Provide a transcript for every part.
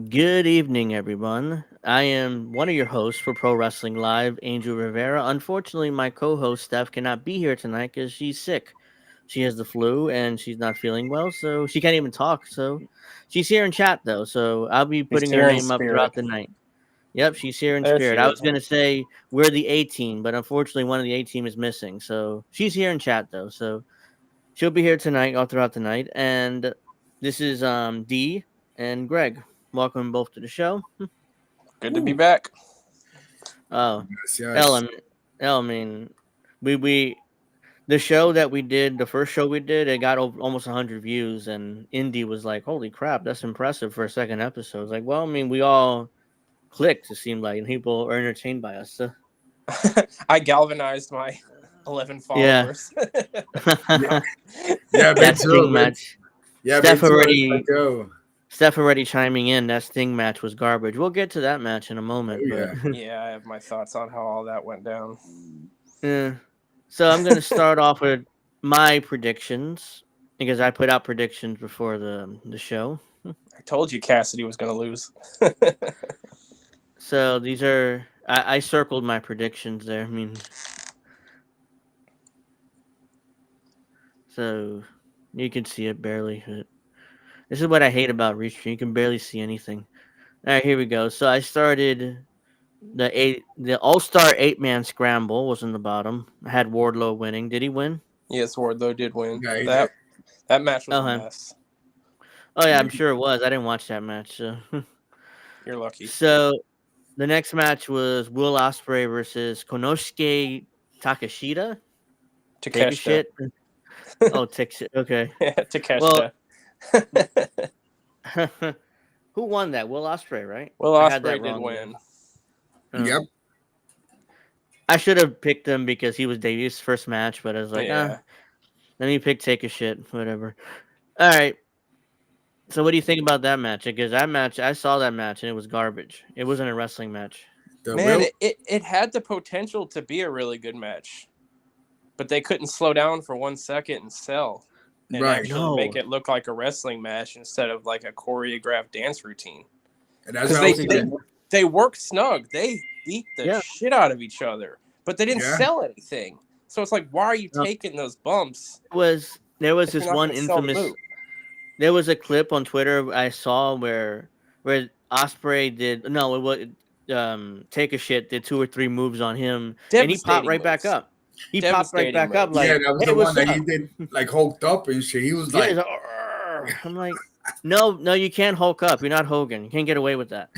Good evening, everyone. I am one of your hosts for Pro Wrestling Live, Angel Rivera. Unfortunately, my co host, Steph, cannot be here tonight because she's sick. She has the flu and she's not feeling well, so she can't even talk. So she's here in chat, though, so I'll be He's putting her here in name up throughout spirit. the night. Yep, she's here in There she spirit. I is. was going to say we're the A team, but unfortunately, one of the A team is missing. So she's here in chat, though. So she'll be here tonight, all throughout the night. And this is Dee and Greg. Welcome both to the show. Good to be back. Oh, Yes, L, yes. I mean, L, I mean, we the show that we did, the first show we did, it got almost 100 views, and Indy was like, "Holy crap, that's impressive for a second episode." It's like, well, I mean, we all clicked. It seemed like, and people are entertained by us. So. I galvanized my 11 Yeah, followers. Yeah, me that too. Sting match. Yeah, me Steph too. I already, go. Steph already chiming in. That Sting match was garbage. We'll get to that match in a Oh moment, but yeah. Yeah, I have my thoughts on how all that went down. yeah. So I'm gonna start off with my predictions because I put out predictions before the show. I told you Cassidy was going to lose. So these are I circled my predictions there. I mean, so you can see it barely. But this is what I hate about Restream. You can barely see anything. All right, here we go. So I started the All Star 8-man scramble was in the bottom. I had Wardlow winning. Did he win? Yes, Wardlow did win. Yeah, he did. That match was Oh, a huh. mess. Oh yeah, I'm sure it was. I didn't watch that match. So, You're lucky. so the next match was Will Ospreay versus Konosuke Takeshita. Take a Takeshita. shit. Oh, take shit. Okay. Well, Takeshita. who won that? Will Ospreay, right? Will I had that Ospreay did wrong. win. Yep. I should have picked him because he was Davies' first match, but I was like, Yeah. let me pick take a shit, whatever. All right. So what do you think about that match? Because that match, I saw that match and it was garbage. It wasn't a wrestling match. The Man, Will. it had the potential to be a really good match, but they couldn't slow down for 1 second and sell and Right. actually No. make it look like a wrestling match instead of like a choreographed dance routine. And that's Because how I was thinking. they worked snug. They beat the Yeah. shit out of each other, but they didn't Yeah. sell anything. So it's like, why are you No. taking those bumps There was if you're this not one going to sell the infamous. move? There was a clip on Twitter I saw where Osprey did no, it was take a shit did 2 or 3 moves on him and he popped Devastating right back moves. up. He popped right Devastating back up moves. Yeah, like, that was hey, the one what's that up? he did like hulked up and shit. He was Yeah, like, he's like, "Arr." I'm like, no, you can't Hulk up. You're not Hogan. You can't get away with that.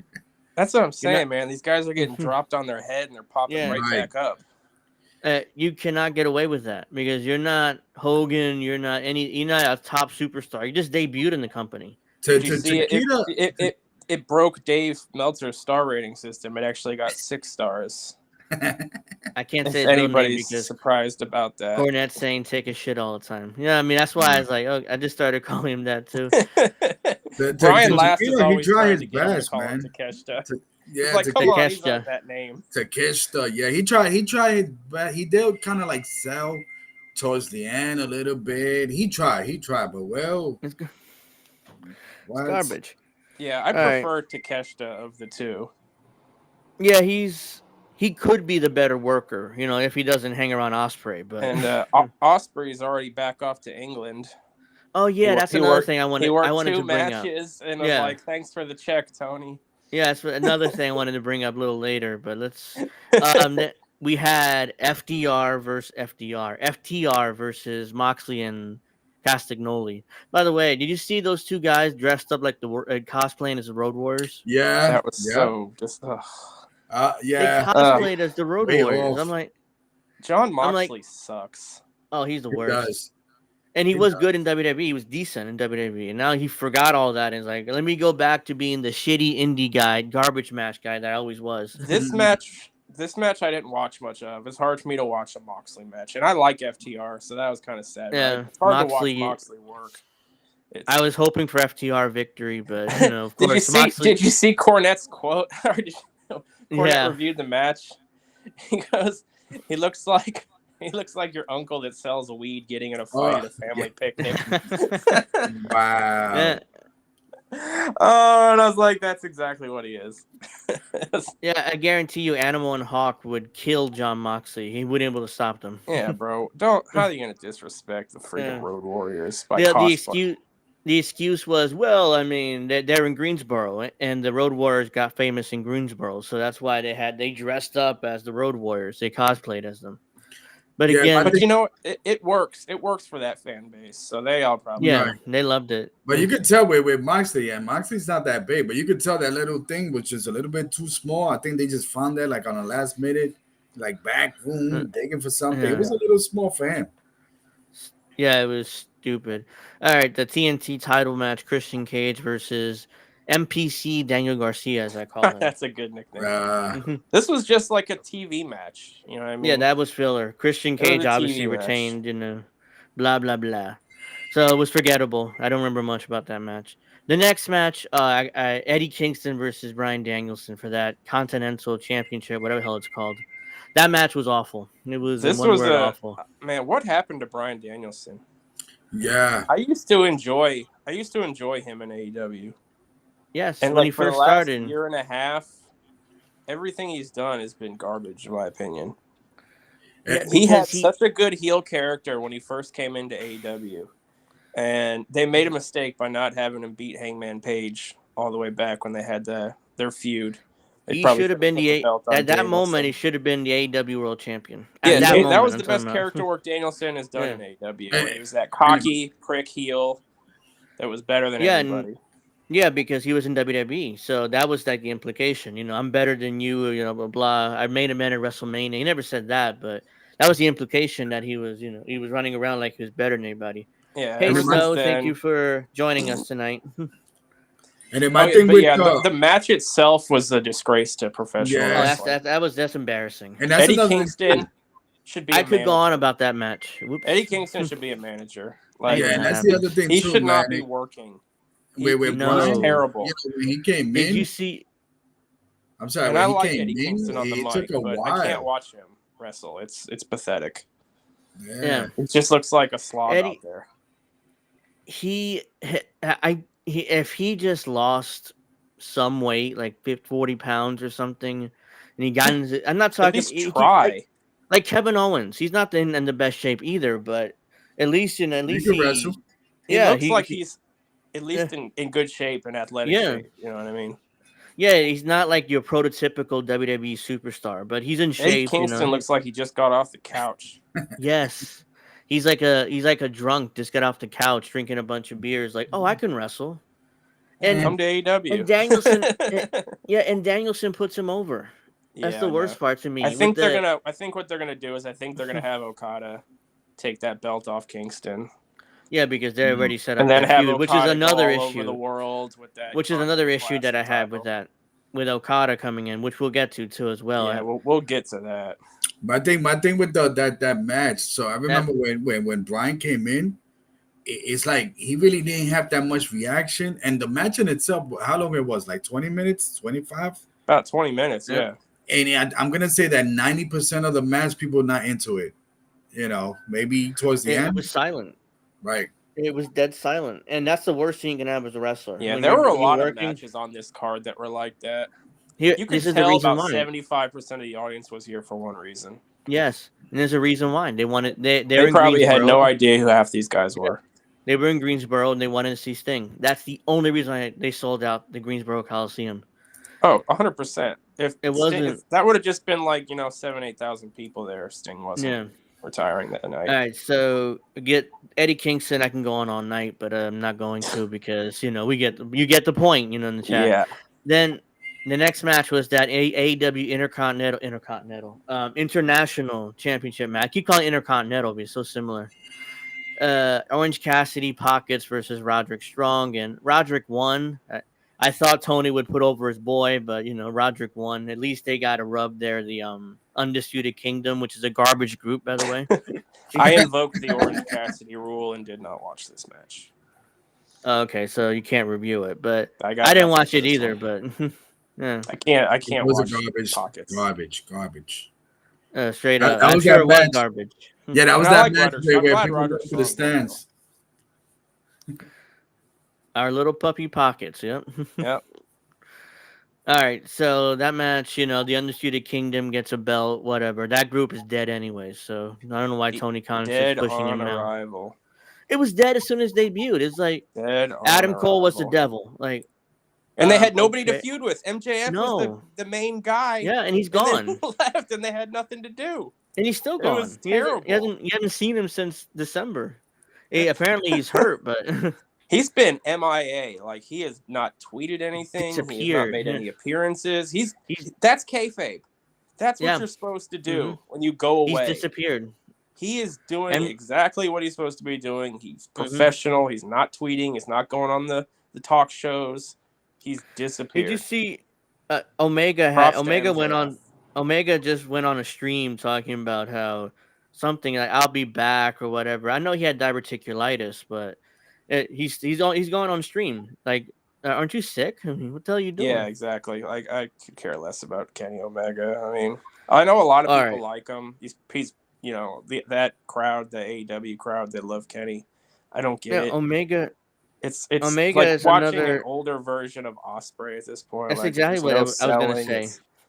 That's what I'm You're not. saying, man. These guys are getting dropped on their head and they're popping Yeah. right Right. back up. You cannot get away with that because you're not Hogan. You're not a top superstar. You just debuted in the company. Did you see it? Chiquita. It broke Dave Meltzer's star rating system. It actually got 6 stars. I can't If say his real name anybody's because surprised about that. Cornette's saying take a shit all the time. Yeah, I mean that's why I was like, oh, I just started calling him that too. Brian Last is Chiquita, he always tried trying his to get him to best, call him man. Takeshita. Yeah, It's like, come on, he's Takeshita. not that name. Takeshita. Yeah, he tried, but he did kind of like sell towards the end a little bit. He tried, but well, It's what? garbage. Yeah, I All right. prefer Takeshita of the two. Yeah, he could be the better worker, if he doesn't hang around Osprey. But And Osprey's already back off to England. oh yeah, that's another thing I He worked wanted 2 to bring up. matches and was Yeah. like, thanks for the check, Tony. Yeah, that's another thing I wanted to bring up a little later. But let's. We had FDR versus FTR versus Moxley and Castagnoli. By the way, did you see those two guys dressed up like cosplaying as the Road Warriors? Yeah, That was so just. yeah. They cosplayed as the Road way Warriors. off. I'm like, John Moxley sucks. oh, he's the He worst. does. And he He was does. good in WWE. He was decent in WWE. And now he forgot all that and is like, let me go back to being the shitty indie guy, garbage match guy that I always was. This match I didn't watch much of. It's hard for me to watch a Moxley match, and I like FTR, so that was kind of sad. Yeah, Right? It's hard Moxley- to watch Moxley work. I was hoping for FTR victory, but of Did course, Did you see Cornette's quote? Or did Cornette Yeah. reviewed the match. He goes, he looks like your uncle that sells weed getting in a fight at a family picnic. Wow. Yeah. Oh, and I was like, that's exactly what he is. Yeah, I guarantee you, Animal and Hawk would kill John Moxley. He wouldn't be able to stop them. Yeah, bro. How are you gonna disrespect the freaking Yeah. Road Warriors by The cosplay? excuse was, well, I mean, they're in Greensboro, and the Road Warriors got famous in Greensboro, so that's why they dressed up as the Road Warriors. They cosplayed as them. But Yeah, again, But you know, it works. It works for that fan base, so they all probably. yeah, right. they loved it. But you could tell with Moxley, and Moxley's not that big, but you could tell that little thing, which is a little bit too small. I think they just found that like on the last minute, like back room, digging for something. It was a little small for him. Yeah, it was stupid. All right, the TNT title match: Christian Cage versus MPC Daniel Garcia, as I call him. That's a good nickname. Mhm. This was just like a TV match. You know what I mean? Yeah, that was filler. Christian It was a Cage TV obviously match. retained, blah blah blah. So it was forgettable. I don't remember much about that match. The next match, Eddie Kingston versus Bryan Danielson for that Continental Championship, whatever the hell it's called. That match was awful. It was This in one was word, awful. Man, what happened to Bryan Danielson? Yeah. I used to enjoy him in AEW. Yes, And when like he for the first last started. year and a half, everything he's done has been garbage, in my opinion. Yeah, He had because he such a good heel character when he first came into AEW. And they made a mistake by not having him beat Hangman Page all the way back when they had their feud. They he probably should have been put the belt on at that moment. Danielson. He should have been the AEW World Champion. Yeah, At that moment, that was I'm the best talking about. character work Danielson has done Yeah. in AEW. And- He was that cocky prick heel that was better than Yeah, everybody. Yeah, because he was in WWE, so that was like the implication. I'm better than you. Blah blah. I made a man at WrestleMania. He never said that, but that was the implication that he was. He was running around like he was better than anybody. Yeah, Hey, ever since Snow, thank then. you for joining us tonight. And then my thing but with yeah, the match itself was a disgrace to professional Yeah. wrestling. That's embarrassing. and that's Eddie another Kingston should be. I a could go on manager. about that match. Whoops. Eddie Kingston should be a manager. I hate yeah, when and that that's the happens. other thing He too, should man. not be working. With No. Bryan, terrible. when he came Did in, you see? I'm sorry, And when I he like came Eddie in, Kingston on the it mic, took a but while. I can't watch him wrestle. It's pathetic. Yeah. It just looks like a slog Eddie- out there. If he just lost some weight, like 40 pounds or something, and he got into, I'm not At talking. least try. Like Kevin Owens, he's not in the best shape either, but at least He can wrestle. He yeah, looks like he's at least Yeah. in good shape and athletic Yeah. shape. You know what I mean? yeah, he's not like your prototypical WWE superstar, but he's in Eddie shape. Kingston looks like he just got off the couch. Yes, he's like a drunk, just got off the couch drinking a bunch of beers. Like, oh, I can wrestle. And Come to AEW. and Danielson, and Danielson puts him over. That's the worst part to me. I think what they're gonna do is they're gonna have Okada take that belt off Kingston, Yeah, because they're already set up and then that have feud, Okada which is another go all over issue. the world with that. Which is another issue that I have title. with Okada coming in, which we'll get to too as well. Yeah, we'll get to that. My thing with that match. So I remember when Bryan came in, it's like he really didn't have that much reaction, and the match in itself, how long it was, like 20 minutes, 25, About 20 minutes. Yeah. Yeah. and I'm gonna say that 90% of the match people are not into it. Maybe towards the It end, was silent. right? It was dead silent, and that's the worst thing you can have as a wrestler. Yeah, When there you're- were a when you're lot of working. matches on this card that were like that. Here, You could this is the tell reason about why. 75% of the audience was here for one reason. Yes, and there's a reason why they wanted. They're They in probably had Greensboro. no idea who half these guys were. They were in Greensboro and they wanted to see Sting. That's the only reason they sold out the Greensboro Coliseum. Oh, 100%. If It wasn't- if that would have just been like 7,000-8,000 people there, Sting wasn't Yeah. retiring that night. All right, so get Eddie Kingston. I can go on all night, but I'm not going to because you get the point. In the chat. Yeah. Then the next match was that AEW International Championship match. I keep calling it Intercontinental because it's so similar. Orange Cassidy Pockets versus Roderick Strong, and Roderick won. I thought Tony would put over his boy, but Roderick won. At least they got a rub there. The Undisputed Kingdom, which is a garbage group, by the way. I invoked the Orange Cassidy rule and did not watch this match. Okay, so you can't review it, but I didn't watch it either. But yeah, I can't It was watch a Pockets. garbage. straight That- up. that I'm was sure that it was match. garbage. Yeah, that was And I that like match Roderick. where I'm glad people Roderick went to the Strong won, stands. Our little puppy pockets. Yep. Yep. All right, so that match, the Undisputed Kingdom gets a belt, whatever. That group is dead anyway, so I don't know why Tony Khan is Dead pushing on him now. arrival. It was dead as soon as debuted. It's like Dead on Adam Cole was the arrival. devil. Like, And they had nobody to okay, feud with. MJF was no, the main guy, yeah, and he's and then he gone, left, and they had nothing to do. and he's still It was gone. He hasn't, he terrible. hasn't, you haven't seen him since December. Apparently, he's hurt, but He's been MIA. Like, he has not tweeted anything. He has not disappeared. made any appearances. He's That's kayfabe. That's what yeah, you're supposed to do mhm. when you go He's away. disappeared. He is doing And exactly what he's supposed to be doing. He's professional. He's not tweeting. He's not going on the talk shows. He's disappeared. did you see Omega Props to Omega went MJF. on Omega just went on a stream talking about how something like I'll be back or whatever. I know he had diverticulitis, but he's going on stream. Like, aren't you sick? I mean, what the hell are you doing? Yeah, exactly. Like, I could care less about Kenny Omega. I mean, I know a lot of All people right. like him. He's that crowd, the AEW crowd, they love Kenny. I don't get Yeah, it. Omega It's Omega like is watching an another. older version of Osprey at this point. That's Like, exactly there's what no I was gonna selling. say.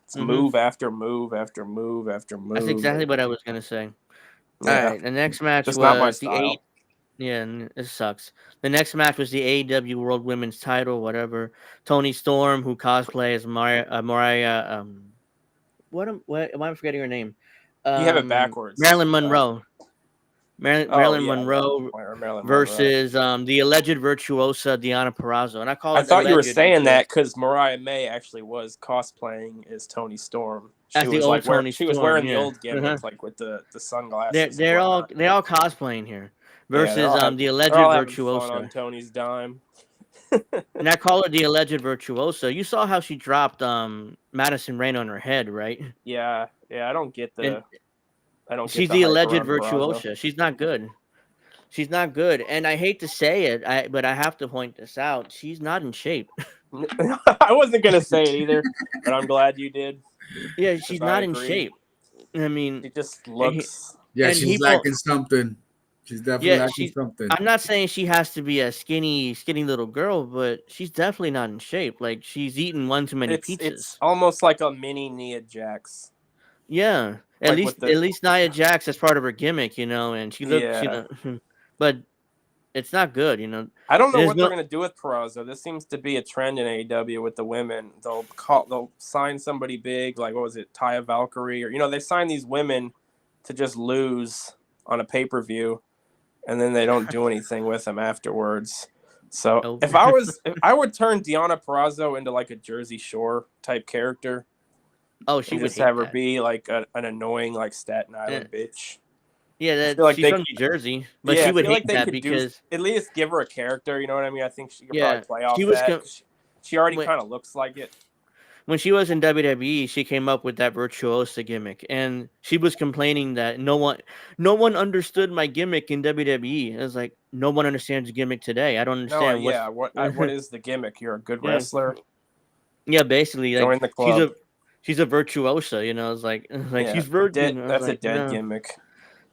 It's Mhm. move after move after move after move. That's exactly Like, what I was gonna say. yeah, All right, the next match just not my was the style. Yeah, it sucks. The next match was the AEW World Women's Title, whatever. Tony Storm, who cosplays as Mariah, what am I forgetting her name? You have it backwards. Marilyn Monroe. Marilyn Yeah, Monroe Marilyn Monroe. versus the alleged virtuosa Deonna Purrazzo, and I call I it thought you were alleged saying that because because Mariah May actually was cosplaying as Tony Storm. She that's the was old like Tony she was Storm. wearing the Yeah, old gimmick, like with the they're sunglasses and they're all whatnot. they're all cosplaying here Yeah, versus the alleged they're all having fun on virtuosa. Tony's dime. And I call her the alleged virtuosa. You saw how she dropped Madison Rain on her head, right? Yeah, I don't get And she's the the hype alleged around Purrazzo. virtuosa. She's not good. She's not good. And I hate to say it, but I have to point this out. She's not in shape. I wasn't gonna say it either, but I'm glad you did. Yeah, she's I not in agree. shape. I mean, She just looks. Yeah, and she's people- lacking something. She's definitely lacking something. I'm not saying she has to be a skinny little girl, but she's definitely not in shape. Like, she's eaten one too many pizzas. It's almost like a mini Nia Jax. Yeah, Like at least Nia Jax is part of her gimmick, and she looks, Yeah. but it's not good, I don't know There's what they're gonna do with Purrazzo. This seems to be a trend in AEW with the women. They'll sign somebody big, like what was it, Taya Valkyrie, or they sign these women to just lose on a pay-per-view, and then they don't do anything with them afterwards. So Oh. if I would turn Deonna Purrazzo into like a Jersey Shore type character. Oh, she And would just hate have her that. be like an annoying like Staten Island bitch. Yeah, feel like she's they from New Jersey, but she would hate that because at least give her a character. You know what I mean? I think she could Yeah, probably play off she was that. She already when- kind of looks like it. when she was in WWE, she came up with that virtuosa gimmick, and she was complaining that no one understood my gimmick in WWE. It was like, no one understands the gimmick today. I don't understand What is the gimmick? You're a good Yeah. wrestler. Yeah, basically, Join like the club. she's a virtuosa. It's like Yeah, she's virgin. That's a dead no. gimmick.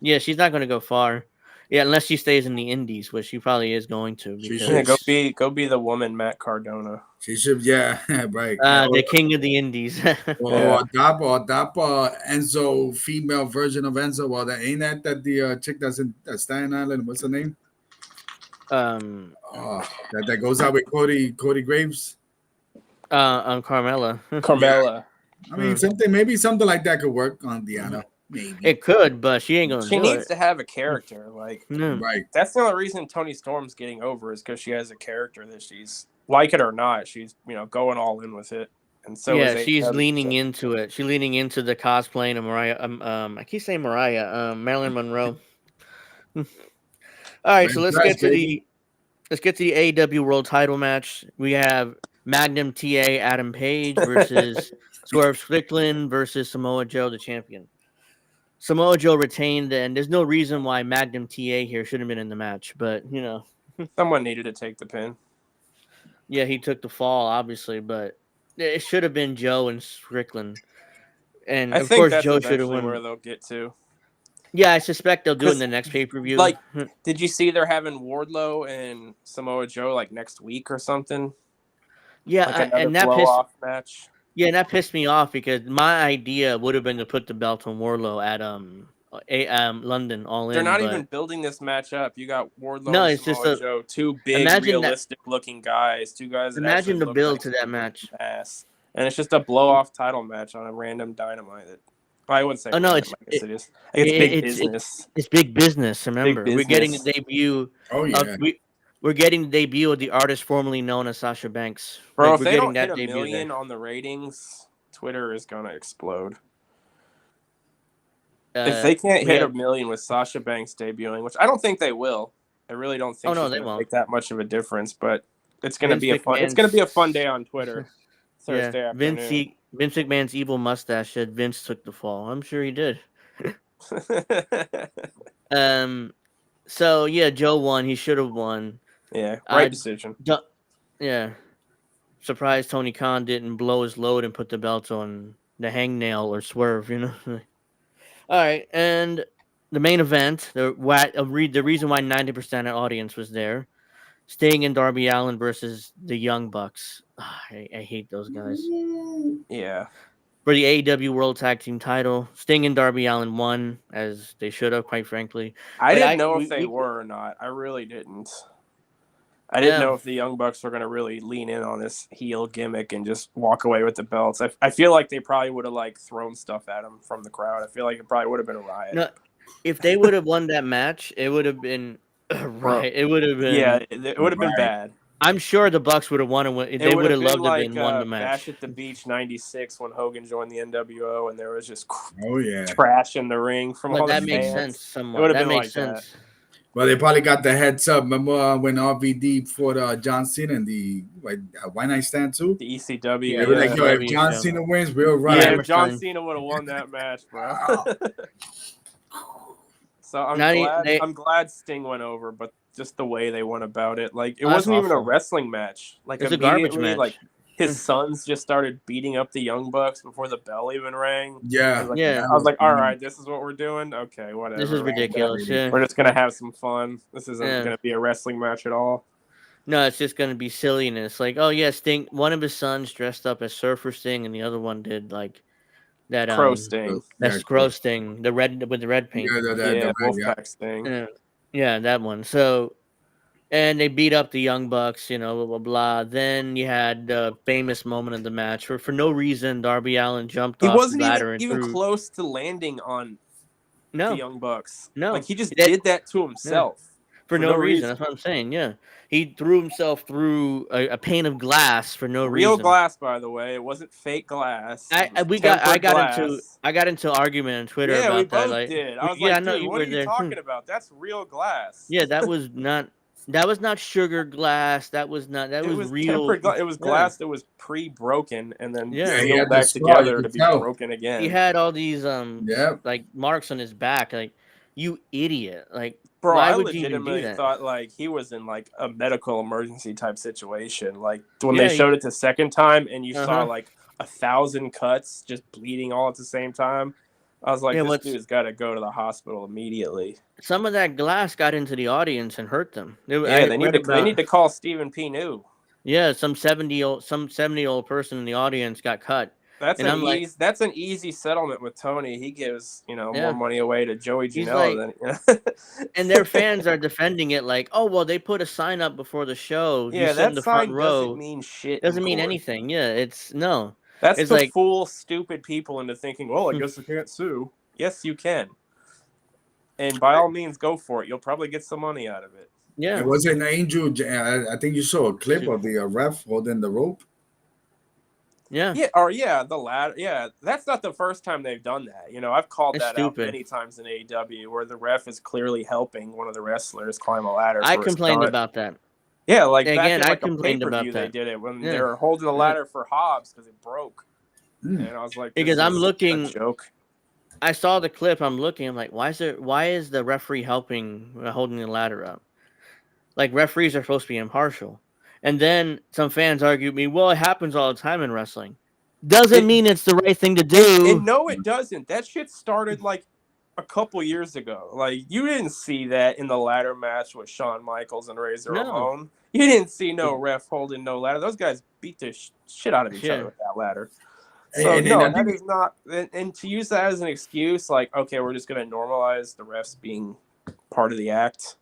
Yeah, she's not going to go far. Yeah, unless she stays in the Indies, which she probably is going to. She Because should. Go be the woman, Matt Cardona. She should, yeah, right. the king of the Indies. Or adopt Enzo female version of Enzo. Well, that ain't that the chick that's in Staten Island. What's her name? That goes out with Cody Graves. Carmella. Carmella. I mean, maybe something like that could work on Deonna. Maybe It could, but she ain't gonna. She do needs it. to have a character. Like right. that's the only reason Tony Storm's getting over is because she has a character that she's, like it or not, she's going all in with it. And so she's leaning into it. She's leaning into the cosplaying of Mariah. I keep saying Mariah. Marilyn Monroe. All right, so let's get to the AEW World Title match. We have Magnum TA Adam Page versus Swerve Strickland versus Samoa Joe, the champion. Samoa Joe retained, and there's no reason why Magnum TA here shouldn't have been in the match, but someone needed to take the pin. Yeah, he took the fall, obviously, but it should have been Joe and Strickland. And I of think course, that's Joe should have eventually won. where they'll get to. Yeah, I suspect they'll do it in 'Cause, the next pay-per-view. like, did you see they're having Wardlow and Samoa Joe like next week or something? Yeah, Like another and that blow pissed off match. yeah, and that pissed me off because my idea would have been to put the belt on Warlow at London All They're In, not even but building this match up. You got Wardlow no, and it's just Samoa a Joe, two big, imagine that realistic looking guys, two guys that actually imagine the look build like to they that can kick match. some ass. And it's just a blow off title match on a random Dynamite. Well, I wouldn't say Oh no, random. I guess it is. Like, it's big business. it's big business. Big Remember, we're getting the business. debut Oh of yeah. we're getting the debut of the artist formerly known as Sasha Banks. Bro, Like if we're they getting don't hit that a debut there. million on the ratings, Twitter is going to explode. Uh, If they can't we hit a have, million with Sasha Banks debuting, which I don't think they will, I really don't oh think no, she's they going to won't. make that much of a difference. But it's going to Vince be a fun. It's going to be a fun day McMahon's on Twitter yeah, Thursday afternoon. Vince McMahon's evil mustache said Vince took the fall. I'm sure he did. Um. So yeah, Joe won. He should have won. Yeah, right I decision. yeah. Surprised Tony Khan didn't blow his load and put the belt on the hangnail or swerve. All right, and the main event, the reason why 90% of audience was there, Sting and Darby Allin versus the Young Bucks. I hate those guys. Yeah, For the AEW World Tag Team title, Sting and Darby Allin won, as they should have, quite frankly. I But didn't know if they were or not. I really didn't. I didn't know if the Young Bucks were going to really lean in on this heel gimmick and just walk away with the belts. I feel like they probably would have like thrown stuff at them from the crowd. I feel like it probably would have been a riot. No, if they would have won that match, it would have been right. It would have been it would have been bad. I'm sure the Bucks would have won, and they would have loved to have won the match. Bash at the Beach '96 when Hogan joined the NWO, and there was just yeah, trash in the ring from all the fans. That makes sense. Somewhat. It would have That been makes like sense. that. Well, they probably got the heads up. Remember when RVD fought John Cena in the One Night Stand too? The ECW. They were like, yo, if ECW John show. Cena wins, we'll ride. Yeah, if John Cena would have won that match, bro. So I'm glad Sting went over, but just the way they went about it, like it wasn't even a wrestling match. Like it's a garbage match. Like his sons just started beating up the Young Bucks before the bell even rang. Yeah, I was like, all right, this is what we're doing. Okay, whatever. This is ridiculous. Yeah. We're just gonna have some fun. This isn't gonna be a wrestling match at all. No, it's just gonna be silliness. Like, oh yeah, Sting. One of his sons dressed up as Surfer Sting, and the other one did like that Crow Sting. That's Crow Sting, the red with the red paint. Wolfpack Sting. Yeah, that one. So, and they beat up the Young Bucks, blah blah blah. Then you had the famous moment of the match where, for no reason, Darby Allin jumped off the ladder and even close to landing on the Young Bucks. No, like he just did that to himself. Yeah. For no reason. That's what I'm saying. Yeah, he threw himself through a pane of glass for no reason. Real glass, by the way. It wasn't fake glass. I got into argument on Twitter about we that. Both like, did. I was yeah, like, I know dude, you what were are you there. talking about? That's real glass. Yeah, that was not sugar glass. That was real. It was glass that was pre-broken and then sealed back together to be broken again. He had all these like marks on his back. Like, you idiot! Like, bro, why I would you even do legitimately that? thought like he was in like a medical emergency type situation. Like when they showed it the second time and you saw like 1,000 cuts just bleeding all at the same time. I was like, this dude's got to go to the hospital immediately. Some of that glass got into the audience and hurt them. They need to call Stephen P. New. Yeah, some 70-year-old person in the audience got cut. That's an easy settlement with Tony. He gives more money away to Joey Janela and their fans are defending it like, oh well, they put a sign up before the show. Yeah, that in the sign front row. doesn't mean shit. Doesn't mean anything. Yeah, it's no. That's to fool stupid people into thinking, well, I guess I can't sue. Yes, you can. And by all means, go for it. You'll probably get some money out of it. Yeah. It was an Angel. I think you saw a clip of the ref holding the rope. Yeah. Yeah, the ladder. Yeah, that's not the first time they've done that. I've called that out many times in AEW where the ref is clearly helping one of the wrestlers climb a ladder. I complained about that. Yeah, like again, back I complained about that. They did it when they were holding the ladder for Hobbs because it broke. And I was like, because I'm looking. A joke. I saw the clip. I'm looking. I'm like, why is the referee helping holding the ladder up? Like, referees are supposed to be impartial. And then some fans argued me, well, it happens all the time in wrestling. Doesn't mean it's the right thing to do. And no, it doesn't. That shit started like a couple years ago. Like, you didn't see that in the ladder match with Shawn Michaels and Razor No. Ramon. You didn't see no ref holding no ladder. Those guys beat the shit out of each other with that ladder. So and no, I that think is not. And to use that as an excuse, like, okay, we're just going to normalize the refs being part of the act.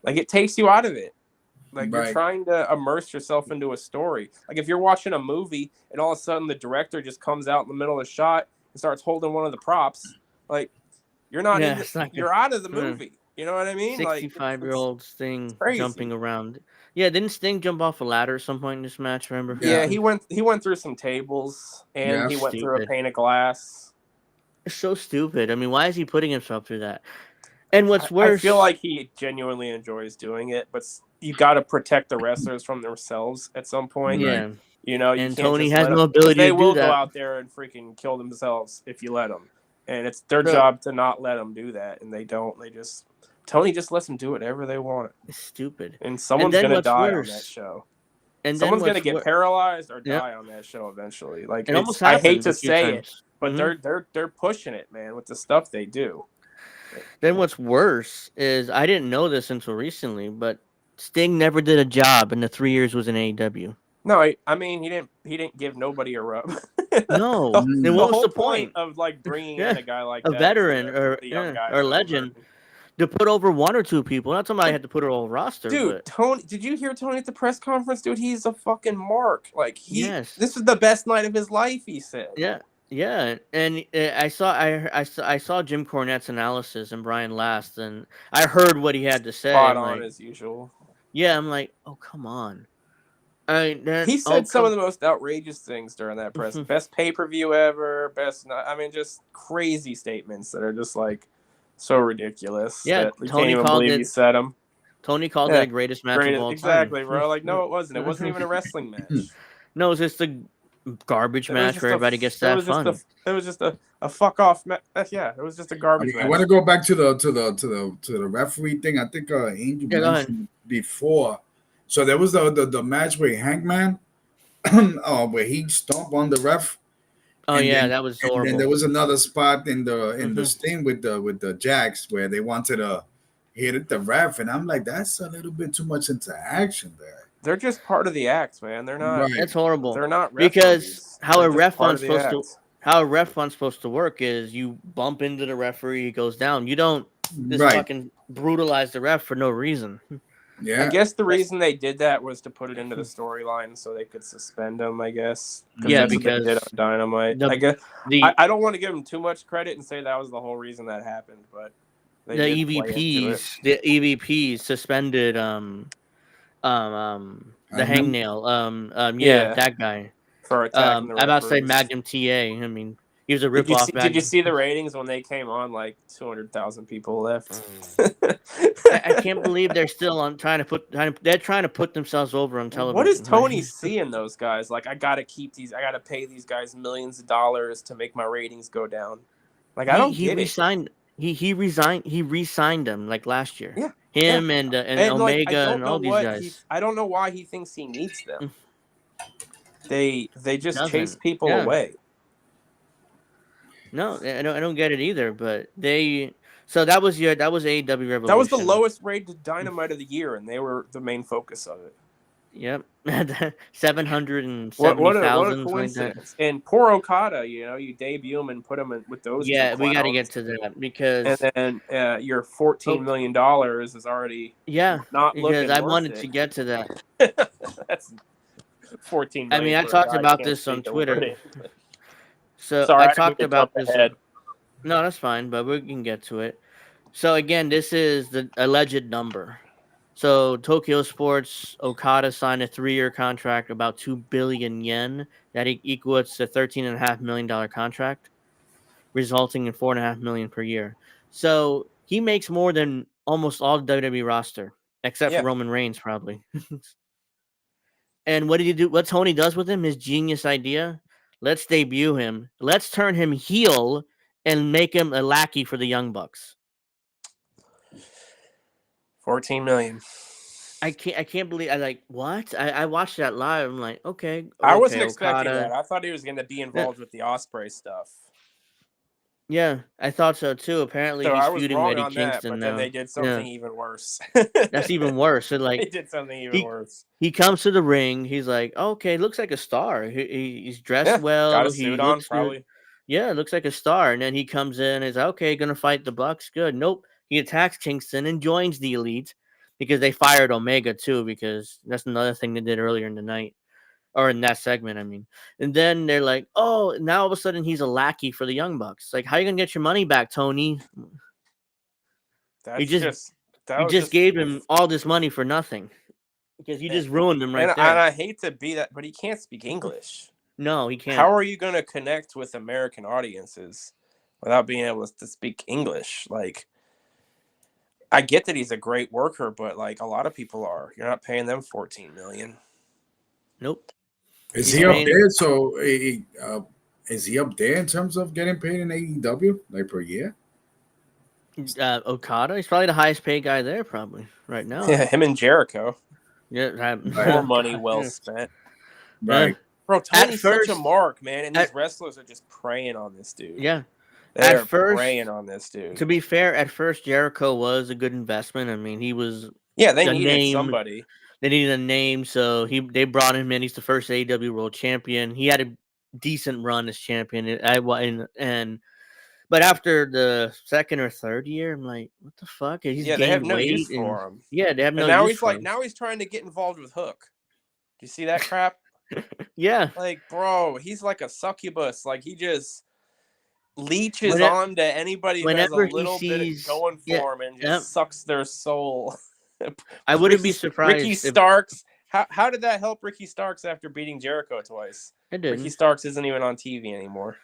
Like, it takes you out of it. Like, you're trying to immerse yourself into a story. Like, if you're watching a movie and all of a sudden the director just comes out in the middle of the shot and starts holding one of the props, like, you're not in. You're out of the movie. You know what I mean? 65-year-old Sting crazy. jumping around. Yeah, didn't Sting jump off a ladder at some point in this match? Remember? Yeah, he went through some tables and he went through a pane of glass. It's so stupid. I mean, why is he putting himself through that? And what's worse, I feel like he genuinely enjoys doing it, but you got to protect the wrestlers from themselves at some point. Yeah, you know, you and can't Tony just has let no them, ability they to will do that. go out there and freaking kill themselves if you let them, and it's their job to not let them do that, and they don't. They just Tony just lets them do whatever they want. It's stupid, and someone's gonna die on that show. And someone's gonna get paralyzed or die on that show eventually. Like, it almost I hate to a few say times. it, but they're pushing it, man, with the stuff they do. Then what's worse is I didn't know this until recently, but Sting never did a job in the 3 years was in AEW. No, I mean he didn't give nobody a rub. No, the what was whole the point of like bringing in a guy like a that, veteran or young guy or legend to put over one or two people? Not somebody had to put a whole roster. Dude, but Tony, did you hear Tony at the press conference? Dude, he's a fucking mark. Like yes, this is the best night of his life. He said. Yeah, and I saw Jim Cornette's analysis and Brian Last, and I heard what he had to say. Spot on as usual. Yeah, I'm like, oh come on. He said some of the most outrageous things during that press. Best pay-per-view ever. Just crazy statements that are just like so ridiculous. Yeah, that we can't even believe he said them. Tony called it the greatest match of all time. Exactly, bro. Like, no, it wasn't. It wasn't even a wrestling match. No, it was just a garbage match where everybody gets to have fun. It was just a fuck off match. Yeah, it was just a garbage match. I want to go back to the referee thing. I think Angel mentioned before. So there was the match where Hangman, where he stomped on the ref. Oh yeah, that was horrible. And then there was another spot in the Sting with the Jacks where they wanted to hit the ref, and I'm like, that's a little bit too much into action there. They're just part of the act, man. They're not. Right. That's horrible. They're not because how a ref fun's supposed to work is you bump into the referee, he goes down. You don't just fucking brutalize the ref for no reason. Yeah, I guess the reason they did that was to put it into the storyline so they could suspend him. I guess. Yeah, that's because what they did on Dynamite. I guess I don't want to give them too much credit and say that was the whole reason that happened, but the EVPs suspended the hangnail. That guy for attacking the I'm about to say Magnum TA. I mean, he was a ripoff. Did you see the ratings when they came on? Like 200,000 people left. I can't believe they're still trying to put themselves over on television. What is Tony seeing those guys? Like, I gotta pay these guys millions of dollars to make my ratings go down. Like, I don't get it. He re-signed them like last year. Yeah, him and Omega and all these guys. I don't know why he thinks he needs them. They just chase people away. No, I don't get it either. But so that was AEW Revolution. That was the lowest rated Dynamite of the year, and they were the main focus of it. Yep, 770,000. What a coincidence! And poor Okada, you debut him and put him with those. Yeah, we got to get to that because and then your $14 million is already not looking because I wanted to get to that. That's 14 million. I mean, I talked about this on Twitter. So sorry, I talked about this. No, that's fine, but we can get to it. So again, this is the alleged number. So Tokyo Sports, Okada signed a 3-year contract, about 2 billion yen. That equals a $13.5 million contract, resulting in $4.5 million per year. So he makes more than almost all the WWE roster, except for Roman Reigns, probably. And what did he do? What Tony does with him, his genius idea. Let's debut him. Let's turn him heel and make him a lackey for the Young Bucks. 14 million. I can't believe what? I watched that live. I'm like, okay. I wasn't expecting that. I thought he was going to be involved with the Ospreay stuff. Yeah, I thought so too. Apparently, So he's I was feuding with wrong Eddie on that, Kingston but then they now. did Yeah, something even worse. that's even worse. So They like did something even he worse. he comes to the ring. He's like, okay, looks like a star. He's dressed Yeah, got a well. He suit on, looks good. probably. Yeah, looks like a star. And then he comes in. And is okay. Gonna fight the Bucks. Good. Nope. He attacks Kingston and joins the Elite because they fired Omega too. Because that's another thing they did earlier in the night or in that segment. I mean, and then they're like, oh, now all of a sudden he's a lackey for the Young Bucks. Like, how you gonna get your money back, Tony? You That's just just that you was just just gave him all this money for nothing because you and, just ruined him and right there. I hate to be that, but he can't speak English. No, he can't. How are you going to connect with American audiences without being able to speak English? Like, I get that he's a great worker, but like a lot of people are. You're not paying them 14 million. Nope. Is He's he up paying there? So, is he up there in terms of getting paid in AEW like per year? Okada. He's probably the highest paid guy there, probably right now. Yeah, him and Jericho. Yeah, Right. More money God, well yeah. spent. Yeah. Right. Bro, At Tony's such a first, mark, man, and these at wrestlers are just preying on this dude. yeah, They at are preying first. on this dude. To be fair, at first Jericho was a good investment. I mean, he was Yeah, they a needed name. somebody. They needed a name, so they brought him in. He's the first AEW World Champion. He had a decent run as champion. And but after the second or third year, I'm like, what the fuck? He's Yeah, they have gained no use weight, and for him. yeah, they have And no now use he's for like, him. now he's trying to get involved with Hook. Do you see that crap? Yeah, Like, bro, he's like a succubus. Like, he just leeches whenever, on to anybody who has a whenever he little bit of sees, going yeah, for him and yeah, just sucks their soul. I wouldn't be Ricky surprised if Starks. How did that help Ricky Starks after beating Jericho twice? it Ricky didn't. Starks isn't even on TV anymore.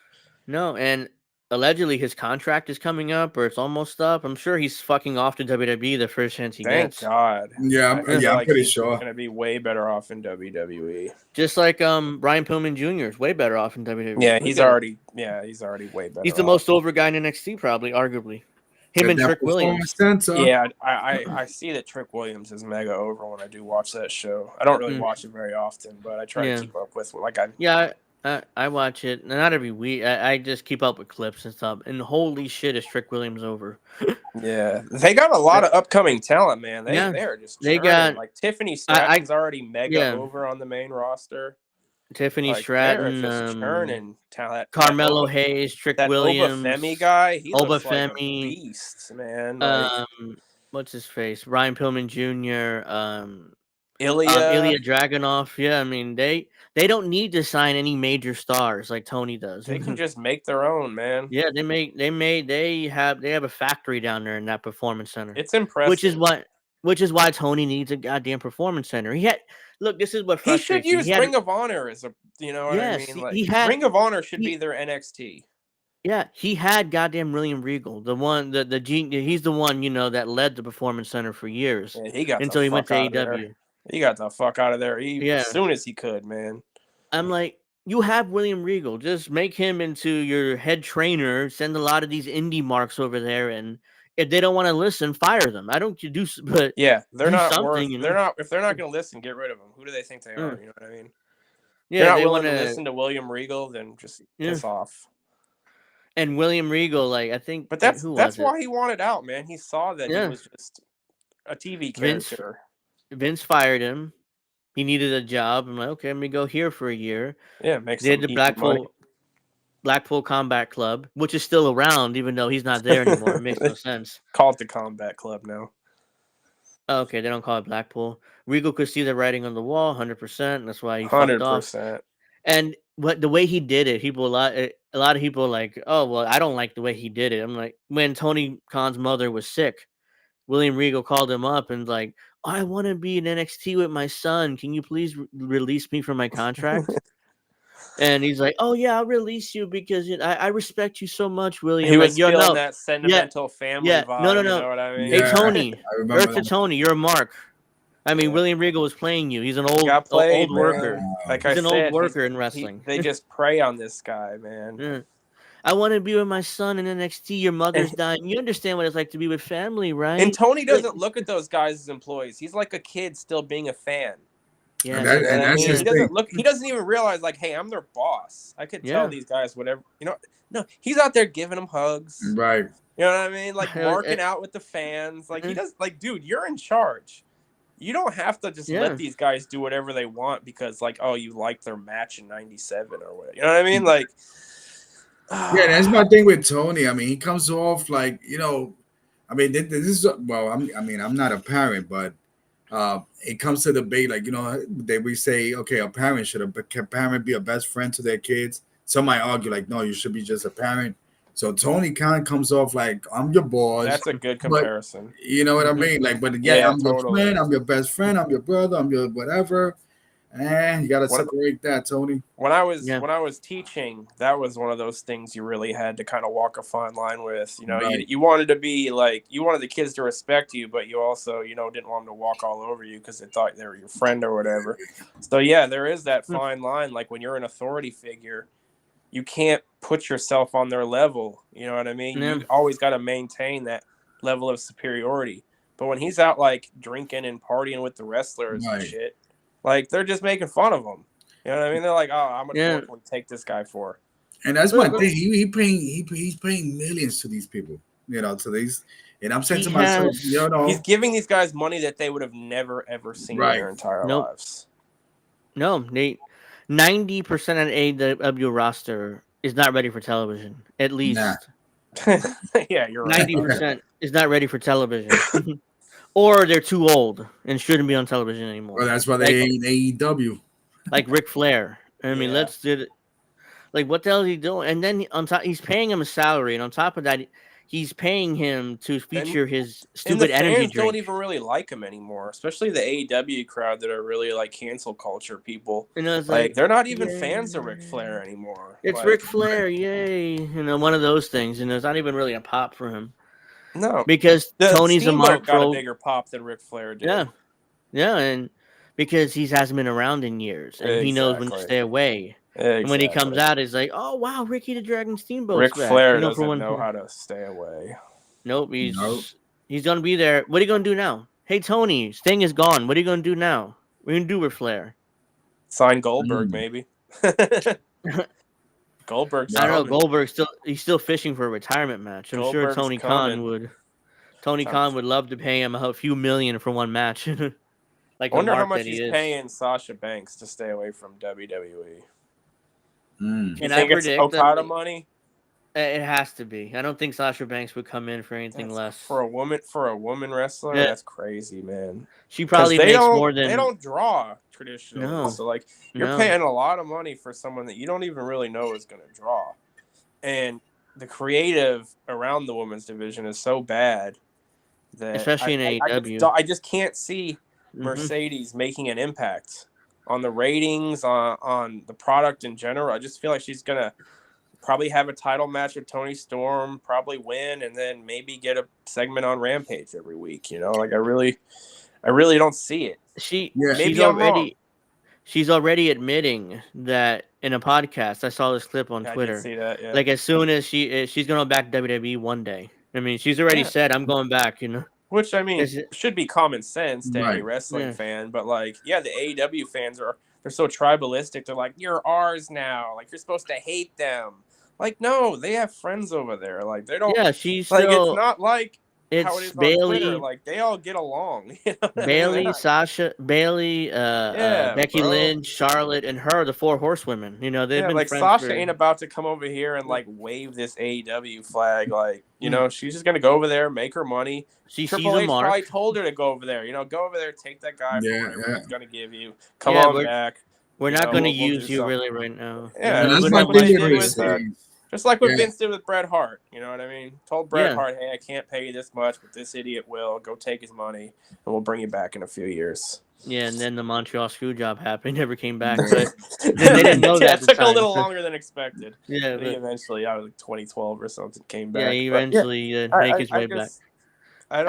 No, and allegedly his contract is coming up or it's almost up. I'm sure he's fucking off to WWE the first chance he Thank gets. God. Yeah, I feel I'm like pretty he's sure. gonna be way better off in WWE. Just like Brian Pillman Jr. is way better off in WWE. Yeah, he's already way better He's the off. most over guy in NXT, probably, arguably. Him Get and that Trick performance Williams. center. Yeah, I see that Trick Williams is mega over when I do watch that show. I don't really Mm. watch it very often, but I try Yeah. to keep up with I watch it not every week. I just keep up with clips and stuff. And holy shit, is Trick Williams over? Yeah, they got a lot of upcoming talent, man. Yeah, They are just they churning. got- Like Tiffany Stratton's already mega yeah. over on the main roster. Tiffany Like they're Stratton, just churning talent. Carmelo Hayes, Trick That Williams, Obafemi guy, he looks like a Obafemi, beast, man. Like what's his face? Ryan Pillman Jr., Ilya. Ilya Dragunov. Yeah, I mean they don't need to sign any major stars like Tony does. They can just make their own, man. Yeah, they have a factory down there in that performance center. It's impressive. Which is why Tony needs a goddamn performance center. Look, this is what He should frustrates me. use Ring of Honor as a, you know what I mean? Like Ring of Honor should be their NXT. Yeah, he had goddamn William Regal, the one, the he's the one, that led the performance center for years. Yeah, he got until he went to AEW. He got the fuck out of there as soon as he could, man. I'm like, you have William Regal. Just make him into your head trainer. Send a lot of these indie marks over there, and if they don't want to listen, fire them. I don't do, but yeah, they're not something. Worth, they're not. If they're not going to listen, get rid of them. Who do they think they are? You know what I mean? Yeah, they're not willing to listen to William Regal, then just piss off. And William Regal, like I think, but that's why he wanted out, man. He saw that he was just a TV character. Vince fired him. He needed a job. I'm like, okay, let me go here for a year. Yeah, make some the Blackpool Combat Club, which is still around, even though he's not there anymore. It makes no sense. Call it the Combat Club now. Okay, they don't call it Blackpool. Regal could see the writing on the wall, 100%. That's why he 100%. And the way he did it, a lot of people are like, oh well, I don't like the way he did it. I'm like, when Tony Khan's mother was sick, William Regal called him up and like, I want to be in NXT with my son. Can you please release me from my contract? And he's like, oh yeah, I'll release you because I respect you so much, William. He was feeling that sentimental family vibe. No. You know what I mean? Hey Tony, Earth to Tony, you're a mark. I mean, William Regal was playing you. He's an old worker. Like he's an old worker in wrestling. They just prey on this guy, man. Yeah. I want to be with my son in NXT. Your mother's dying. You understand what it's like to be with family, right? And Tony doesn't look at those guys as employees. He's like a kid still being a fan. Yeah, And, that, You know and what I that's mean? his He thing. doesn't even realize like, hey, I'm their boss. I could tell yeah. these guys whatever. No, he's out there giving them hugs. Right. You know what I mean? Like marking Uh, out with the fans. Like he uh, does. Like, dude, you're in charge. You don't have to just yeah. let these guys do whatever they want because, like, oh, you liked their match in '97 or whatever. You know what I mean? Like, Yeah, that's my thing with Tony. I mean, he comes off like, I mean, this is, well, I'm not a parent, but it comes to debate, like, we say, okay, a parent should a parent be a best friend to their kids. Some might argue, like, no, you should be just a parent. So Tony kind of comes off like, I'm your boss, that's a good but comparison. you know what I Mhm. mean? Like, but yeah, Yeah, I'm your totally. friend, I'm your best friend, I'm your brother, I'm your whatever. You got to What separate that, Tony. when I was Yeah. teaching, that was one of those things you really had to kind of walk a fine line with. You know, Right. you wanted to be like you wanted the kids to respect you, but you also didn't want them to walk all over you because they thought they were your friend or whatever. So yeah, there is that fine line. Like when you're an authority figure, you can't put yourself on their level. You know what I mean? Yeah. You always got to maintain that level of superiority. But when he's out like drinking and partying with the wrestlers and Right. shit, like they're just making fun of him. You know what I mean? They're like, "Oh, how much Yeah. more can we take this guy for?" And that's my But thing. He's paying millions to these people, to these. And I'm saying he to myself, has He's giving these guys money that they would have never ever seen in right. their entire nope. lives. No, they 90% of the AEW roster is not ready for television. At Nah. least Yeah, you're right. 90% is not ready for television. Or they're too old and shouldn't be on television anymore. Well, that's why they Like ain't AEW. like Ric Flair. I mean, Yeah. let's do it. Like, what the hell is he doing? And then on top, he's paying him a salary, and on top of that, he's paying him to feature his And the stupid energy fans don't drink. even really like him anymore, especially the AEW crowd that are really like cancel culture people. And I was Like they're not even yay. fans of Ric Flair anymore. It's Like, Ric Flair, yay! One of those things, and it's not even really a pop for him no, because the Tony's a mark Steamboat got a for bigger pop than Ric Flair did. yeah, yeah, and because he hasn't been around in years, and he knows when to Exactly. stay away. And when he comes out, it's like, oh wow, Ricky the Dragon Steamboat's Ric back. Flair For doesn't one. know how to stay away. Nope, Nope. he's gonna be there. What are you gonna do now? Hey Tony, Sting is gone. What are you gonna do now? What are you gonna do with Flair? Sign Goldberg, maybe. Goldberg's I don't know. coming. Goldberg he's still fishing for a retirement match. I'm sure Goldberg's Tony coming. Khan would. Tony Khan would love to pay him a few million for one match. Like I wonder the how mark much that he he's is. paying Sasha Banks to stay away from WWE. Mm. You And think I it's predict Okada that money? it has to be. I don't think Sasha Banks would come in for anything less. For a woman wrestler. Yeah. That's crazy, man. She probably they makes don't more than they don't draw traditionally. No. So like you're No. paying a lot of money for someone that you don't even really know is going to draw. And the creative around the women's division is so bad that Especially in AEW. I just can't see Mercedes making an impact on the ratings, on the product in general. I just feel like she's gonna probably have a title match with Tony Storm, probably win, and then maybe get a segment on Rampage every week. Like I really don't see it. She's already admitting that in a podcast. I saw this clip on Twitter. I did see that. Yeah. Like as soon as she's going back to WWE one day. I mean, she's already said I'm going back. Which I mean should be common sense to any wrestling Yeah. fan, but like, yeah, the AEW fans they're so tribalistic. They're like, you're ours now. Like you're supposed to hate them. Like, no, they have friends over there. Like they don't. Yeah, she's like still. it's not like how it It's is on Twitter. Bailey, Like they all get along. You know what I mean? Bailey, Sasha, Bailey, Becky bro. Lynch, Charlotte, and her, the four horsewomen. They've been like friends Sasha for. ain't about to come over here and like wave this AEW flag. Like, she's just gonna go over there, make her money. She Triple sees a H mark. probably told her to go over there. Go over there, take that guy for whatever he's gonna give you. Come Yeah, on back. We're not going to we'll use do you something. really right now. Yeah, And that's just my like what they thing did with with just like what Vince did with Bret Hart. You know what I mean? Told Bret Hart, hey, I can't pay you this much, but this idiot will. Go take his money, and we'll bring you back in a few years. Yeah, and then the Montreal screw job happened. Never came back. But they didn't know that. It took a little longer than expected. Yeah, but he eventually, I was like 2012 or something, came back. Yeah, he eventually make his way back. I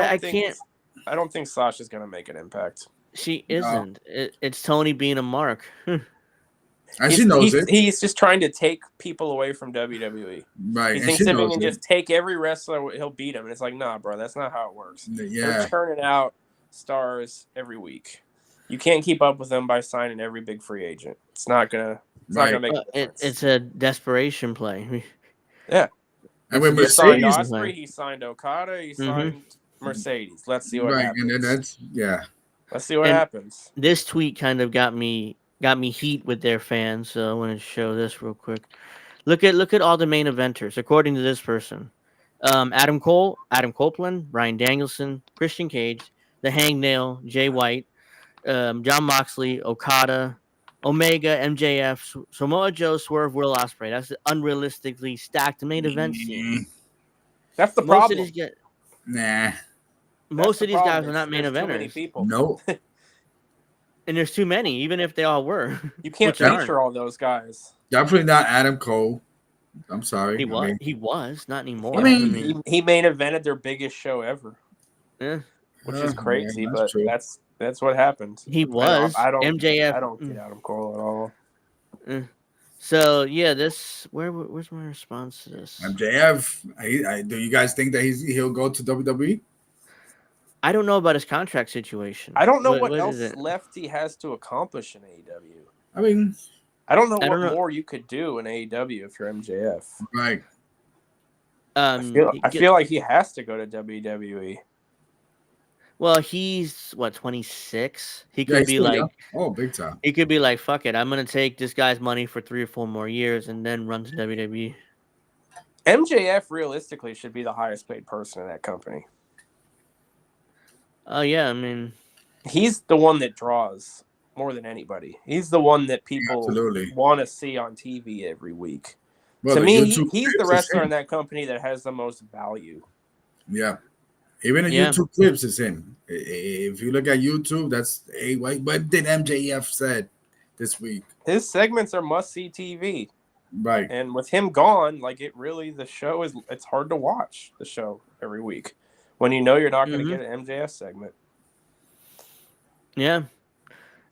don't think Sasha's gonna make an impact. She isn't. It's Tony being a mark. And she knows it. He's just trying to take people away from WWE. Right. He thinks if he can just take every wrestler, he'll beat him. And it's like, nah, bro, that's not how it works. Yeah. They're churning out stars every week. You can't keep up with them by signing every big free agent. It's not gonna make a difference. It's a desperation play. Yeah. And It's a with He signed Mercedes, desperation Osprey. play. He signed Okada. He Mm-hmm. signed Mercedes. Let's see what right, and then happens. yeah. Let's see what And happens. this tweet kind of got me heat with their fans. So I want to show this real quick. Look at all the main eventers according to this person. Adam Cole, Adam Copeland, Bryan Danielson, Christian Cage, The Hangnail, Jay White, John Moxley, Okada, Omega, MJF, Samoa Joe, Swerve, Will Ospreay. That's the unrealistically stacked main event scene. That's the Most of problem. these get Nah. most the of these problem. guys are not main There's too many eventers, people. No. and there's too many. Even if they all were, You can't which aren't. feature all those guys. Definitely not Adam Cole. I'm sorry. He was not anymore. I mean, He main evented their biggest show ever, yeah, which is crazy. yeah, but true. that's what happened. he was. I don't MJF. I don't get Adam Cole at all. So yeah, where's my response to this? MJF. Do you guys think that he'll go to WWE? I don't know about his contract situation. I don't know what is else it? left he has to accomplish in AEW. I mean, I don't know what more you could do in AEW if you're MJF. right. I feel like he has to go to WWE. Well, he's what 26. He Yeah, could he's be still like, young. Oh, big time. he could be like, fuck it, I'm gonna take this guy's money for 3 or 4 more years and then run to WWE. MJF realistically should be the highest paid person in that company. Oh yeah, I mean, He's the one that draws more than anybody. He's the one that people Absolutely. want to see on TV every week. Well, to the me, YouTube he's the clips wrestler is in that company that has the most value. Yeah. Even the Yeah. YouTube clips is in. If you look at YouTube, that's what did MJF said this week? His segments are must-see TV. Right. And with him gone, like the show it's hard to watch the show every week when you know you're not going to get an MJF segment. yeah.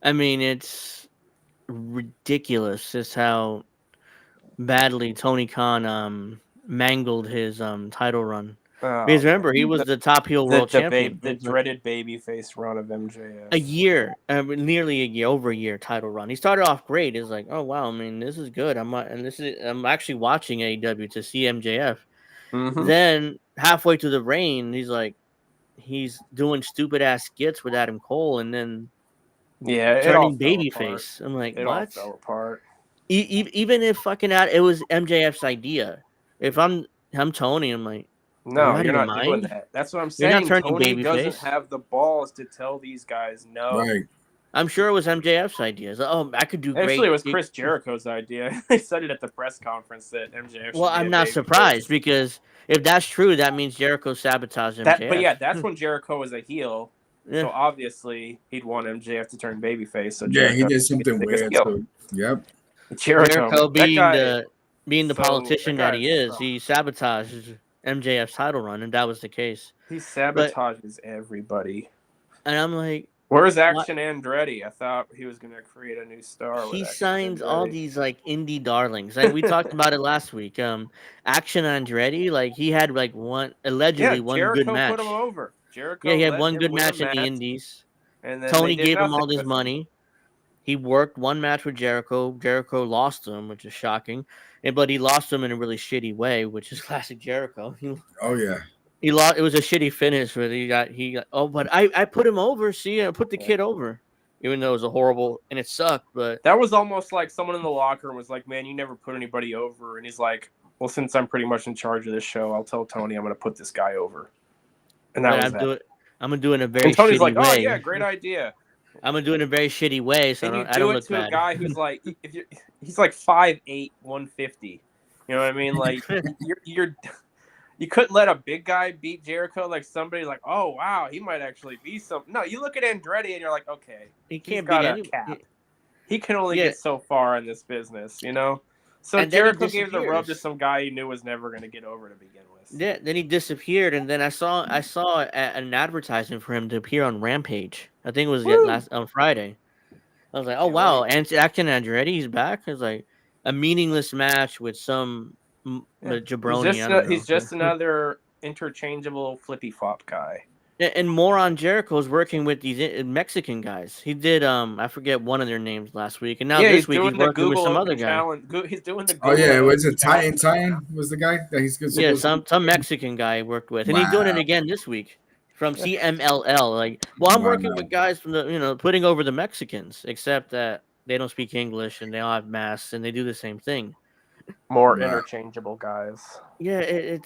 I mean, it's ridiculous just how badly Tony Khan mangled his title run. Because remember, he was the top heel world champion. The dreaded babyface run of MJF. A year, nearly a year, over a year title run. He started off great. It's like, oh wow, I mean, this is good. I'm actually watching AEW to see MJF. Mm-hmm. Then halfway through the reign, he's doing stupid ass skits with Adam Cole, and then turning babyface. I'm like, it what? all fell apart. Even if fucking it was MJF's idea. If I'm Tony, I'm like, no, you're not doing that. That's what I'm saying. You're not turning Tony doesn't babyface. have the balls to tell these guys no. Right. I'm sure it was MJF's idea. It's like, oh, I could do great. Actually, it was Chris Jericho's idea. He said it at the press conference that MJF. Well, I'm not surprised because if that's true, that means Jericho sabotaged MJF. But yeah, that's when Jericho was a heel. Yeah. So obviously he'd want MJF to turn babyface. So Jericho he did something weird. So, yep. Jericho being the politician that he is, he sabotages MJF's title run, and that was the case. He sabotages everybody. And I'm like, where's Action Andretti? I thought he was going to create a new star. He signs all these like indie darlings. Like we talked about it last week. Action Andretti, like he had like one good match. Jericho put him over. He had one good match in the indies. And then Tony gave him all this money. He worked one match with Jericho. Jericho lost him, which is shocking. But he lost him in a really shitty way, which is classic Jericho. Oh yeah. He lost. It was a shitty finish where he got. Oh, but I put him over. See, I put the kid over, even though it was a horrible and it sucked. But that was almost like someone in the locker room was like, "Man, you never put anybody over." And he's like, "Well, since I'm pretty much in charge of this show, I'll tell Tony I'm going to put this guy over." And that was that. I'm gonna do it in a very. And Tony's shitty like, way. "Oh yeah, great idea." I'm gonna do it in a very shitty way, so and I don't do look it to bad. a guy who's like, he's like 5'8", 150. You know what I mean? Like you couldn't let a big guy beat Jericho. Like somebody like, oh wow, he might actually be something. No, you look at Andretti and you're like, okay, he can't beat any cap. He can only get so far in this business, you know. So and Jericho gave the rub to some guy he knew was never going to get over to begin with. Yeah, then he disappeared, and then I saw an advertisement for him to appear on Rampage. I think it was on Friday. I was like, oh wow, and Action Andretti, he's back. It was like a meaningless match with some jabroni. He's just another interchangeable flippy flop guy. And Moron Jericho is working with these Mexican guys. He did I forget one of their names last week, and now Yeah, he's this week he's doing the working with Google some other Open guy. challenge. He's doing the Oh Google yeah, was Open it Titan? challenge. Titan was the guy that he's Yeah, supposed to some be. Mexican guy he worked with, and he's doing it Wow, again this week from CMLL. Like, well, I'm working wow. with guys from the putting over the Mexicans, except that they don't speak English and they all have masks and they do the same thing. More Wow. interchangeable guys. Yeah,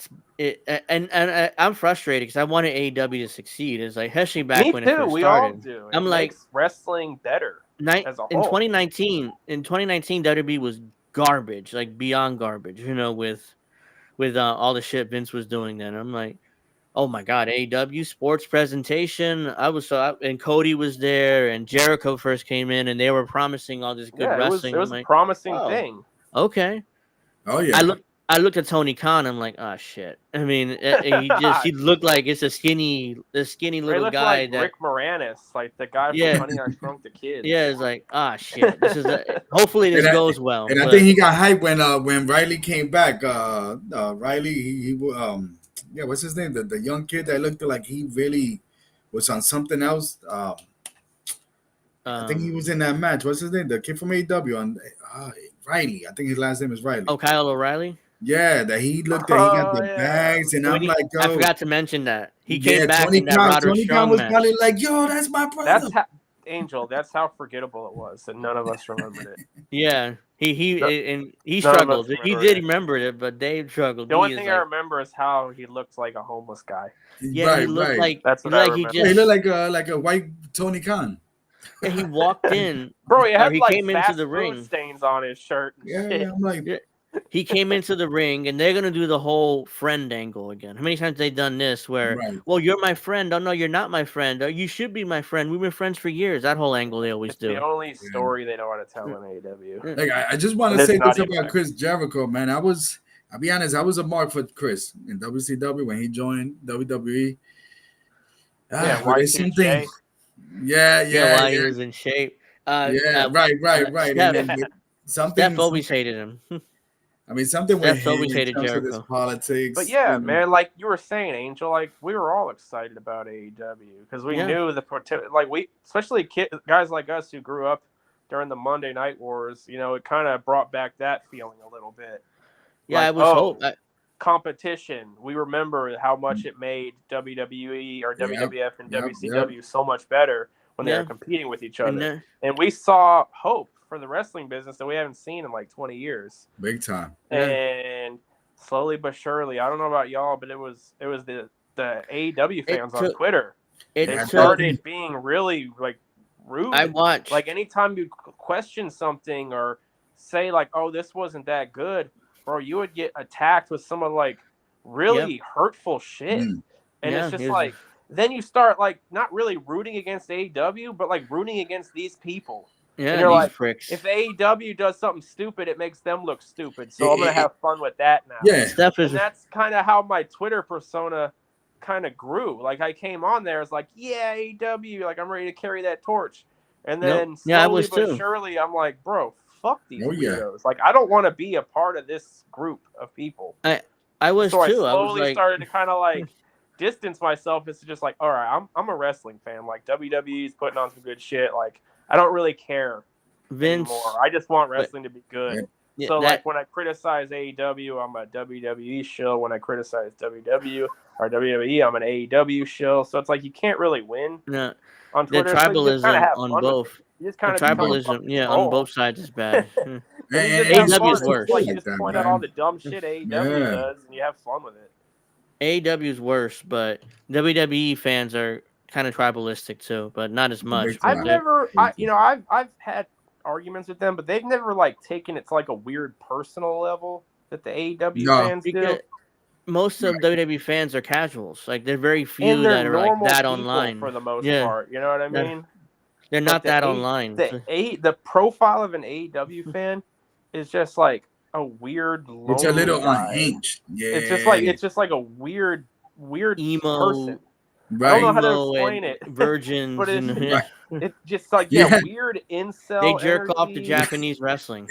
I'm frustrated because I wanted AEW to succeed. It's like especially back Me when it too. first We all started. do. It I'm like, makes wrestling better as a in whole. 2019 WWE was garbage, like beyond garbage, with all the shit Vince was doing then. I'm like, oh my god, AEW sports presentation. And Cody was there and Jericho first came in and they were promising all this good Yeah, wrestling. it I'm was a like, promising oh, thing. okay. Oh I yeah. look I looked at Tony Khan. I'm like, oh shit. I mean, he looked like it's a skinny He little looked like guy that Rick Moranis, like the guy from yeah Honey I Shrunk the Kids. yeah. It's like shit. Hopefully this And I, goes well. and I think But he got hyped when Riley came back. Riley, yeah, what's his name? The young kid that looked like he really was on something else. I think he was in that match. What's his name? The kid from AEW on Riley. I think his last name is Riley. Kyle O'Reilly. Yeah, that he looked at. He got Oh the yeah. bags, and I'm like, I yo, forgot to mention that he came yeah, back Tony in that Khan. Roderick Tony Khan Strong was match. probably like, yo, that's my brother. That's how Angel. That's how forgettable it was that none of us remembered it. Yeah, he None of us struggled. He remembered did it. remember it, but Dave struggled. The He only is thing I like, remember is how he looked like a homeless guy. yeah, he Right, looked right. like That's he what I like he remember. Yeah, he just looked like a white Tony Khan. yeah, he walked in. Bro, he had He like came into fast the food ring. stains on his shirt and Yeah, shit. I'm like, Yeah. He came into the ring, and they're gonna do the whole friend angle again. How many times they done this? Where, right. well, you're my friend. Oh no, you're not my friend. Oh, you should be my friend. We've been friends for years. That whole angle they always It's the do. only story they know how to tell in AEW. Like I just want And to it's say not this about even- Chris Jericho, man. I'll be honest, I was a mark for Chris in WCW when he joined WWE. Yeah, But there's something. Yeah, Why he was in shape. right. And then Steph, with something, always hated him. I mean, something with Steph's him always in hated terms of this Jericho. politics. But yeah, man, like you were saying, Angel, like we were all excited about AEW because we knew the potential. Like especially guys like us who grew up during the Monday Night Wars, it kind of brought back that feeling a little bit. Yeah, like, I was hope. Competition. We remember how much it made WWE or WWF and WCW so much better when they were competing with each other. And we saw hope for the wrestling business that we haven't seen in like 20 years. Big time. And slowly but surely, I don't know about y'all, but it was the AEW fans on Twitter. They started being really like rude. I watched. Like anytime you question something or say like, "Oh, this wasn't that good," bro, you would get attacked with some of like really hurtful shit. And it's just like then you start like not really rooting against AEW, but like rooting against these people. Yeah, and you're like, pricks. if AEW does something stupid, it makes them look stupid. So I'm gonna have fun with that now. Yeah, and that's kind of how my Twitter persona kind of grew. Like I came on there, it's like, yeah, AEW, like I'm ready to carry that torch. And then slowly but surely, I'm like, bro, fuck these weirdos. Like I don't want to be a part of this group of people. I was so too. I slowly started to kind of like distance myself. It's just like, all right, I'm a wrestling fan. Like WWE's putting on some good shit. Like I don't really care anymore. I just want wrestling to be good. So like when I criticize AEW, I'm a WWE shill. When I criticize WWE, I'm an AEW shill. So it's like you can't really win. No. On Twitter, the tribalism so on both. You just kind of tribalism, on both sides is bad. AEW is worse. Like you just point out all the dumb shit AEW does, and you have fun with it. AEW is worse, but WWE fans are kind of tribalistic too, but not as much. I've had arguments with them, but they've never like taken it to like a weird personal level that the AEW fans do. Most of WWE fans are casuals. Like they're very few that are like that online for the most part. You know what I mean? They're not that online. The profile of an AEW fan is just like a weird, it's a little guy. unhinged. Yeah, it's just like a weird emo person. I don't know Right. how to emo explain and it, virgins, but it's and Right. it's just like Yeah. weird they incel jerk off to energy. Japanese wrestling.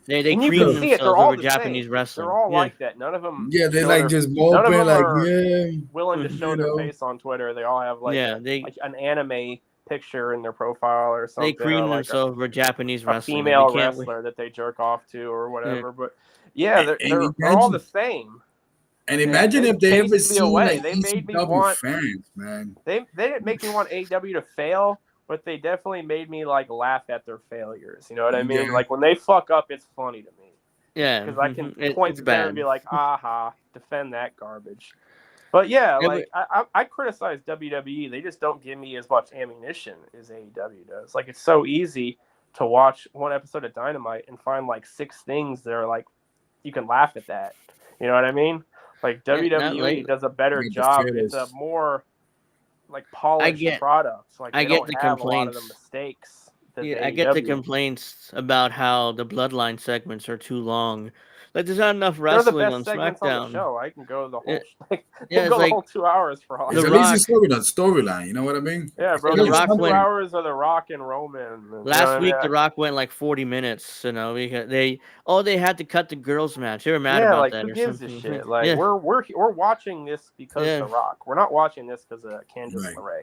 They And you cream can see it. They're themselves all over the same. Japanese They're wrestling. all Yeah, like that. None of them Yeah, they show like their. just None of moping, them like, are yeah, willing to show you their know. face on Twitter. They all have like yeah. an anime picture in their profile or They something, or cream like themselves over Japanese a wrestling. Like they female can't wait. wrestler that they jerk off to or Yeah. whatever. But yeah, And they're all the imagine, same. and And imagine they if they ever chased me seen away. like They made me ECW want. fans, man. They didn't make me want AEW to fail, but they definitely made me like laugh at their failures. You know what I mean? Yeah, Like when they fuck up, it's funny to me Yeah, because I can point it's to them and bad. be like, "Aha, defend that garbage." But yeah, Yeah, like I criticize WWE. They just don't give me as much ammunition as AEW does. Like it's so easy to watch one episode of Dynamite and find like 6 things that are like you can laugh at that. You know what I mean? Like not WWE lately. does a better like the job. It's a fearless. more like I polished get product. Like I they get don't the have a lot of the complaints. mistakes that the Yeah, I get the AEW. complaints about how the bloodline segments are too long. Like there's not enough They're the wrestling best on segments on the SmackDown. show. I can go the Yeah, whole like I yeah, can it's go the like whole 2 hours for all I It's The at care. least a Rock. storyline. You know what I mean? Yeah, At bro. The Give me least Rock two went something. hours of the Rock and Roman. You know what last I mean? week. The Rock went like 40 minutes. You know, because they had to cut the girls match. They were mad Yeah, about like that who or gives a something. shit? Like Yeah, we're watching this because yeah, the Rock. We're not watching this because of Candice Right. LeRae.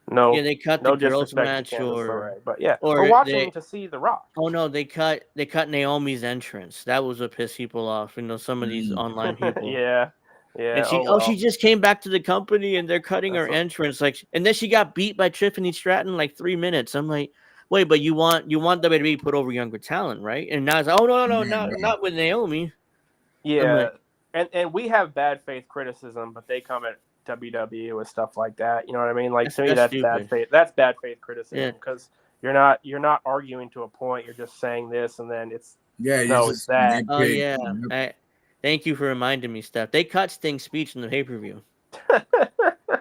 yeah. No, They cut the no girls disrespect to match, Candice LeRae, but yeah, we're or watching they. to see the Rock. Oh no, they cut Naomi's entrance. That was what pissed people off. You know, some of these Mm. online people. Yeah, yeah. And Oh she well, just came back to the company and they're cutting that's her what. entrance. Like, and then she got beat by Tiffany Stratton like 3 minutes. I'm like, wait, but you want WWE to put over younger talent, right? And now it's like, oh no, Yeah, not with Naomi. I'm Yeah, like, and we have bad faith criticism, but they come at WWE with stuff like that. You know what I mean? Like to me, that's that's bad stupid. faith. That's bad faith Yeah, criticism because you're not arguing to a point. You're just saying this, and then it's yeah. You no, it's just that. oh nitpick. yeah. Yep. Thank you for reminding me, Steph. They cut Sting's speech in the pay per view.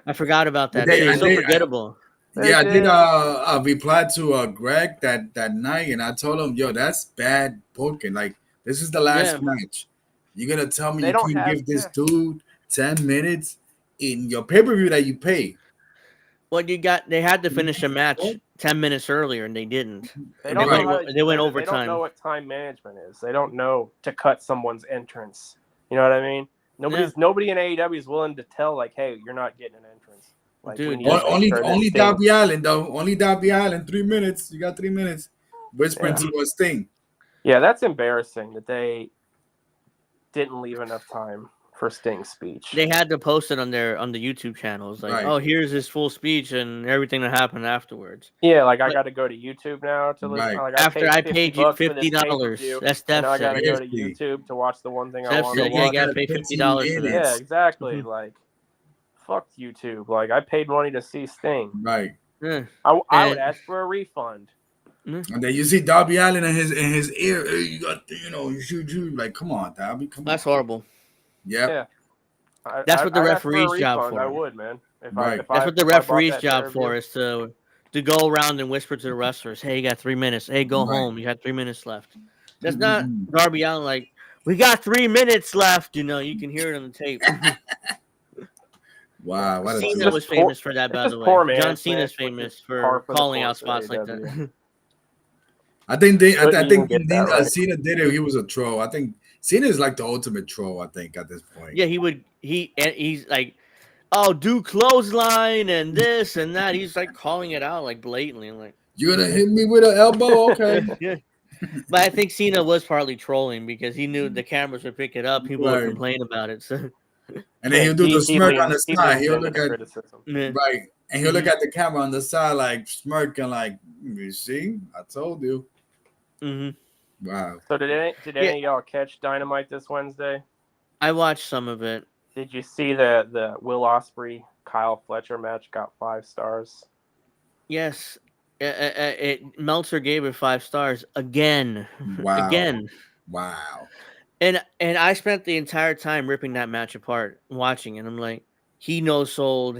I forgot about I that. did. It I was so they did. forgettable. they Yeah, I did. did. I replied to Greg that night, and I told him, "Yo, that's bad booking. Like, this is the last Yeah. match. You're gonna tell me They you don't can't have. give this Yeah, dude 10 minutes in your pay per view that you pay? Well, they had to finish a What? match 10 minutes earlier, and they didn't. they They don't know Right. went how to. they went They don't know overtime. what time management is. They don't know to cut someone's entrance. You know what I mean? Yeah, Nobody in AEW is willing to tell like, hey, you're not getting an entrance. Like we dude. need to make Only sure that only Sting. Darby Allen though. Only Darby Allen. 3 minutes. You got 3 minutes. Whispering Yeah. to a Sting. Yeah, that's embarrassing that they didn't leave enough time for Sting's speech. They had to post it on the YouTube channels, like, Right. oh, here's his full speech and everything that happened afterwards. Yeah, like I But got to go to YouTube now to listen. Right. Like after I paid you $50 for this $50, pay-per-view, that's and Steph now I got said. to go to 50. YouTube to watch the one thing I Steph want to said, yeah, you watch. got to Gotta pay put $50 for that. Yeah, minutes. exactly. Mhm. Like, fuck YouTube. Like, I paid money to see Sting. Right. Yeah. I would And ask for a refund. And then you see Darby Allen in his ear. Hey, you got you shoot like, come on, Darby, come that's on. horrible. Yep. Yeah, That's what the I'd ask for a referee's job refund. I for. would, man. Right. That's what the If I bought referee's that job pay-per-view. for is to go around and whisper to the wrestlers, hey, you got 3 minutes. Hey, go Right. home. You got 3 minutes left. That's not Mm-mm. Darby Allin like, we got 3 minutes left. You know, you can hear it on the tape. Wow, what a Cena joke. was famous for that, It's by just the way. poor John management, Cena's which famous is for par for the calling out course of spots like AEW. that. I think Couldn't even get that right. Cena did it. He was a troll. I think Cena is like the ultimate troll. I think at this point. Yeah, he's like, oh, do clothesline and this and that. He's like calling it out like blatantly. I'm like, You're gonna hit me with an elbow, okay? yeah. But I think Cena was partly trolling because he knew the cameras would pick it up. People would Right. complain about it. So And then he'll do the smirk on the He side. leans He'll into look the at criticism. yeah. right, and he'll look Mhm. at the camera on the side like smirking, like you see, I told you. Mm-hmm. Wow. So did any of y'all catch Dynamite this Wednesday? I watched some of it. Did you see the Will Ospreay Kyle Fletcher match got 5 stars? Yes. Meltzer gave it 5 stars again. Wow. Again. Wow. And I spent the entire time ripping that match apart, watching it. I'm like, he no sold.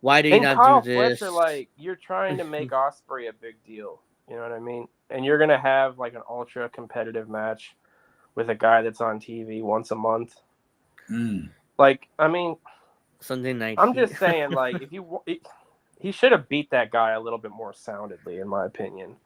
Why did he And not Kyle do this? Fletcher, like, you're trying to make Ospreay a big deal. You know what I mean? And you're gonna have like an ultra competitive match with a guy that's on TV once a month. Mm. Like, I mean, Sunday Night I'm Heat. just saying, like, he should have beat that guy a little bit more soundedly, in my opinion.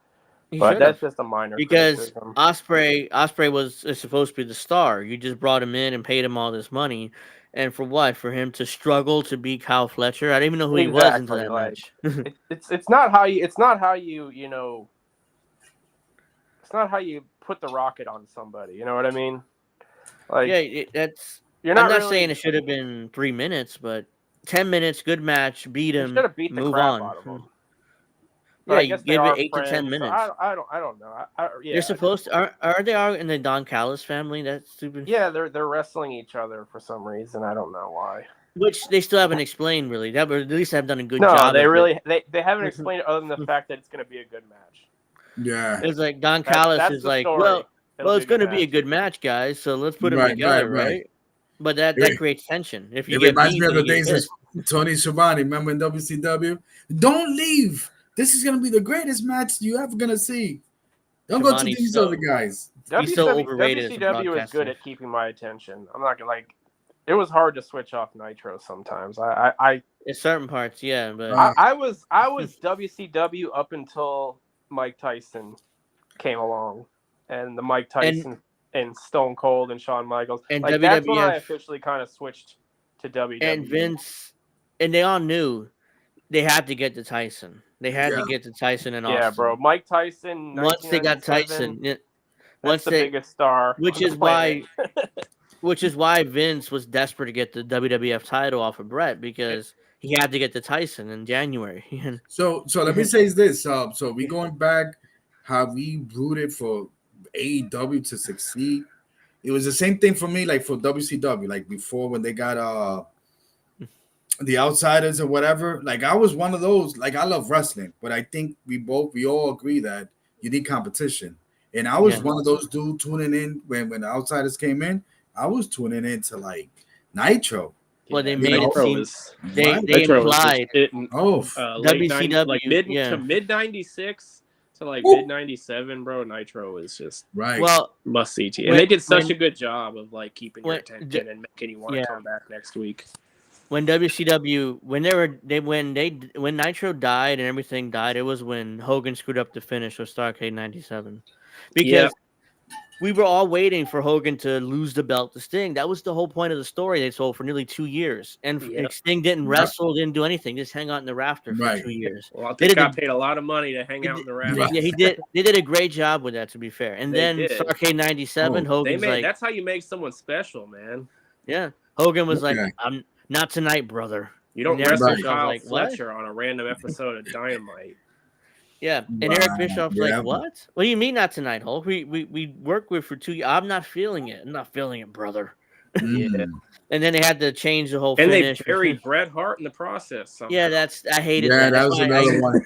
But that's just a minor because criticism. Osprey is supposed to be the star. You just brought him in and paid him all this money, and for what? For him to struggle to beat Kyle Fletcher? I didn't even know who he was until that match. It's not how you it's not how you put the rocket on somebody. You know what I mean? Like, yeah, that's. You're not I'm not really, saying it should have been 3 minutes, but 10 minutes, good match, beat him, should have beat the move crap on. out of him. But I you guess they give it are 8 to 10 friends. minutes. So I don't know. They're supposed to. Are they all in the Don Callis family? That's stupid. Yeah, they're wrestling each other for some reason. I don't know why. Which they still haven't explained really. That at least have done a good No, job. they haven't explained it other than the fact that it's going to be a good match. Yeah, It's like Don Callis is like, story. well, it's going to be a good match, guys. So let's put them together, right? But that creates tension. If you it get reminds beat, me of the you get days of pissed. Tony Schiavone. Remember in WCW? Don't leave. This is gonna be the greatest match you ever gonna see. Don't go to Schiavone's these so- other guys. He's so overrated as a WCW is broadcaster. good at keeping my attention. I'm not gonna it was hard to switch off Nitro sometimes. I In certain parts, yeah, but I was WCW up until Mike Tyson came along, and the Mike Tyson and Stone Cold and Shawn Michaels. And that's when I WWF officially kind of switched to WWE. and Vince, and they all knew they had to get to Tyson. They had to get to Tyson and Austin. Yeah, bro. Mike Tyson. Once they got Tyson, that's the biggest star. Which is why Vince was desperate to get the WWF title off of Brett, because he had to get to Tyson in January. So let me say this. So we going back how we rooted for AEW to succeed. It was the same thing for me, like for WCW, like before when they got the Outsiders or whatever. Like I was one of those. Like I love wrestling, but I think we all agree that you need competition. And I was one of those dudes tuning in when the Outsiders came in. I was tuning in to like Nitro. Well, they made it seem they implied late WCW 90, like mid 96 to like mid 97, bro. Nitro was just must see TV, and they did such a good job of like keeping your attention and making you want to come back next week. When WCW, when Nitro died and everything died, it was when Hogan screwed up the finish with Starrcade '97, because we were all waiting for Hogan to lose the belt to Sting. That was the whole point of the story they told for nearly 2 years. And Sting didn't wrestle, didn't do anything, just hang out in the rafter for 2 years. Well, I think got paid a lot of money to hang out in the rafter. Yeah, he did. They did a great job with that, to be fair. And then Starrcade '97, Hogan's like, that's how you make someone special, man. Yeah, Hogan was like, "I'm not tonight, brother." You don't wrestle Kyle Fletcher on a random episode of Dynamite. Yeah, and Eric Bischoff's like, "What? What do you mean not tonight, Hulk? We worked with for 2 years. I'm not feeling it. I'm not feeling it, brother." Yeah. And then they had to change the whole and finish. They buried Bret Hart in the process. Somehow. Yeah, I hated that. That was another one.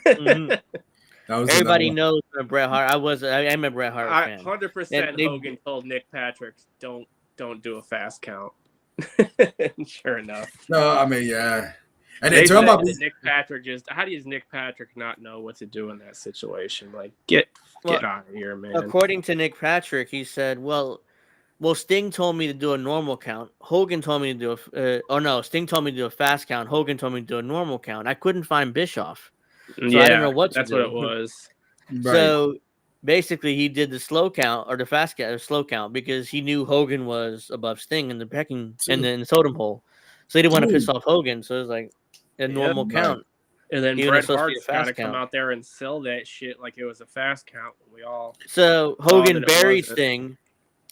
Everybody knows Bret Hart. I'm a Bret Hart fan. 100% Hogan told Nick Patrick, don't do a fast count. Sure enough. No, I mean, yeah. And they talk about Nick Patrick. How does Nick Patrick not know what to do in that situation? Like, get out of here, man. According to Nick Patrick, he said, "Well, Sting told me to do a normal count. Hogan told me to do Sting told me to do a fast count. Hogan told me to do a normal count. I couldn't find Bischoff, so I didn't know what to do." That's what it was. So basically, he did the slow count or the fast count or slow count because he knew Hogan was above Sting in the pecking and then the totem pole, so he didn't want to piss off Hogan. So it was like a normal count. And then Bret Hart's got to come out there and sell that shit like it was a fast count. We all Hogan buried Sting.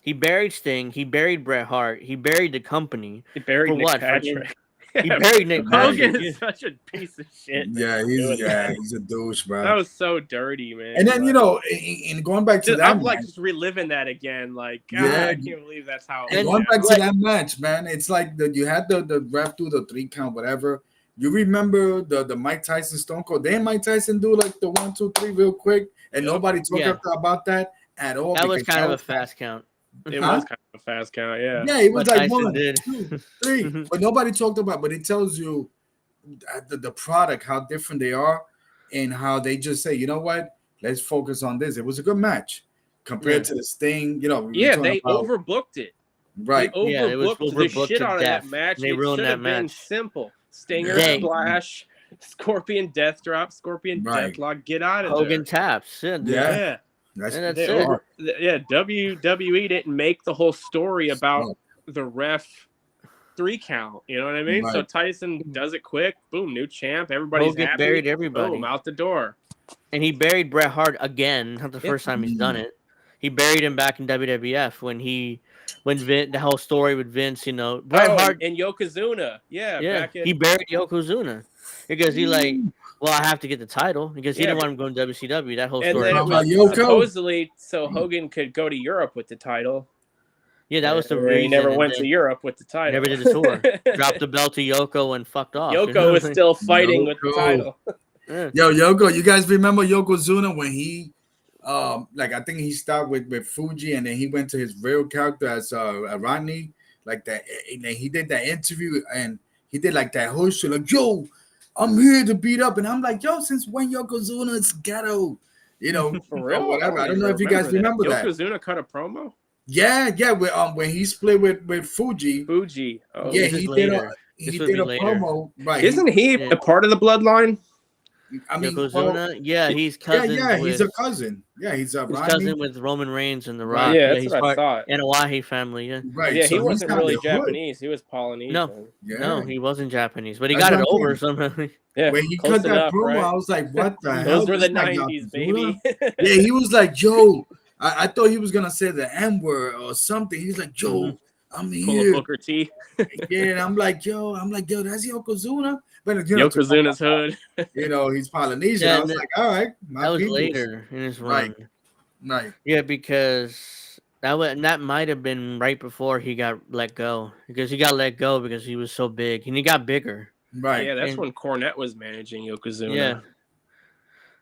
He buried Sting. He buried Bret Hart. He buried the company. He buried Nick Patrick. He buried Nick Patrick. Hogan is such a piece of shit. Yeah, he's a douche, bro. That was so dirty, man. And then in going back to that, I'm like just reliving that again. Like, I can't believe that's how. And going back to that match, man, it's like you had the ref do the 3 count, whatever. You remember the Mike Tyson Stone Cold? Didn't Mike Tyson do like the 1, 2, 3 real quick? And nobody talked about that at all. That was kind of a fast count. It was kind of a fast count, yeah. Yeah, it was like Tyson 1, 2, 3. But nobody talked about. But it tells you the product, how different they are, and how they just say, you know what? Let's focus on this. It was a good match compared to the Sting. They overbooked it. Right. Yeah, it was overbooked the overbooked shit to out of that death. match. They It ruined should that have been match. simple. Stinger They- splash, Scorpion death drop, Scorpion Right. deathlock. Get out of Hogan there. taps. Yeah, Yeah. Yeah. That's and that's They it. over. Yeah, WWE didn't make the whole story about smart. the ref 3 count. You know what I mean? So Right. Tyson does it quick. Boom, new champ. Everybody's Hogan happy. buried everybody. Boom, out the door. And he buried Bret Hart again. Not the Yeah. first time he's done it. He buried him back in WWF when the whole story with Vince. Bret Hart. And Yokozuna. Yeah, Yeah, back in. he buried Yokozuna because he well, I have to get the title because he Yeah, didn't want him going to WCW. That whole And story. then it How about was Yoko? supposedly so Hogan could go to Europe with the title. Yeah, that was the And reason. He never and went then to Europe with the title. Never did the tour. Dropped the belt to Yoko and fucked off. Yoko was still fighting with the Yoko. title. Yeah. Yo, Yoko, you guys remember Yokozuna when he, I think he started with Fuji and then he went to his real character as Rodney, like that. And then he did that interview and he did like that whole shit, like, yo, I'm here to beat up. And I'm like, yo, since when Yokozuna is ghetto? For real? Or whatever. I don't know even if you guys remember that. Yokozuna cut a promo? Yeah. When he split with Fuji. Fuji. Oh. Yeah, This is he did later. he This would did be a later. promo. Right. Isn't he Yeah. a part of the bloodline? I mean, Yokozuna? Yeah, he's cousins he's with a cousin. Yeah, he's a he's Rodney. cousin with Roman Reigns and The Rock. Yeah, that's he's what I thought. Anawahi family. Yeah. Right. Yeah, so he he's wasn't got really the hood. Japanese. He was Polynesian. No. Yeah. No, he wasn't Japanese, but he That's got it what I'm over saying. somehow. Yeah, When he close cut that enough, promo, right? I was like, what the hell? Those were the This guy 90s, Yokozuna? baby. Yeah, he was like, yo, I thought he was going to say the N word or something. He's like, yo, I'm Full of here. Booker T. Yeah, and I'm like, yo, that's Yokozuna. But, Yokozuna's hood. He's Polynesian. Yeah, I was like, all right. That was later in his run. Right. Yeah, because that might have been right before he got let go. Because he got let go because he was so big. And he got bigger. Right. Yeah, that's And- when Cornette was managing Yokozuna. Yeah.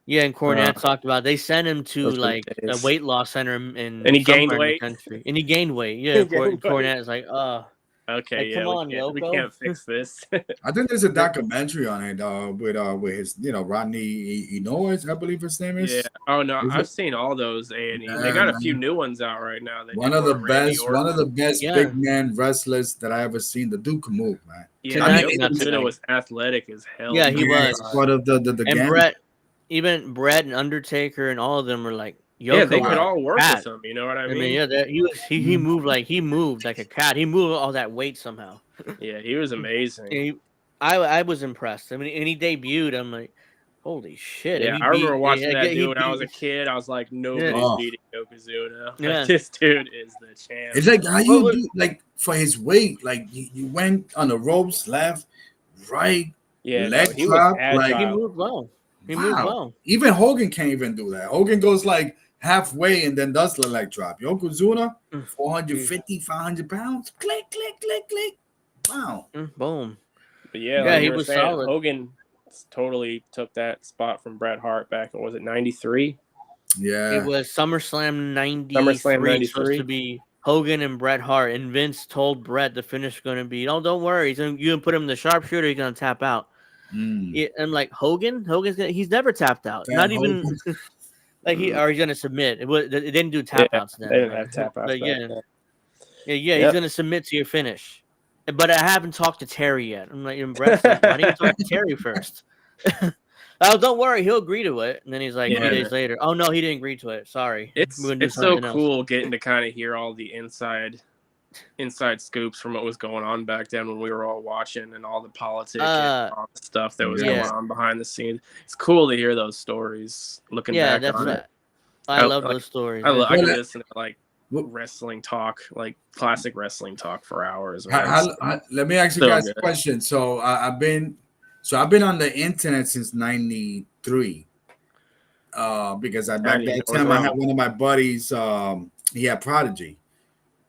Yeah, and Cornette talked about they sent him to Those were like the a days. weight loss center in And he gained somewhere in the weight. country. And he gained weight. Yeah, He gained weight. Cornette is like, Okay, Like, yeah, come on, we Yoko. can't fix this. I think there's a documentary on it with his, Rodney Inoue, I believe his name is. Yeah. Oh no, Is I've it? seen all those A&E. Yeah, They got a man. few new ones out right now. They One did of the with Randy best Yeah. big man wrestlers that I ever seen. The dude can move, man. Yeah, Tonight- Yokozuna was athletic as hell. Yeah, he Yeah, was. it's part of the and gang. Brett and Undertaker and all of them were like, Yoko. Yeah, they Wow. could all work Cat. with him. You know what I I mean? mean, yeah, he moved like a cat. He moved all that weight somehow. Yeah, he was amazing. I was impressed. I mean, and he debuted. I'm like, holy shit! Yeah, And he I remember beat- watching yeah, that he dude when I was a beat- kid. I was like, nobody's Oh. beating Yokozuna. Like, Yeah. this dude is the champ. It's like how What you was- do like for his weight, like you went on the ropes, left, right. Yeah, no, leg he drop, was like- He agile. moved well. He Wow. moved well. Even Hogan can't even do that. Hogan goes like halfway and then does the leg drop. Yokozuna, 450, 500 pounds. Click, click, click, click. Wow. Boom. But yeah, Yeah, like he you were was saying, solid. Hogan totally took that spot from Bret Hart back in, was it 93? Yeah. It was SummerSlam 93. SummerSlam 93. Supposed to be Hogan and Bret Hart, and Vince told Bret the finish is going to be, oh, don't worry, you can put him in the sharpshooter, he's going to tap out. Mm. Yeah, and like he's never tapped out. Damn, Not even Hogan. like he's going to submit. It didn't do tap outs then. They didn't have tap outs. But back yeah. then. Yeah, Yep. he's going to submit to your finish. But I haven't talked to Terry yet. I'm like, Bret's like, why didn't you talk to Terry first? Oh, don't worry, he'll agree to it. And then he's like, Yeah. 3 days later, oh no, he didn't agree to it. Sorry. It's We're gonna do so something else." cool getting to kind of hear all the inside scoops from what was going on back then when we were all watching and all the politics and all the stuff that was yeah. going on behind the scenes. It's cool to hear those stories. Looking Yeah, back that's on what it, I I- love like, those stories. I man. can listen to like wrestling talk, like classic wrestling talk for hours. Man. Let me ask you So guys good. a question. So I've been on the internet since '93. Because back How do you that know time I wrong? had one of my buddies. He had Prodigy.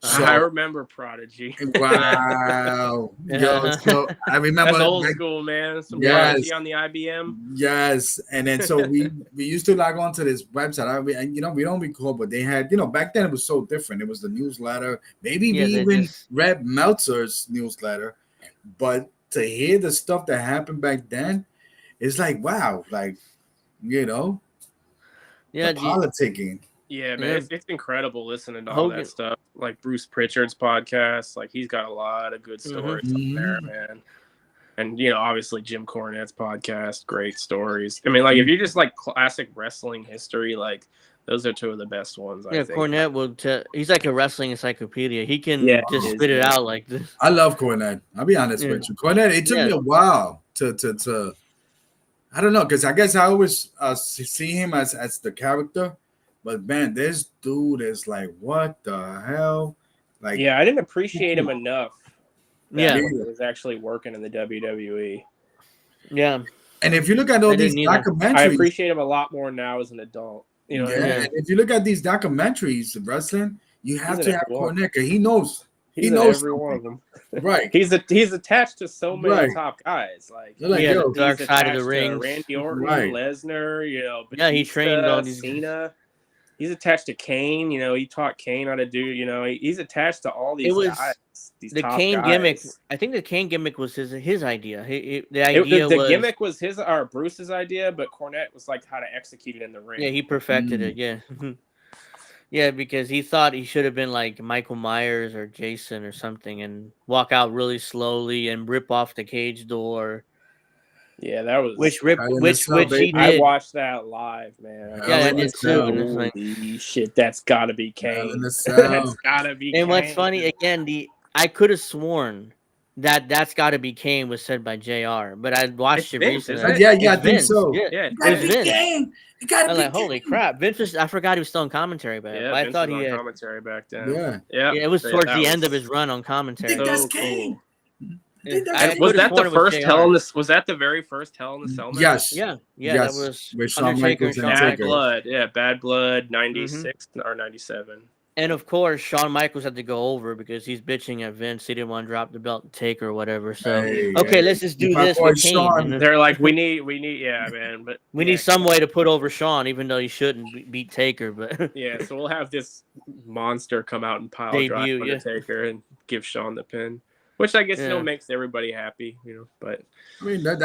So, I remember Prodigy. wow. Yo, so I remember That's old like, school, man. Some Yes. Prodigy on the IBM. yes, and then so we used to log on to this website. And we don't recall, but they had back then it was so different. It was the newsletter, maybe Yeah, we they even just- read Meltzer's newsletter, but to hear the stuff that happened back then, it's like wow, like Yeah, the politicking. Yeah, man, Yeah. it's incredible listening to all Hogan. that stuff. Like Bruce Pritchard's podcast, like he's got a lot of good stories on there, man. And obviously Jim Cornette's podcast, great stories. I mean, like if you just like classic wrestling history, like those are two of the best ones. I think. Cornette will. He's like a wrestling encyclopedia. He can Yeah, just he is, spit it man. out like this. I love Cornette. I'll be honest with you. Cornette, it took me a while to I don't know, because I guess I always see him as the character, but man, this dude is like, what the hell? Like, Yeah, I didn't appreciate him enough. Yeah, when he was actually working in the WWE. Yeah. And if you look at all these documentaries, I appreciate him a lot more now as an adult. Yeah, and if you look at these documentaries of wrestling, you have to have Cornette. He knows. He knows every one of them. Right. He's attached to so many top guys. Like, the dark side of the ring. Randy Orton, Lesnar, Batista, he trained all these Cena. He's attached to Kane. He taught Kane how to do. He's attached to all these guys. The Kane gimmick. I think the Kane gimmick was his idea. The gimmick was his or Bruce's idea, but Cornette was like how to execute it in the ring. Yeah, he perfected it. Yeah. Yeah, because he thought he should have been like Michael Myers or Jason or something and walk out really slowly and rip off the cage door. Yeah, that was which he did. I watched that live, man. Yeah, I did too. Holy shit, that's gotta be Kane. That's gotta be. And what's funny again, I could have sworn that's got to be Kane was said by JR, but I watched it recently. I think so. Yeah, it's Vince. It gotta be holy crap, Vince I forgot he was still on commentary back then. I thought he had commentary back then. Yeah, it was towards the end of his run on commentary. That's Kane. Was that the first Hell in the? Was that the very first Hell in the Cell match? Yes. Yeah. That was with Shawn Michaels and Bad Blood. Yeah, Bad Blood, 96 or 97. And of course, Shawn Michaels had to go over because he's bitching at Vince. He didn't want to drop the belt to Taker or whatever. So let's just do this with Kane. They're like, we need, yeah, man, but we need some way to put over Shawn, even though he shouldn't beat Taker. But yeah, so we'll have this monster come out and pile drive on the Taker and give Shawn the pin. Which I guess makes everybody happy, But I mean that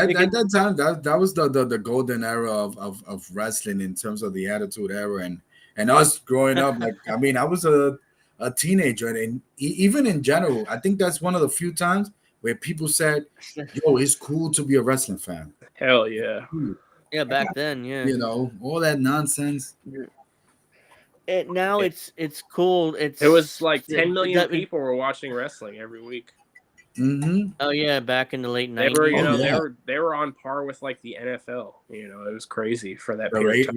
time that was the golden era of wrestling in terms of the Attitude Era and us growing up. Like I mean, I was a teenager, and even in general, I think that's one of the few times where people said, "Yo, it's cool to be a wrestling fan." Hell yeah, yeah. Back then, all that nonsense. Now it's cool. It was like 10 million people were watching wrestling every week. Mm-hmm. Oh yeah, back in the late 90s. They were on par with like the NFL. It was crazy for that period.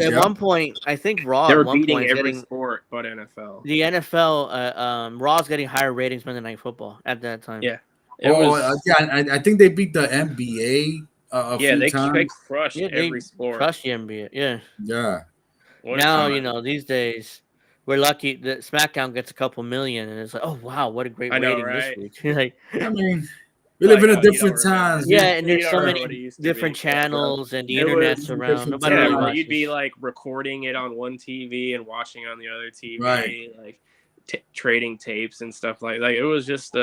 At one point, I think Raw. They were beating every sport but NFL. The NFL, Raw's getting higher ratings than Monday Night Football at that time. Yeah. I think they beat the NBA. They crushed every sport. Crushed the NBA. Yeah. Yeah. Now these days. We're lucky that SmackDown gets a couple million, and it's like, oh wow, what a great rating this week! Like, I mean, we live in a different times. Yeah, and there's so many different channels, and the internet's around. Nobody really watches. You'd be like recording it on one TV and watching on the other TV, like trading tapes and stuff like. Like it was just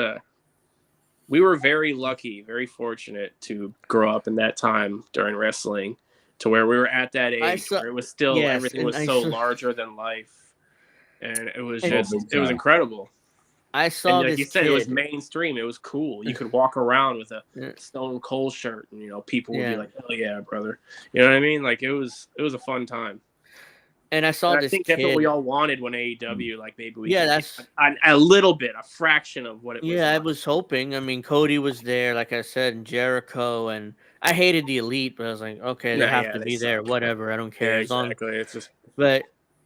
we were very lucky, very fortunate to grow up in that time during wrestling, to where we were at that age where it was still everything was so larger than life. And it was it was incredible. I saw like you said, it was mainstream. It was cool. You could walk around with a Stone Cold shirt, and people would be like, "Oh yeah, brother." You know what I mean? Like it was a fun time. And I saw this. I think that's what we all wanted when AEW, like maybe we that's a little bit, a fraction of what it was. Yeah, I was hoping. I mean, Cody was there, like I said, and Jericho, and I hated the Elite, but I was like, okay, they have to be there. Whatever, I don't care. Exactly. It's just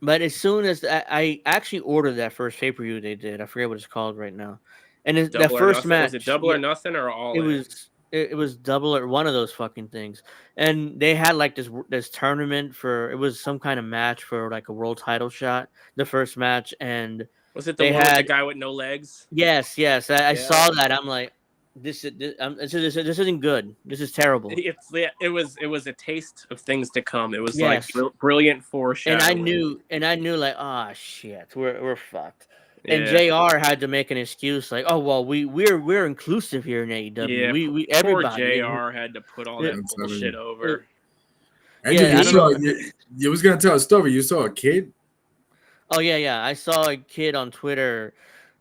But as soon as I actually ordered that first pay-per-view they did, I forget what it's called right now. And that first match, was it Double or Nothing or All In? It was Double or one of those fucking things. And they had like this tournament it was some kind of match for like a world title shot. The first match, and was it the one with the guy with no legs? Yes. I saw that. I'm like, this isn't good. This is terrible. It was a taste of things to come. It was like brilliant foreshadowing. And I knew like, oh shit, we're fucked. And JR had to make an excuse like, oh well, we're inclusive here in AEW. Yeah, we everybody. JR had to put all that bullshit over. And you was gonna tell a story. You saw a kid. Oh yeah. I saw a kid on Twitter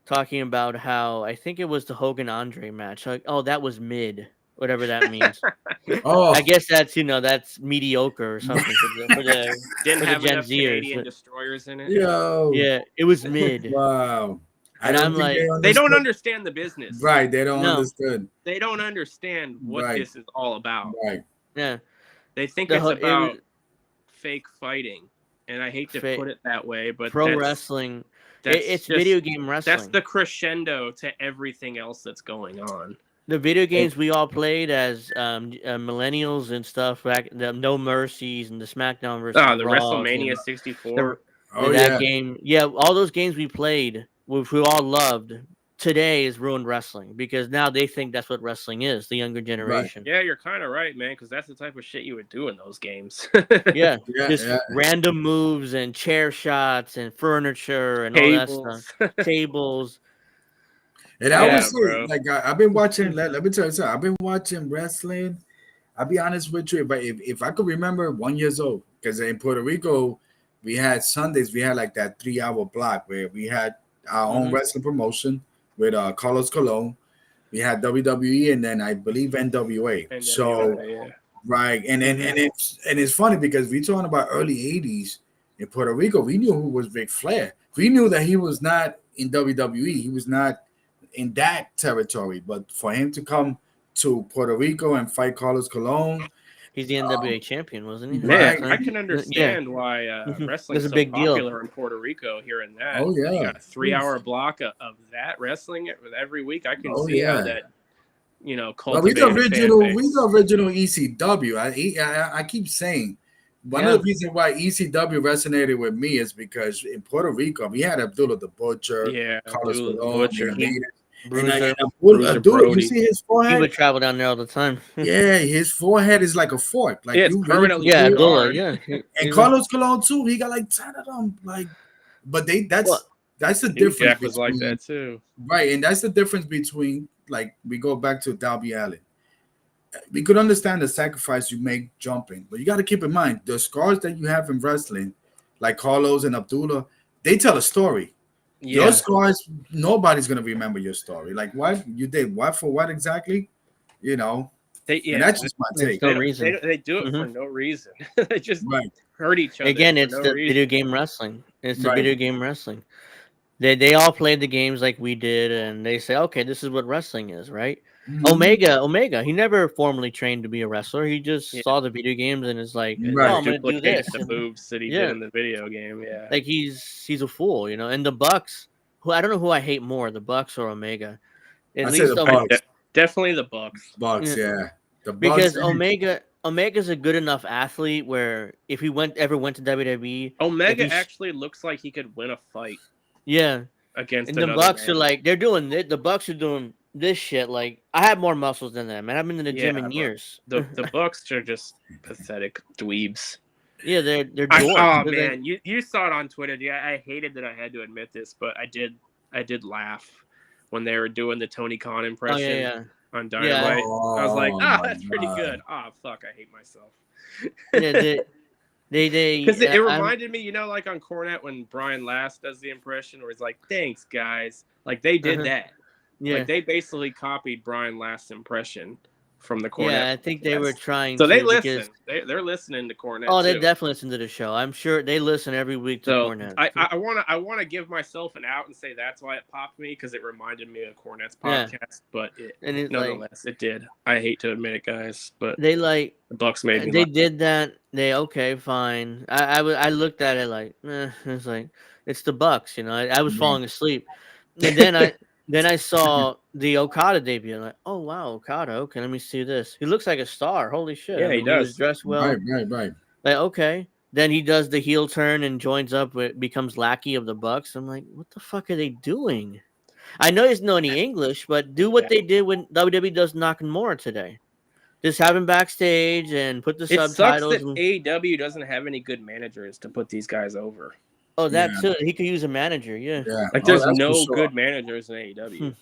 talking about how I think it was the Hogan Andre match. Like, oh, that was mid, whatever that means. I Oh, guess that's that's mediocre or something for Didn't the have Gen enough Zers. Canadian But destroyers in it. yo, yeah, it was mid, wow. I and don't I'm think they like, They don't understood. understand the business. Right, they don't no, understand. They don't understand what Right, this is all about. right. yeah, They think it's it was about fake fighting, and I hate to put it that way, but pro wrestling. It's just video game that's wrestling. the crescendo to everything else that's going on. The video games we all played as millennials and stuff, back the No Mercies and the SmackDown versus The Raws WrestleMania and 64. Oh that yeah, game, yeah, all those games we played, which we all loved, today is ruined wrestling because now they think that's what wrestling is. The younger right. generation, Yeah, you're kind of right, man, because that's the type of shit you would do in those games. yeah, Yeah, just yeah. random moves and chair shots and furniture and all that stuff, Tables. tables. And I would Yeah, say, bro. like, I've been watching. Let me tell you something. I've been watching wrestling. I'll be honest with you, but if I could remember 1 years old, because in Puerto Rico, we had Sundays, we had like that 3 hour block where we had our own Hmm. wrestling promotion with Carlos Colon. We had WWE and then I believe NWA. So NWA, yeah. right, and it's funny because we talking about early 80s in Puerto Rico. We knew who was Ric Flair. We knew that he was not in WWE. He was not in that territory. But for him to come to Puerto Rico and fight Carlos Colon, He's the NWA champion, wasn't he? At Man, that right? I time, can yeah, understand why that's wrestling's a so big deal. popular in Puerto Rico. Hearing that, Oh you yeah, got a 3 hour block of that wrestling every week. I can oh see how yeah. that Well, we the cultivated a fan original, we the base. original ECW. I keep saying one of Yeah, the reasons why ECW resonated with me is because in Puerto Rico we had Abdullah the Butcher, Yeah, Carlos Abdullah the Colon, the Butcher, Invaders, Bruiser. and Bruiser Abdullah. You Brody. see his He forehead? would travel down there all the time. Yeah, his forehead is like a fork. Like Yeah, it's you really could permanently Yeah, see it. Abdullah. scarred. Yeah, And Carlos Colon too. He got like 10 of them. Like, but well, that's the New difference Jack was like between that too. right, and that's the difference between like we go back to Darby Allin. We could understand the sacrifice you make jumping, but you got to keep in mind the scars that you have in wrestling, like Carlos and Abdullah, they tell a story. Your Yeah, scars, nobody's gonna remember your story. Like what you did, what for what exactly, you know. And yeah. that's just my there's take. no They reason. don't, they do it Hmm. for no reason. They just Right, hurt each other Again, for it's no the video reason. game wrestling. It's the right. video game wrestling. They all played the games like we did, and they say, okay, this is what wrestling is, right? Mhm. Omega. He never formally trained to be a wrestler. He just Yeah, saw the video games and is like, and oh, just Right. I'm gonna do duplicate this, the and moves that he did yeah, in the video game. Yeah, like he's a fool, you know. And the Bucks, who I don't know who I hate more, the Bucks or Omega. At I say least the Bucks. definitely the Bucks. Bucks, yeah, yeah. The Bucks. because Omega's a good enough athlete where if he ever went to WWE, if Omega he actually looks like he could win a fight yeah. against And the another Bucks are man. like they're doing it. The Bucks are doing this shit. Like I have more muscles than them, and I've been in the gym Yeah, in but years. the Bucks are just pathetic dweebs. Yeah, they're dorks. Oh They're like, man, you saw it on Twitter. Yeah, I hated that I had to admit this, but I did laugh when they were doing the Tony Khan oh impression on yeah, Dynamite. I was like, Oh my that's pretty god. good. Oh fuck, I hate myself. yeah. Because They it I'm reminded me, like on Cornette when Brian Last does the impression, where he's like, "Thanks, guys." Like they did that. yeah, Like they basically copied Brian Last's impression from the Cornette yeah. I think they were podcast. trying So they to because listen. They're listening to Cornette oh, they too. definitely listen to the show. I'm sure they listen every week to So Cornette. I wanna give myself an out and say that's why it popped me, because it reminded me of Cornette's Yeah, podcast. But and it's like nonetheless, it did. I hate to admit it, guys, but they like the Bucks made me they laugh. did that. They okay, fine. I looked at it like it's like it's the Bucks. You know, I was Right. falling asleep, and then I saw the Okada debut. Like, oh wow, Okada. Okay, let me see this. He looks like a star. Holy shit! I Yeah, he mean, he was does. dressed Right, well. right. Like, okay. Then he does the heel turn and joins up with becomes lackey of the Bucks. I'm like, what the fuck are they doing? I know he doesn't know any English, but do what Yeah. they did when WWE does Nakamura today. Just have him backstage and put the It sucks subtitles. that AEW doesn't have any good managers to put these guys over. Oh, Yeah, that too. He could use a manager. Yeah. yeah. Like, Oh, there's that's for no sure. good managers in Hmm. AEW.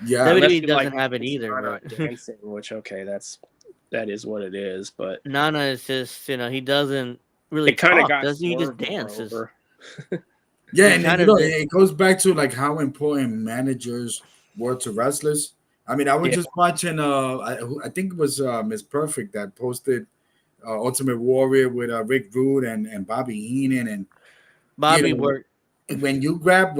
Yeah. Unless WWE you doesn't like have it either, Nana but dancing, which okay, that is what it is. But Nana is just he doesn't really it kind of talk, got does he? He just Swerve more dances. over. Yeah, He and then kind you of know did. it goes back to like how important managers were to wrestlers. I mean, I was Yeah. just watching. I think it was Miss Perfect that posted Ultimate Warrior with Rick Rude and Bobby Heenan, and you Bobby know worked. when you grab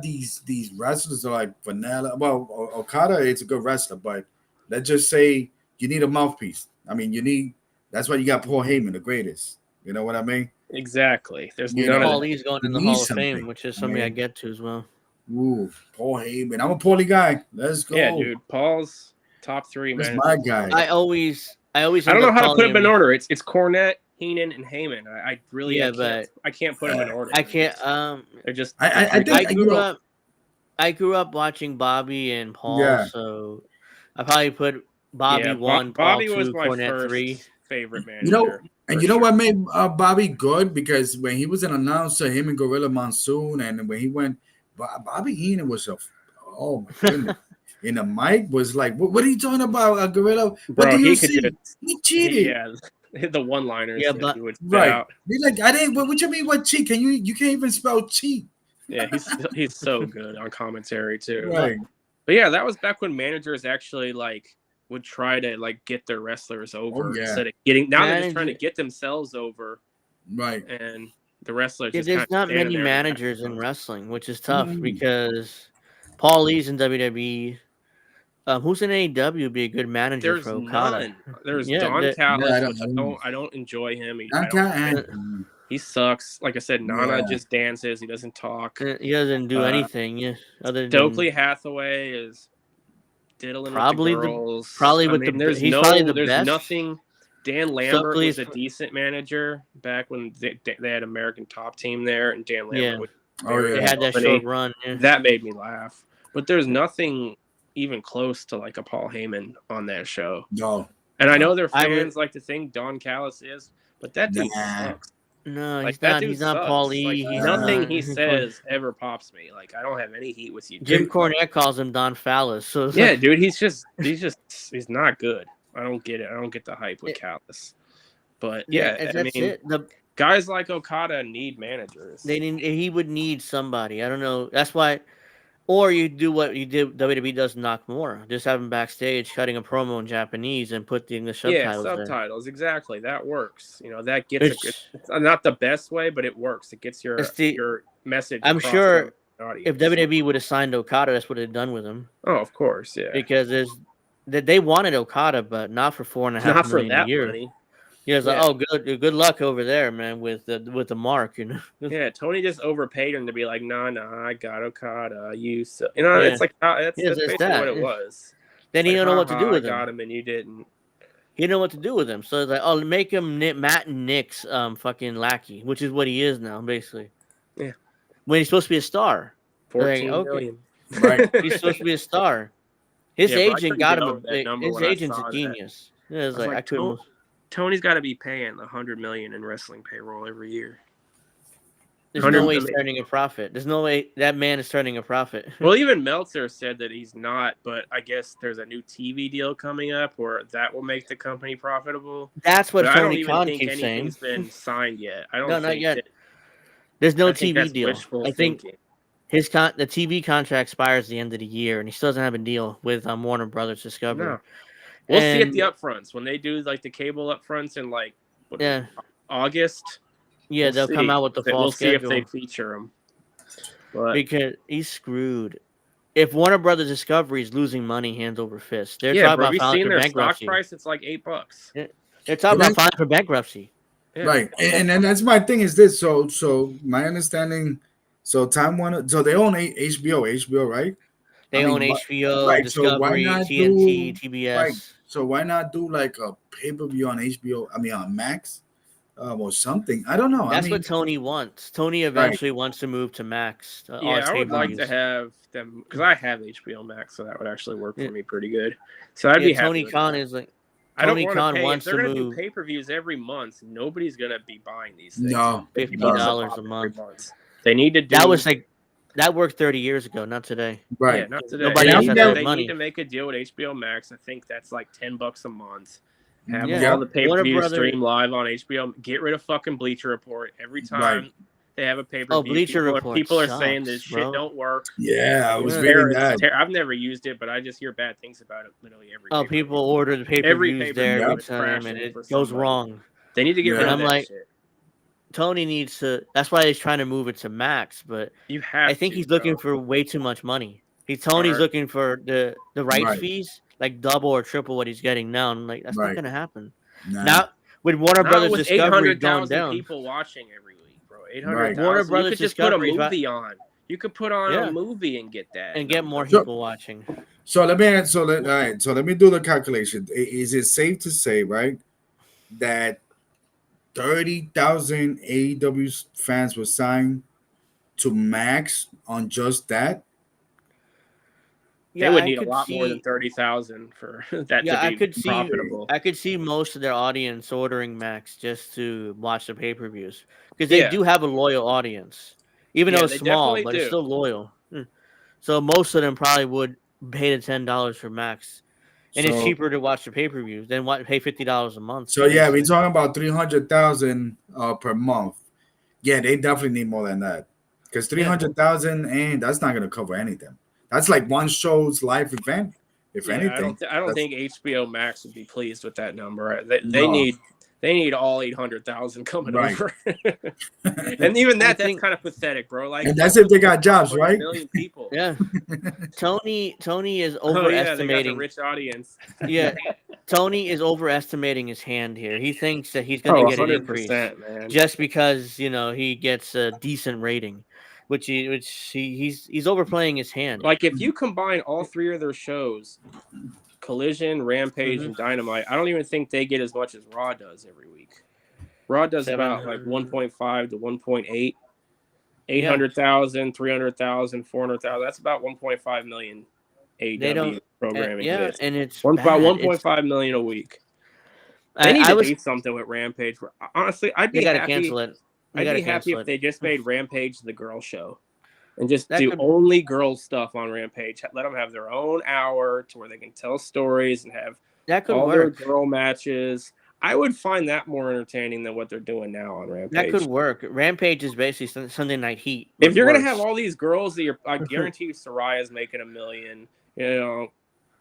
these wrestlers like Vanilla, well, Okada is a good wrestler, but let's just say you need a mouthpiece. I mean, you need. That's why you got Paul Heyman, the greatest. You know what I mean? Exactly. There's You none of know, Paul that. Lee's going you in the need Hall of Fame, something. which is I something I mean, get to as well. ooh, Paul Heyman. I'm a Paulie guy. Let's Yeah, go. dude. Paul's top 3 That's my managers. guy. I always I don't end know up how to put calling them in him. order. It's Cornette, Heenan, and Heyman. I really Yeah, but I can't put them in order. I can't. They're just I, the I, I three. think I you grew know. up. I grew up watching Bobby and Paul, Yeah, so I probably put Bobby Yeah, 1, Paul Bobby was 2, my Cornette 3. first favorite you know, manager and for you know sure. what made Bobby good because when he was an announcer, him and Gorilla Monsoon, and when he went, Bobby Heenan was oh my goodness. And the mic was like, what are you talking about, Gorilla? What do Bro, you he could see? just He cheated. yeah, the one-liners Yeah, that but he would spit Right. out. He's like, I didn't. What you mean? What cheat? You can't even spell cheat. Yeah, he's so good on commentary too. but Right. But yeah, that was back when managers actually like would try to like get their wrestlers Oh over yeah. instead of getting. Now they're just trying to manager. get themselves over, Right. and the wrestlers Yeah, just kind there's of not standing many there in the managers in background. wrestling, which is tough Mm. because Paul Lee's in WWE. Who's in AEW would be a good manager There's for Okada. none. There's Yeah, Don Yeah, I Callis, don't. which I don't. I don't enjoy him. I I don't. can't. He sucks. Like I said, Nana Yeah. just dances. He doesn't talk. he doesn't do Uh, anything, yeah, other than Stokely Hathaway is diddling with the probably the girls. probably I with mean, the he's probably the there's best. nothing. Dan Lambert was Stokely's, a decent manager back when they had American Top Team there, and Dan Lambert yeah, was Oh very they yeah. had that company. short run. Yeah. That made me laugh. But there's nothing even close to like a Paul Heyman on that show. No. And I No. know their I would fans like to think Don Callis is, but that dude Nah. sucks. no, Like he's that not. dude He's not Paul sucks. Like Lee. He's nothing not. he says ever pops me. Like I don't have any heat with you, Jim dude. Cornette calls him Don Fallis. So it's Yeah, like, dude, he's not good. I don't get it. I don't get the hype with Callis. But yeah, yeah, I that's mean, it. guys like Okada need managers. He would need somebody. I don't know. That's why. Or you do what you did WWE does in Nakamura. Just have him backstage cutting a promo in Japanese and put the English Yeah, subtitles there. subtitles exactly. That works. You know, that gets It's it's not the best way, but it works. It gets it's the your message I'm across to sure the if audience. WWE would have signed Okada, that's what they'd done with him. Oh, of course, yeah. Because there's that they wanted Okada, but not for $4.5 Not for million a that year. money. Yeah, it's Yeah. like, oh, good luck over there, man, with the mark, you know. Yeah, Tony just overpaid him to be like, nah, I got Okada. You know, Yeah. it's like that's Yes, it's basically what it was. Then It's he like, don't know what to do I with got him. him and you didn't. He didn't know what to do with him. So it's like, oh, make him Matt and Nick's fucking lackey, which is what he is now, basically. Yeah. When he's supposed to be a star. Like, 14 okay. million. Right. He's supposed to be a star. His Yeah, bro, I agent couldn't got get him over that number his when I agent's saw a that. genius. Yeah, it's I was like I couldn't. Tony's got to be paying $100 million in wrestling payroll every year. There's no way I he's mean- turning a profit. There's no way that man is turning a profit. Well, even Meltzer said that he's not, but I guess there's a new TV deal coming up where that will make the company profitable. That's what But I don't Tony even Khan think keeps saying. anything's been signed yet. I don't No, think not yet. that- There's no I think TV that's deal. wishful I think thinking. the TV contract expires at the end of the year, and he still doesn't have a deal with Warner Brothers Discovery. No. We'll see at And the upfronts when they do like the cable upfronts in like yeah, August. yeah, they'll come out with the fall We'll see if schedule they feature him. But because he's screwed. If Warner Brothers Discovery is losing money hands over fist, they're yeah, talking bro, about we filing seen for their stock bankruptcy. price. It's like $8. They're talking about filing for bankruptcy. Yeah. Right. And then that's my thing is this. So my understanding. So Time Warner. So they own HBO, right? They I mean, own HBO, right. So why Discovery, not TNT, do TBS. right? So why not do like a pay-per-view on HBO? I mean, on Max, or something. I don't know. That's I mean, what Tony wants. Tony eventually wants to move to Max. Yeah, I would like to pay-per-views. have them because I have HBO Max, so that would actually work for me pretty good. So I'd be happy. Tony with Khan that. is like. I don't Tony want Khan to pay. wants If they're to going to do move pay-per-views every month, nobody's going to be buying these things. no. $50 a month. They need to do that worked 30 years ago, not today. Right. Yeah, not today. Nobody else has that They money. need to make a deal with HBO Max. I think that's like $10 a month. Have Yeah. all the pay-per-views Warner Brothers- stream live on HBO. Get rid of fucking Bleacher Report every time. Right. They have a pay-per-view. Oh, Bleacher Report People are sucks, saying this shit bro. don't work. Yeah, I was Yeah. reading that. I've never used it, but I just hear bad things about it literally every Oh, pay-per-view. people order the Every pay-per-views there pay-per-view every is time, and crashing it for goes somebody. wrong. They need to get Yeah. rid And of I'm that like, shit. Tony needs to. That's why he's trying to move it to Max, but You have I think to, he's looking bro. for way too much money. Tony's Alright. looking for the rights Right. fees, like double or triple what he's getting now. And I'm like, that's not Right. gonna happen. Nah. Now with Warner Not Brothers with Discovery going 800,000 down, people watching every week, bro. Right. 800,000. Warner You Brothers could just put a Discovery is movie on. You could put on Yeah. a movie and get that. and get more number. people watching. So let me let me do the calculation. Is it safe to say, right, that 30,000 AEW fans were signed to Max on just that? Yeah, They would I need a could lot more see- than 30,000 for that Yeah, to I be could see. profitable. I could see most of their audience ordering Max just to watch the pay-per-views because they Yeah. do have a loyal audience, even Yeah, though it's they small, definitely but do. it's still loyal. So most of them probably would pay the $10 for Max, and it's So- cheaper to watch the pay-per-views than pay $50 a month. So yeah, we're honestly. talking about 300,000 per month. Yeah, they definitely need more than that because 300,000 and that's not gonna cover anything. That's like one show's live event, if Yeah, anything. I don't That's- think HBO Max would be pleased with that number. They No. need all 800,000 coming Right. over. And even I that's think- kind of pathetic, bro. Like, And that's if they got jobs, for a right? million people. Yeah, Tony is Oh yeah, they got the overestimating. rich audience. Yeah, Tony is overestimating his hand here. He thinks that he's going to get an increase 100%, man. just because he gets a decent rating, he's overplaying his hand. Like, if you combine all three of their shows, Collision, Rampage, Mhm. and Dynamite, I don't even think they get as much as Raw does every week. Raw does about like 1.5 to 1.8. 800,000, 300,000, 400,000. That's about 1.5 million AEW programming. yeah, hits. and it's About bad. 1.5 million a week. They need to do something with Rampage. Honestly, I'd be They got to happy. cancel it. I'd be happy if they just made Rampage the girl show, and just That do could- only girl stuff on Rampage. Let them have their own hour to where they can tell stories and have That could all work. their girl matches. I would find that more entertaining than what they're doing now on Rampage. That could work. Rampage is basically Sunday Night Heat. If you're worse. gonna have all these girls that I guarantee you Soraya's making $1 million. You know.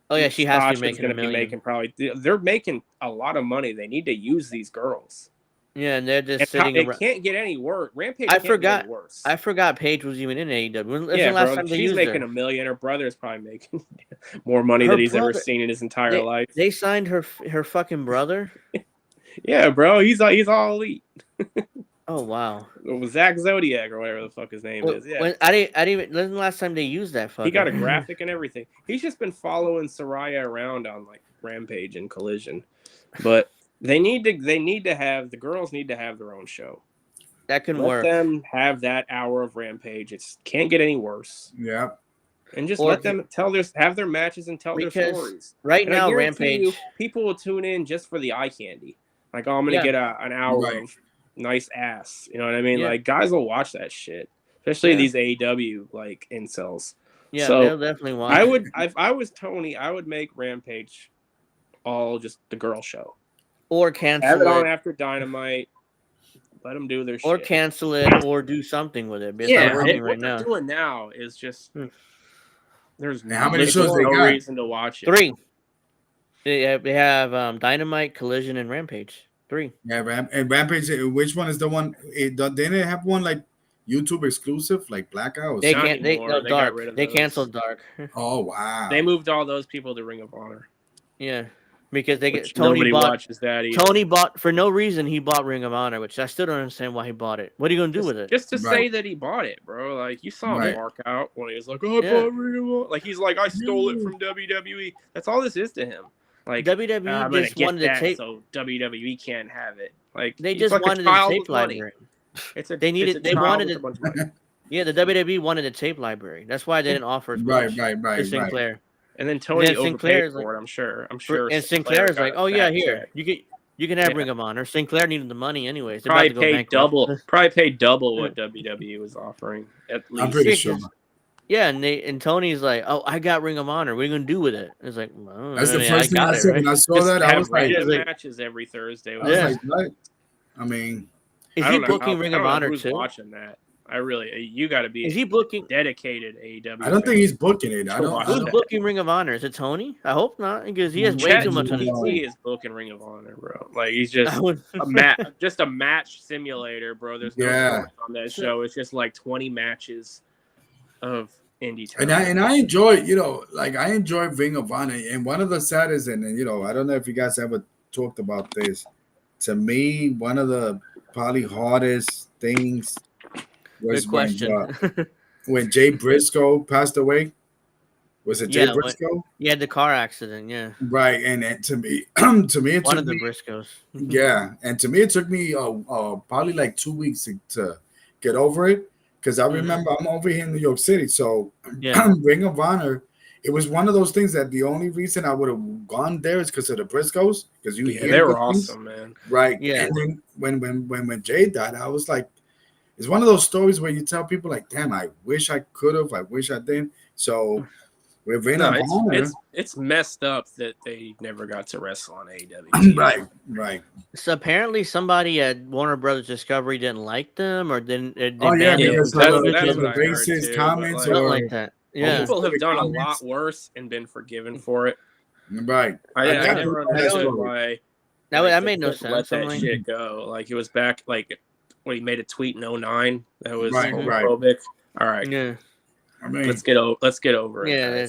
Oh yeah, she has to Sasha's be making gonna $1 million. be making probably. They're making a lot of money. They need to use these girls. Yeah, and they're just And sitting it around. can't get any worse. Rampage I can't forgot- get any worse. I forgot Paige was even in AEW. When's Yeah, the last bro. time they She's used making her? $1 million. Her brother's probably making more money Her than he's ever brother- seen in his entire life. They signed her fucking brother. Yeah, bro. He's all elite. Oh wow. Zach Zodiac or whatever the fuck his name is. Yeah. When I didn't even. When's the last time they used that fucking? He got a graphic and everything. He's just been following Soraya around on like Rampage and Collision. But the girls need to have their own show. That can Let work. them have that hour of Rampage. It can't get any worse. Yeah. And just Or let them have their matches and tell their Because stories. Right And I now, guarantee Rampage. people will tune in just for the eye candy. Like, oh, I'm gonna Yeah. get an hour Right. of nice ass. You know what I mean? Yeah. Like, guys will watch that shit, especially Yeah. these AEW like incels. Yeah, So, they'll definitely watch. I would, if I was Tony, I would make Rampage all just the girl show. or Have cancel it on it, after Dynamite. Let them do their or shit. cancel it, or do something with it. It's Yeah, not working what right they're now. doing now is just there's how many there's shows no they got? reason to watch it. 3. They have Dynamite, Collision, and Rampage. 3. Yeah, Rampage. Which one is the one? Didn't they have one like YouTube exclusive, like Blackout? They Not can't. They anymore. They got Dark. rid of They those. canceled Dark. Oh wow! They moved all those people to Ring of Honor. Yeah, because they Which get Tony nobody bought. watches that either. Tony bought for no reason. He bought Ring of Honor, which I still don't understand why he bought it. What are you gonna do with it? Just to say Right. that he bought it, bro. Like, you saw him Right. mark out when he was like, "Oh, I Yeah. bought Ring of Honor." Like, he's like, "I stole it from WWE." That's all this is to him. Like, WWE I'm gonna just get wanted to that, take. so WWE can't have it. Like, They he's just like a wanted the child tape with money. library. It's a, They needed- it's a they child wanted with it- a bunch of money. Yeah, the WWE wanted a tape library. That's why they didn't offer as Right, much right, to Sinclair. And then Tony then overpaid Sinclair's for it. I'm sure. And Sinclair's got like, a "Oh yeah, fat here check. you can have Yeah. Ring of Honor." Sinclair needed the money anyways. They're Probably about to go paid bankrupt. double. Probably paid double what WWE was offering. At least. I'm pretty Yeah, sure. 'cause- Yeah, and Tony's like, "Oh, I got Ring of Honor. What are you gonna do with it?" It's like, well, That's the I first thing got I it, said right? when I saw Just that. I have was like, random like- matches every Thursday. I was Yeah. like, what? I mean, Is I he don't know booking how- Ring I of don't know Honor who's too? watching that? You got to be Is he booking? dedicated AEW. I don't think he's booking it. Who's booking Ring of Honor? Is it Tony? I hope not, because he has way Chat too much on his GPT plate. is booking Ring of Honor, bro. Like he's just just a match simulator, bro. There's no stories on that show. It's just like 20 matches of indie talent. And I enjoy, I enjoy Ring of Honor. And one of the saddest, and I don't know if you guys ever talked about this. To me, one of the probably hardest things was when Jay Briscoe passed away. Was it Jay Briscoe? Yeah, the car accident. Yeah, right. And to me, it one of the Briscoes. Yeah, and to me, it took me probably like 2 weeks to get over it, because I remember I'm over here in New York City, so Ring of Honor. It was one of those things that the only reason I would have gone there is because of the Briscoes, because they were awesome, man. Right? Yeah. And then when Jay died, I was like, it's one of those stories where you tell people like, "Damn, I wish I could have. I wish I didn't." So. It's messed up that they never got to wrestle on AEW. Right. So apparently somebody at Warner Brothers Discovery didn't like them, or didn't. That's what I heard too, comments or like that. Yeah, people have done a lot worse and been forgiven for it. Right. I never understood why. That made no sense. Let that shit go. Like it was back. Like when he made a tweet in 2009. That was homophobic. All right. Yeah. I mean, let's get over it. Yeah,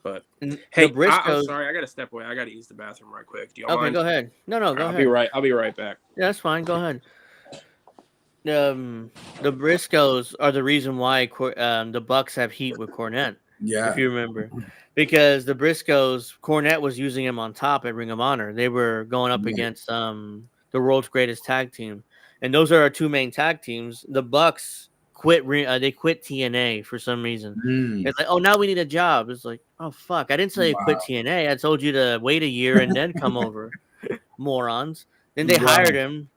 but hey, I'm sorry, I gotta step away. I gotta use the bathroom right quick. Do you mind? Go ahead. No, go ahead. I'll be right back. Yeah, that's fine. Go ahead. The Briscoes are the reason why the Bucks have heat with Cornette. Yeah, if you remember, because the Briscoes, Cornette was using him on top at Ring of Honor. They were going up against the world's greatest tag team, and those are our two main tag teams. The Bucks they quit TNA for some reason. It's like, oh, now we need a job. It's like, oh fuck, I didn't say quit TNA. I told you to wait a year and then come over. Morons. Then they hired him.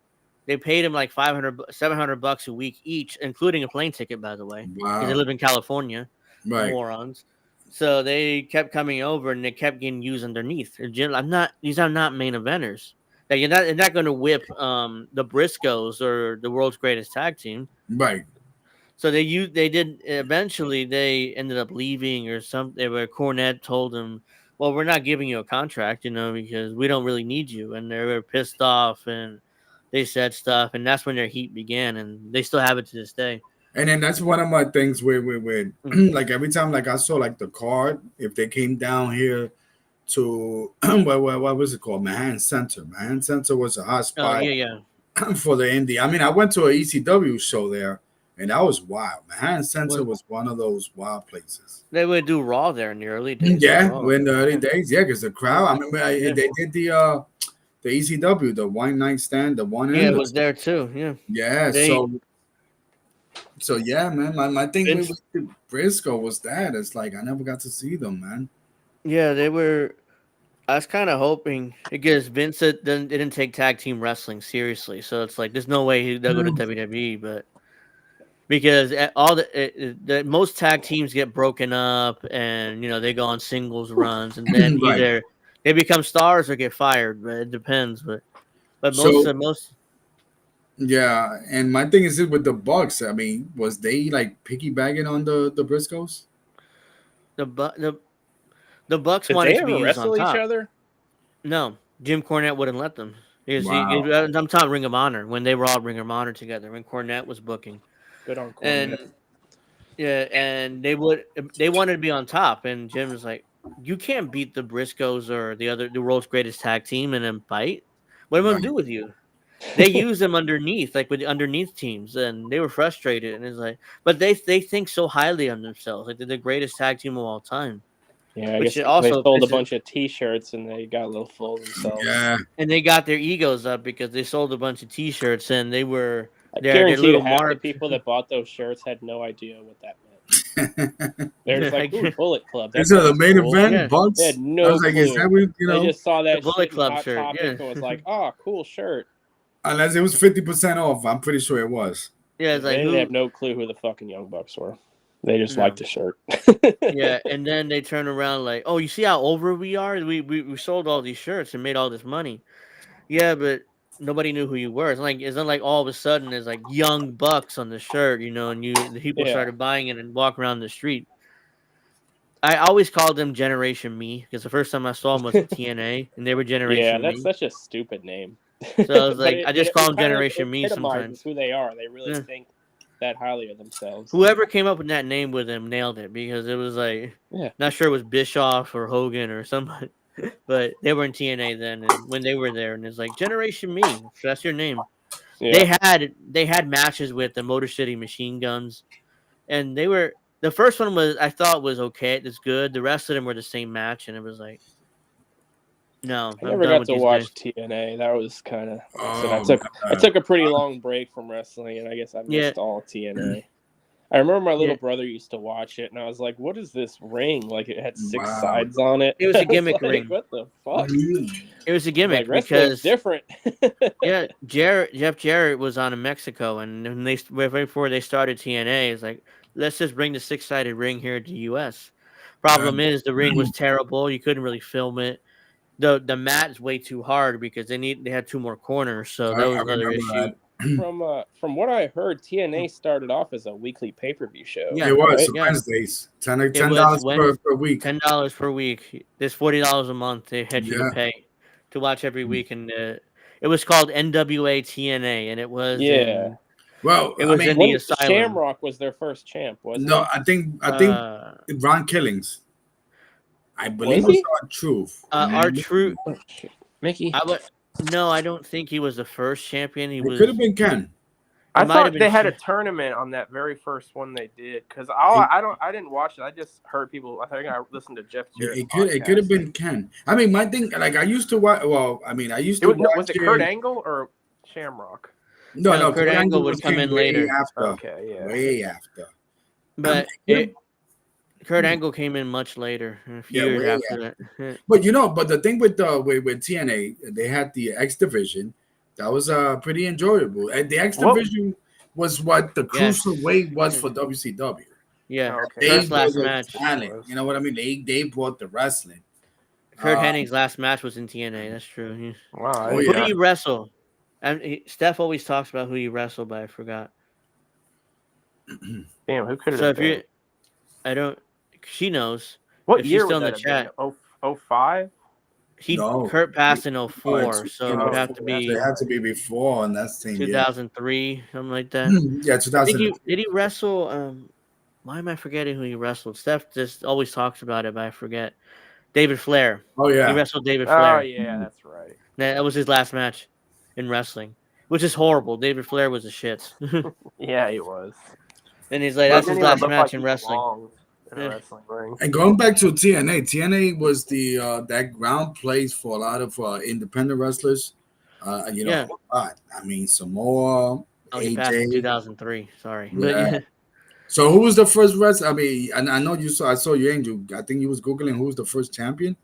They paid him like $700 a week each, including a plane ticket, by the way, because they live in California. Morons. So they kept coming over and they kept getting used underneath. These are not main eventers. Like you're not going to whip the Briscoes or the world's greatest tag team. Right. So they eventually they ended up leaving or something, where Cornette told them, well, we're not giving you a contract, because we don't really need you. And they were pissed off and they said stuff, and that's when their heat began, and they still have it to this day. And then that's one of my things where like every time like I saw like the card, if they came down here to what was it called? Manhattan Center. Manhattan Center was a hot spot for the indie. I mean, I went to an ECW show there. And that was wild. Manhattan Center was one of those wild places. They would do Raw there in the early days. Yeah, in the early days. Yeah, because the crowd. I remember they did the ECW, the one night stand, the one. Yeah, it was there too. Yeah. Yeah. So yeah, man. My thing with Briscoe was that it's like I never got to see them, man. Yeah, they were. I was kind of hoping because Vince didn't take tag team wrestling seriously, so it's like there's no way they'll go to WWE, but. Because all the most tag teams get broken up, and they go on singles runs, and then either they become stars or get fired. But it depends. But most. Yeah, and my thing is with the Bucks. I mean, was they like piggybacking on the Briscoes? The Bucks wanted to be used on top. Each other? No, Jim Cornette wouldn't let them. I'm talking Ring of Honor when they were all Ring of Honor together when Cornette was booking. Good on Cornette. And they wanted to be on top, and Jim was like, "You can't beat the Briscoes or the world's greatest tag team in a fight. What am I gonna do with you?" They use them underneath, like with the underneath teams, and they were frustrated. And it's like, but they think so highly on themselves, like they're the greatest tag team of all time. Yeah, I guess they sold a bunch of T-shirts and they got a little full of themselves. Yeah, and they got their egos up because they sold a bunch of T-shirts and they were. I guarantee half the people that bought those shirts had no idea what that meant. They're just like, "Ooh, Bullet Club." That's the main event. Bucks. They had no clue. Is that what, they just saw that Bullet Club shirt, and was like, "Oh, cool shirt." Unless it was 50% off, I'm pretty sure it was. Yeah, it's like they didn't have no clue who the fucking Young Bucks were. They just liked the shirt. Yeah, and then they turn around like, "Oh, you see how over we are? We sold all these shirts and made all this money." Yeah, but nobody knew who you were. It's not like all of a sudden there's like Young Bucks on the shirt, and the people Yeah. started buying it and walk around the street. I always called them Generation Me because the first time I saw them was at TNA, and they were Yeah, Generation that's Me. such a stupid name. So I was But like, I just call them kind of Generation Me epitomizes sometimes. who they are. They really Yeah. think that highly of themselves. Whoever came up with that name with them nailed it because it was like, Yeah. not sure it was Bischoff or Hogan or somebody, but they were in TNA then, and when they were there, and it's like Generation Me, so that's your name. Yeah. They had matches with the Motor City Machine Guns, and the first one I thought was okay, it's good. The rest of them were the same match, and it was like, no, I I'm never done got with to these watch guys. TNA. That was kind of, like I said, Oh I took a pretty long break from wrestling, and I guess I Yeah. missed all TNA. I remember my little Yeah. brother used to watch it, and I was like, "What is this ring? Like it had 6 Wow. sides on it." It was a I gimmick like, ring. What the fuck? It was a Like gimmick wrestling's because different. yeah, Jeff Jarrett was on in Mexico, and when right before they started TNA, it's like, let's just bring the 6-sided ring here to US. Problem is the ring was terrible. You couldn't really film it. The mat's way too hard because they had 2 more corners, so that I was another remember issue. that. From what I heard, TNA started off as a weekly pay-per-view show. Yeah, It was right? yeah. Wednesdays, It $10 was per week. $10 per week. There's $40 a month they had you to Yeah. pay to watch every week, and it was called NWA TNA, and it was Yeah. Well, in I mean, the When asylum. Shamrock was their first champ, wasn't no, he? I think Uh, Ron Killings. I believe Was it's he? our truth. our true. Oh, shit. Mickey. No, I don't think he was the first champion. He It could was. have been Ken. I might have thought been they had a Sh- tournament on that very first one they did because I didn't watch it. I just heard people. I think I listened to Jeff Jarrett's It could have podcast. been Ken. I mean, my thing, like I used to watch. Well, I mean, I used to watch. Was it Kurt Angle or Shamrock? No, Kurt Angle would come came in way later. after. Okay, yeah. Way after. But Kurt Angle came in much later, a few years way after that. But but the thing with TNA, they had the X division. That was pretty enjoyable. And the X division was what the cruiserweight was for WCW. Yeah, Okay. They Kurt's last were the match. talent. You know what I mean? They brought the wrestling. Kurt Hennig's last match was in TNA. That's true. Wow. Oh, Who yeah. do you wrestle? Steph always talks about who you wrestle, but I forgot. Damn, who could So have if you, been? I don't. She knows. What if year she's still would in that the have chat. been? 05? No. Kurt passed in 04, so it would have to It be had to be before, and that's the 2003, something like that. Yeah, I think 2000. did he wrestle? Why am I forgetting who he wrestled? Steph just always talks about it, but I forget. David Flair. Oh He yeah. wrestled David Oh Flair. yeah, that's right. That was his last match in wrestling, which is horrible. David Flair was a shit. Yeah, he was. And he's like, But that's it his didn't even last look match like in he wrestling. belonged in a Yeah. wrestling ring. And going back to TNA was the that ground place for a lot of independent wrestlers. Yeah. A lot. I mean, Samoa, Oh, he passed in AJ. 2003. Sorry. Yeah. So who was the first wrestler? I mean, and I know I saw you, Angel. I think you was googling who was the first champion.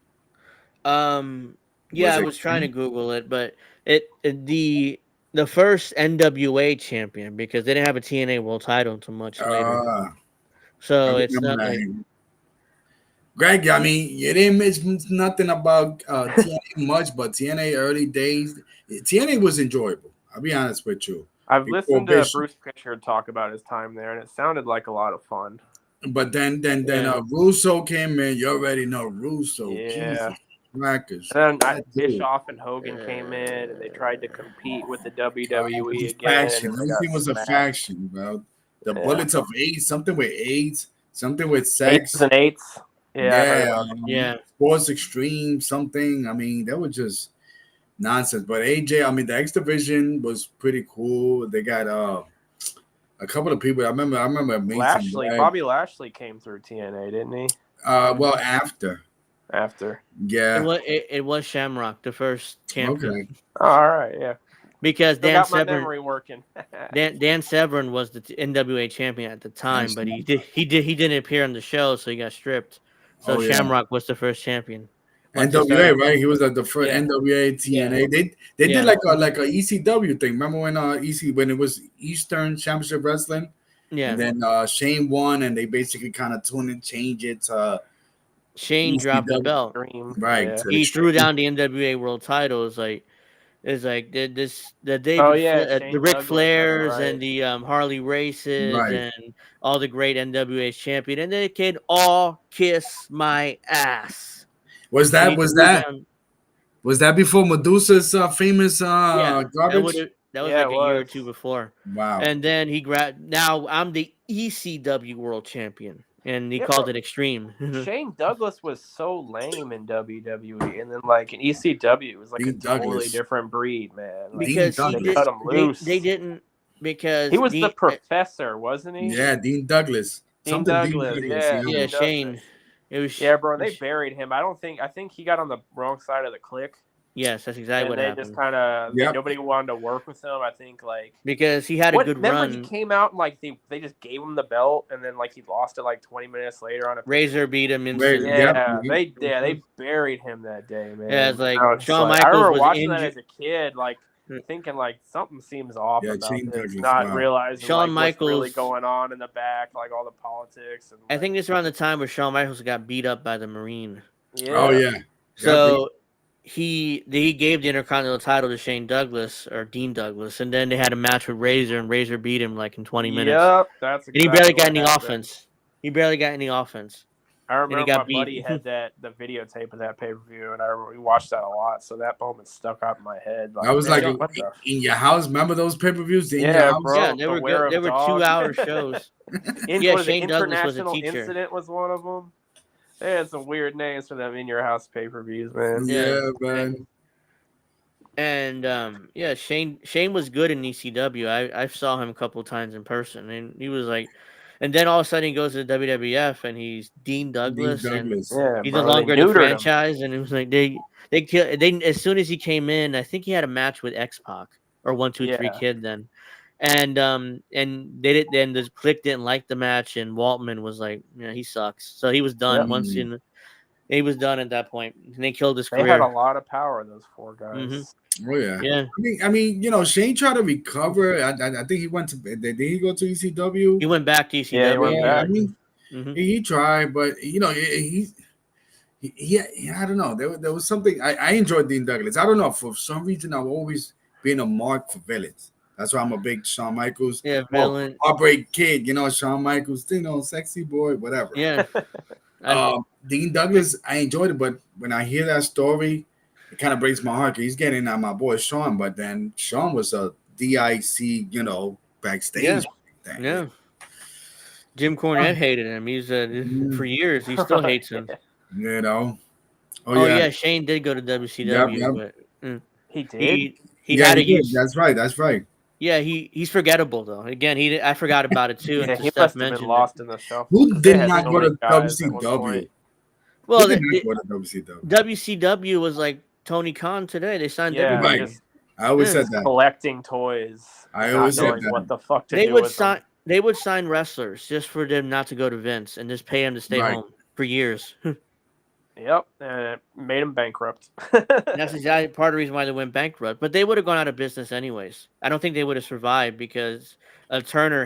Yeah, I was trying to Google it, but the first NWA champion, because they didn't have a TNA world title until much later. So it's not like Greg, I mean, you didn't mention nothing about TNA much, but TNA early days, TNA was enjoyable. I'll be honest with you. I've listened to Bruce Pritchard talk about his time there, and it sounded like a lot of fun. But then Russo came in. You already know Russo. Yeah. Crackers. And then Bischoff and Hogan came in, and they tried to compete with the WWE again. Everything was a faction, bro. The Bullets of AIDS, something with AIDS, something with sex. 8s and 8s. Yeah. Sports Extreme, something. I mean, that was just nonsense. But AJ, I mean, the X Division was pretty cool. They got a couple of people. I remember Bobby Lashley came through TNA, didn't he? Well, after. Yeah. It was Shamrock, the first champion. Okay. Oh, all right, yeah. Because Dan got my Severn, memory working. Dan Severn was the NWA champion at the time, but he didn't appear on the show, so he got stripped. So Shamrock was the first champion. NWA, right? He was at the first NWA TNA. Yeah. They did like a ECW thing. Remember when when it was Eastern Championship Wrestling? Yeah. And then Shane won, and they basically kind of tuned and changed it to Shane dropped the belt. Right. Yeah. He threw down the NWA world title. It's like Is like the Oh yeah, The Shane Ric Douglas. That's Flairs and right. the Harley Races Right. and all the great NWA champion, and they can all kiss my ass. Was And that he was threw that down. was that before Medusa's famous Yeah, garbage? that was Yeah, like it a year or was. two before. Wow. And then he grabbed. Now I'm the ECW world champion, and he Yeah, called bro. it Extreme. Shane Douglas was so lame in WWE, and then like in ECW, it was like a Dean totally Douglas. different breed, man. Like Dean Because he they did. cut Douglas. him loose. They didn't He because was the professor, wasn't he? Yeah, Dean Douglas. Dean Something Dean Douglas. Douglas. Yeah, yeah Dean Shane. Douglas. It was Yeah, bro. They buried him. I think he got on the wrong side of the clique, yes, that's exactly and what they just happened. kind of Yep. nobody wanted to work with him. I think like Because he had a what? good Remember he run. came out and like they just gave him the belt, and then like he lost it like 20 minutes later on a Razor beat him Right, instantly. yep. they buried him that day, man. Yeah, it's like Now it's Shawn like, I Michaels remember was watching that injured. as a kid, like thinking like something seems off Yeah, about Shane this, Douglas, not wow. realizing Shawn like what's really Michaels- going on in the back, like all the politics. And I like, think this around the time where Shawn Michaels got beat up by the Marine. yeah, Oh yeah. So he gave the Intercontinental title to Shane Douglas or Dean Douglas, and then they had a match with Razor, and Razor beat him like in 20 minutes. Yep, that's And he exactly barely got what any happened. offense. He barely got any offense. I remember got my beat. buddy had the videotape of that pay per view, and I remember we watched that a lot. So that moment stuck out in my head. I was like, man, what the? in your house. Remember those pay-per-views in your Yeah, house? bro. Yeah, they were Beware good. of They were Dog. 2-hour shows. Yeah, Yeah, Shane Douglas was a International teacher. Incident was one of them. They had some weird names for them in your house pay per views, man. Yeah, man. And yeah, Shane was good in ECW. I saw him a couple times in person, and he was like, and then all of a sudden he goes to the WWF and he's Dean Douglas, Dean Douglas. Yeah, he's bro, no longer they in the neutered him. franchise. And it was like they as soon as he came in, I think he had a match with X-Pac or 1-2-3 Yeah. Kid then, and they did. Then the clique didn't like the match, and Waltman was like, yeah, he sucks. So he was done Yep. once in. He was done at that point, and they killed his They career. had a lot of power, those four guys. Mhm. Oh yeah. Yeah, I mean, Shane tried to recover. I think he went to. Did he go to ECW? he went back to ECW. Yeah, he went back. I mean, Mhm. he tried, but he I don't know. There was something I enjoyed Dean Douglas. I don't know, for some reason I've always been a mark for villains. That's why I'm a big Shawn Michaels. Yeah, villain. Heartbreak Kid, Shawn Michaels, sexy boy, whatever. Yeah. Dean Douglas, I enjoyed it, but when I hear that story, it kind of breaks my heart. 'Cause he's getting at my boy Shawn, but then Shawn was a DIC, backstage. Yeah. thing. Yeah. Jim Cornette hated him. He's for years. He still hates him. Oh yeah. Shane did go to WCW, Yep. but He did. he had a he did. use. That's right. Yeah, he's forgettable though. Again, I forgot about it too. Yeah, until he Steph must have mentioned been it. lost in the shuffle. Who They did had not so go to many guys at one WCW? point. Well, Who did not go to WCW? WCW was like Tony Khan today. They signed Yeah, everybody. Right. I always Yeah. said that. Collecting toys. I not always said knowing that. what the fuck to They do would with sign. them. They would sign wrestlers just for them not to go to Vince and just pay them to stay Right. home for years. Yep, and it made him bankrupt. And that's exactly part of the reason why they went bankrupt. But they would have gone out of business anyways. I don't think they would have survived because the Turner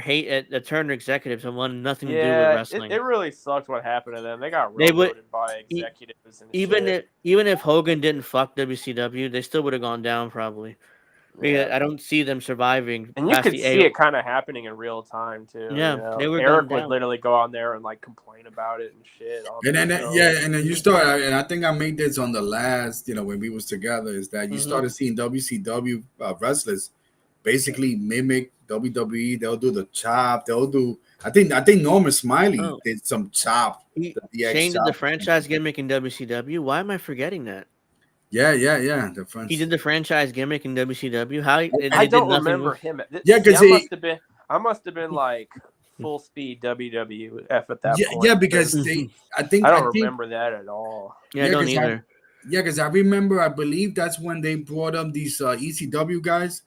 executives have wanted nothing to do with wrestling. It really sucked what happened to them. They got They would- railroaded by executives and even shit. if Hogan didn't fuck WCW, they still would have gone down probably. Because Yeah. I don't see them surviving. And you past could the see A- it kind of happening in real time too. Yeah, they were Eric going would down. literally go on there and like complain about it and shit. And then and then you start, and I think I made this on the last, when we was together, is that you started seeing WCW wrestlers basically mimic WWE. They'll do the chop. They'll do. I think Norman Smiley did some chop. He the DX changed the chop. franchise gimmick in WCW. Why am I forgetting that? Yeah. The front. He did the franchise gimmick in WCW. How they I did don't nothing remember with- him. Yeah, 'cause I must have been like full speed WWF at that point. Yeah, because I think I don't remember that at all. Yeah, I don't either. Because I remember, I believe that's when they brought up these ECW guys,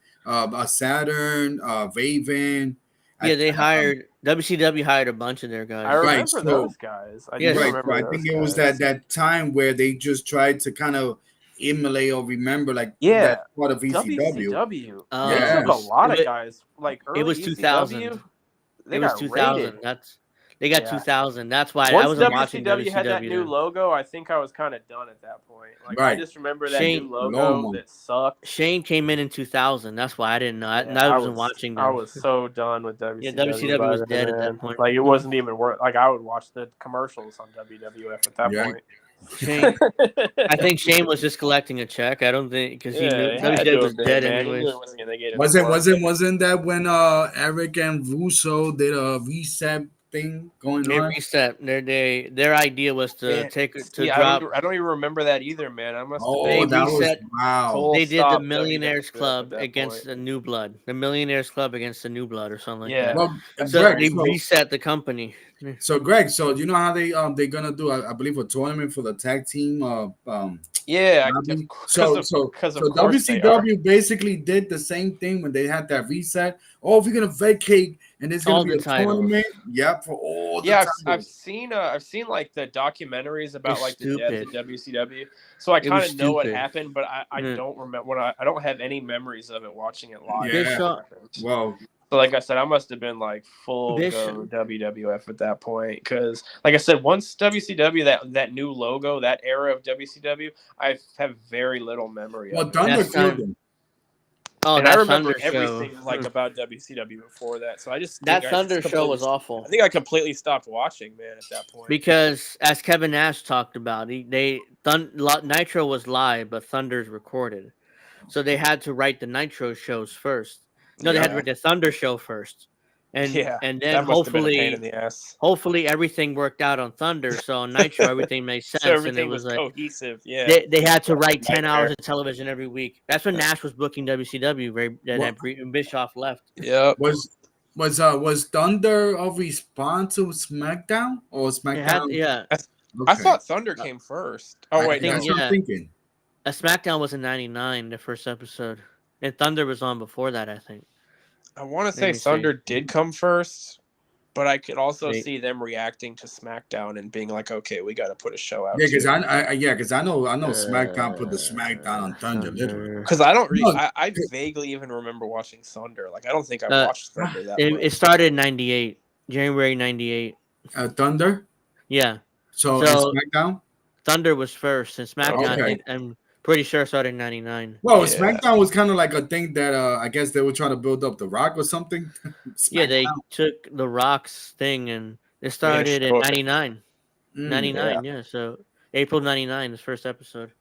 Saturn, Raven. Yeah, they hired WCW hired a bunch of their guys. I remember Right, so- those guys. I Yes. do Right, remember so I those think it was guys. that time where they just tried to kind of emulate or remember Yeah, that part of ECW. WCW. Oh, They Yeah. took a lot It of was- guys. Like early it was 2000. ECW, they It was got 2000. raided. That's They got Yeah. 2000. That's why I Once wasn't watching WCW had that WCW new then. logo, I think I was kind of done at that point. Like I Right. just remember that Shane- new logo Lomo. that sucked. Shane came in 2000. That's why I didn't know. Yeah, I wasn't watching I them. was so done with Yeah, WCW WCW by was then, dead at man. that point. Like it wasn't even worth. Like I would watch the commercials on WWF at that Yeah. point. Shane, I think Shane was just collecting a check. I don't think because he knew Yeah, it had WCW to was have been, dead man. He knew anyways. it wasn't gonna get any Wasn't more. wasn't that when Eric and Russo did a reset thing going They on? reset. Their idea was to Man, take it to see, drop. I don't even remember that either, man. I must have Oh, They been that was reset. wow. full They did the stop Millionaires WWF at Club that against point. the New Blood. The Millionaires Club against the New Blood, or something like Yeah. that. Well, So Greg, they reset the company. so Greg, so you know how they're gonna do, I believe, a tournament for the tag team. Yeah, Derby? because So of course they are. WCW basically did the same thing when they had that reset. Oh, we're gonna vacate, and there's gonna All be the a titles. tournament. Yep, for all the Yeah, titles. I've seen like the documentaries about It's like the death stupid. of WCW, so I It kind was of know what stupid. happened, but I Yeah. don't remember I don't have any memories of it watching it live. Yeah. Bischoff, Well, So like I said, I must have been like full Bishop. go WWF at that point because, like I said, once WCW that new logo, that era of WCW, I have very little memory well, of it. Thunder That's killed time. him. Oh, And I that remember Thunder show. everything like about WCW before that. So I just That think Thunder show was awful I think I completely stopped watching, man, at that point. because, as Kevin Nash talked about, Nitro was live, but Thunder's recorded, so they had to write the Nitro shows first. No, they had to Yeah. write the Thunder show first, and Yeah, and then that must have been a pain in the ass. hopefully everything worked out on Thunder, so on Nitro everything made sense, So everything and it was like cohesive. Yeah. they had to write 10 Nightmare. hours of television every week. That's when Nash was booking WCW. And Bischoff left. Yep. Was Thunder a response to SmackDown or SmackDown? Yeah. I thought Thunder came first. Oh wait, think, that's no. what I'm thinking. A SmackDown was in '99, the first episode, and Thunder was on before that. I think. I want to Let say me see. Thunder did come first, but I could also Wait. see them reacting to SmackDown and being like, "Okay, we got to put a show out." Yeah, because I know SmackDown put the SmackDown on Thunder, Thunder. literally. Because I don't, No. I vaguely even remember watching Thunder. Like I don't think I watched Thunder that much. It started in '98, January '98. Thunder. Yeah. So So- and SmackDown. Thunder was first, and SmackDown. I Okay. think, I'm pretty sure started in '99. Well, Yeah. SmackDown was kind of like a thing that I guess they were trying to build up The Rock or something. Yeah, they SmackDown. took the Rock's thing, and it started in show it. '99. Mm. 99, yeah. So April '99 is first episode.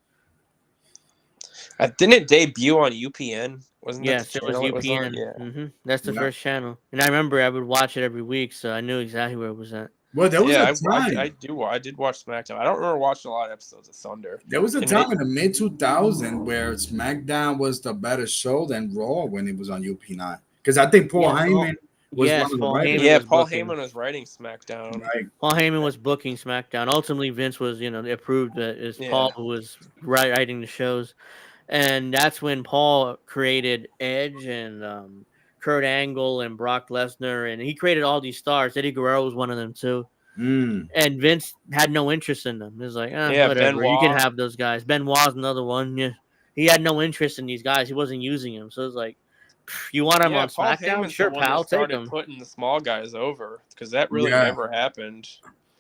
Didn't it debut on UPN? Wasn't Yes, that it the was channel UPN. on? Yeah. That's the Yeah. first channel, and I remember I would watch it every week, so I knew exactly where it was at. Well, there was Yeah, a time. I did watch SmackDown. I don't remember watching a lot of episodes of Thunder. There was a And time in the mid 2000 where SmackDown was the better show than Raw when it was on UP9. Because I think Paul Yeah, Heyman was yes, one of the Paul writers. Heyman Yeah, was Paul booking. Heyman was writing SmackDown. Right. Paul Heyman was booking SmackDown. Ultimately, Vince was, they approved that it's Yeah. Paul who was writing the shows, and that's when Paul created Edge and Kurt Angle and Brock Lesnar, and he created all these stars. Eddie Guerrero was one of them too. Mm. And Vince had no interest in them. He was like, Yeah, whatever. You Benoit. can have those guys. Benoit's another one. Yeah, he had no interest in these guys. He wasn't using them. So it's like, you want him on Paul SmackDown? Heyman's Sure, the one pal, that take started him. putting the small guys over because that really Yeah. never happened.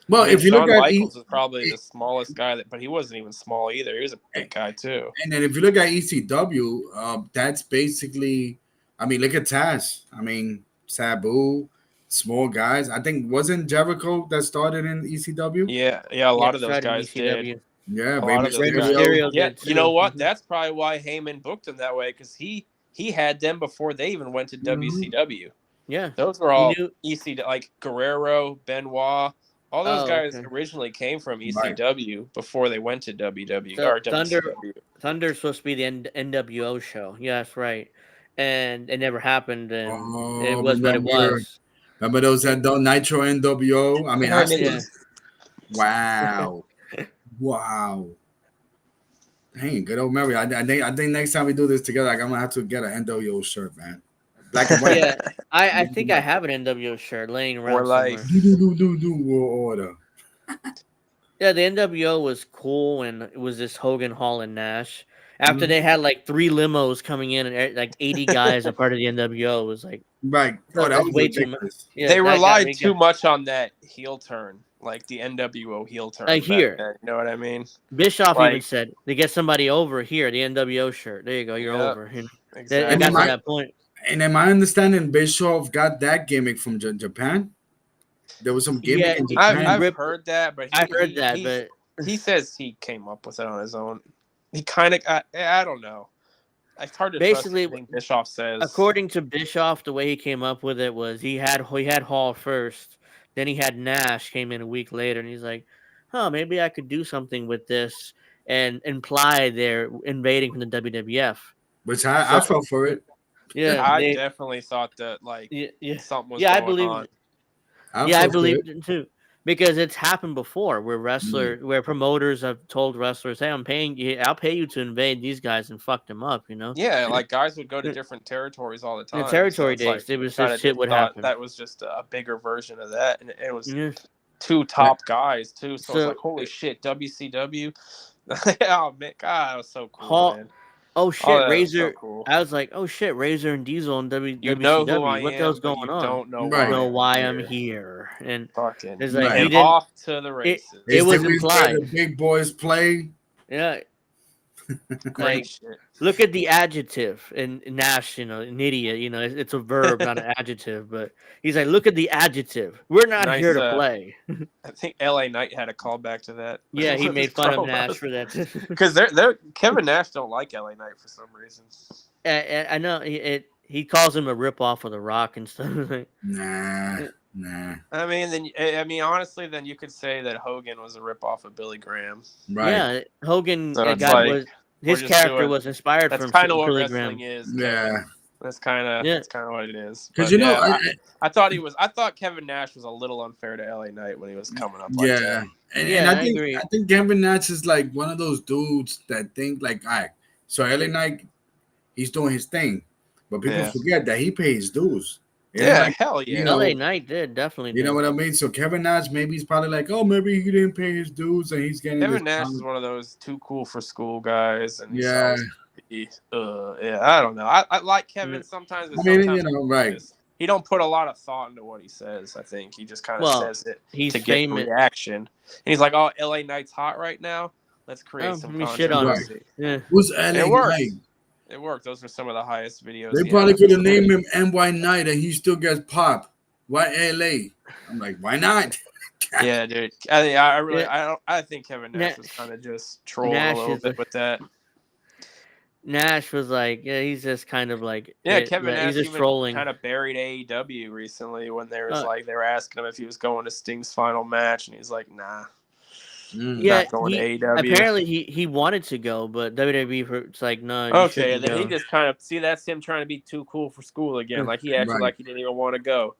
Well, I mean, if you Shawn look at Michaels is probably the smallest guy, but he wasn't even small either. He was a big guy too. and then if you look at ECW, that's basically, I mean, look at Taz. I mean, Sabu, small guys. I think wasn't Jericho that started in ECW? Yeah, a lot of those started in guys did. ECW. Yeah, A lot Baby of those Rey guys. Mysterio Yeah, did you know too. what? Mhm. That's probably why Heyman booked him that way because he had them before they even went to WCW. Yeah. Those were all knew- ECW, like Guerrero, Benoit. All those Oh, guys okay. originally came from ECW before they went to WW So or WCW. Thunder's supposed to be the NWO show. Yeah, that's right. And it never happened, and it was what it was. Remember those that don't Nitro NWO? I mean, Yeah, I I mean, still, wow, wow. Dang, good old memory. I think next time we do this together, like, I'm gonna have to get an NWO shirt, man. Black and white. Yeah, I think I have an NWO shirt laying around For life. somewhere. Do war order. Yeah, the NWO was cool, and it was this Hogan, Hall, and Nash. After they had like 3 limos coming in and like 80 guys are part of the NWO, it was like, Right. Oh, no, that that's was way too much. ridiculous. Yeah, They that got relied me. too much on that heel turn, like the NWO heel turn. Like back here. then, you know what I mean? Bischoff even Like, said to get somebody over here, the NWO shirt. There you go, you're Yep. over. You know, it exactly. got And to my- that point. And in my understanding, Bischoff got that gimmick from Japan. There was some gimmick Yeah, in I've Japan. ripped- heard that, but I heard that, but he says he came up with it on his own. He kind of, I don't know. It's hard to Basically, trust anything Bischoff says. according to Bischoff, the way he came up with it was he had Hall first, then he had Nash came in a week later, and he's like, "Huh, maybe I could do something with this," and imply they're invading from the WWF. Which I fell for it. Yeah, I definitely thought that like yeah, something was yeah. I going believe, on. I believed it too, because it's happened before where where promoters have told wrestlers, "Hey, I'll pay you to invade these guys and fuck them up," you know. Yeah, like guys would go to different territories all the time. In the territory it's days, like, it was kinda just shit would thought happen. That was just a bigger version of that, and it was Yeah. two top guys too. So, it's So- like, holy shit, WCW. Oh man, God, that was so cool, Hall- man. Oh shit, Oh, that was Razor! so cool. I was like, oh shit, Razor and Diesel on You know who WCW. I What the am, hell's but going you on? don't know Right. why, I'm here. And Fucking it's like Right. he and didn't. off to the races. It was This is where implied. the big boys play. Yeah, Great like, shit. look at the adjective in Nash. You know, an idiot. You know, it's a verb, not an adjective. But he's like, look at the adjective. We're not Nice, here to play. I think LA Knight had a callback to that. Yeah, he made fun of Nash for that too. Because they're Kevin Nash don't like LA Knight for some reason. I know he calls him a ripoff of The Rock and stuff. Nah. I mean, honestly, then you could say that Hogan was a ripoff of Billy Graham. Right. Yeah, Hogan So it's got like, his just character doing- was inspired That's from kind of what Billy wrestling Graham. is. Yeah. Kevin. That's kind of Yeah. what it is. Because But, you know, yeah, I thought Kevin Nash was a little unfair to LA Knight when he was coming up. Like yeah. that. And I think agree. I think Kevin Nash is like one of those dudes that think like, all right, so LA Knight, he's doing his thing, but people Yeah. forget that he pays dues. Yeah, Like, hell yeah. you know, LA Knight did definitely. you know what I mean? So Kevin Nash, maybe he's probably like, oh, maybe he didn't pay his dues and he's getting Kevin this Nash pound. is one of those too cool for school guys, and he's Yeah. yeah, I don't know. I like Kevin sometimes, but I mean, sometimes you know, right. he don't put a lot of thought into what he says. I think he just kind of says it he's to get famous. reaction. And he's like, "Oh, LA Knight's hot right now. Let's create some Let me shit on him. controversy." Yeah. Who's LA It works. Knight? It worked. Those were some of the highest videos. They he probably had. could have named him NY Knight and he still gets popped. Why LA? I'm like, why not? Yeah, dude. I think Kevin Nash was kind of just trolling a little bit with that. Nash was like, yeah, he's just kind of like, Kevin Nash he's just even trolling. kind of buried AEW recently when there was they were asking him if he was going to Sting's final match, and he's like, nah. Yeah, not going to AEW. Apparently he wanted to go, but WWE it's like, no. Okay, and then he just kind of that's him trying to be too cool for school again. Like he acted like he didn't even want to go.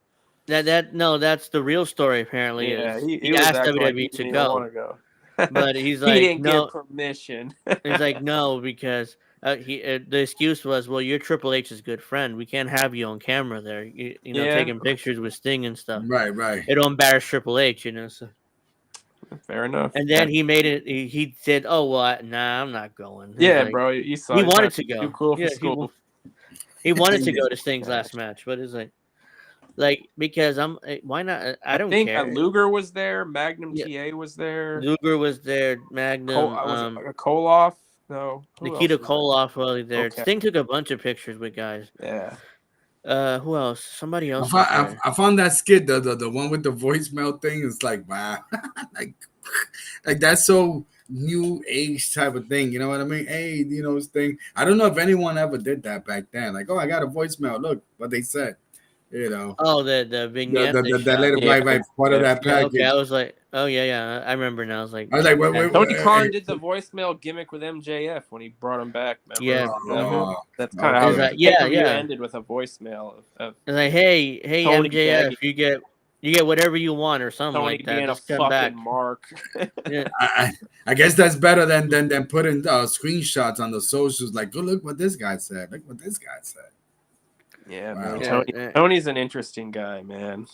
That's the real story. Apparently, Yeah, he asked WWE to go, but he's like, he didn't no get permission. He's like, no, because the excuse was, well, you're Triple H's good friend. We can't have you on camera there. You know, taking pictures with Sting and stuff. Right. It'll embarrass Triple H, you know. So. Fair enough. And then he made it. He said, "Oh well, nah, I'm not going." Yeah, bro. You saw he wanted to go. Too cool for school. He wanted to go to Sting's last match, but it's like because why not? I don't care. I think Luger was there. Magnum TA was there. Luger was there. Magnum. Koloff. No. Nikita Koloff was there. Okay. Sting took a bunch of pictures with guys. Yeah. Who else? Somebody else. I found that skit, the one with the voicemail thing. It's like, wow, like that's so new age type of thing. You know what I mean? Hey, you know this thing. I don't know if anyone ever did that back then. Like, oh, I got a voicemail. Look what they said. You know. Oh, the vignette. That little right part of that package. Okay, I was like, oh yeah. I remember now. I was like, wait. Tony Khan did the voicemail gimmick with MJF when he brought him back. Remember? Yeah. That's kind of how it ended with a voicemail of like, hey Tony MJF, you get whatever you want or something Tony like that. Being Just a come fucking back. mark. Yeah. I guess that's better than putting screenshots on the socials. Like, oh, look what this guy said. Look what this guy said. Yeah, wow. Tony's an interesting guy, man.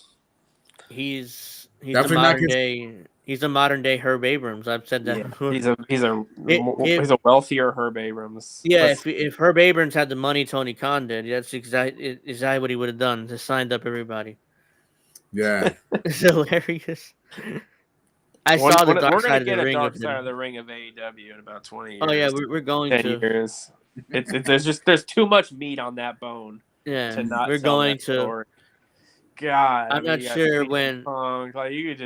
He's Definitely the modern day. He's a modern day Herb Abrams. I've said that Yeah, before. he's a If he's a wealthier Herb Abrams. yeah, But if Herb Abrams had the money Tony Khan did, that's exactly what he would have done. Just signed up everybody. Yeah. It's hilarious. I saw the dark we're gonna side of the get a ring dark of side him. of the ring of AEW in about 20 Oh yeah, years, we're going 10 to. years. There's too much meat on that bone Yeah, to not we're tell going that to. story. God, I I'm mean, not you got sure CM when. Punk, like you could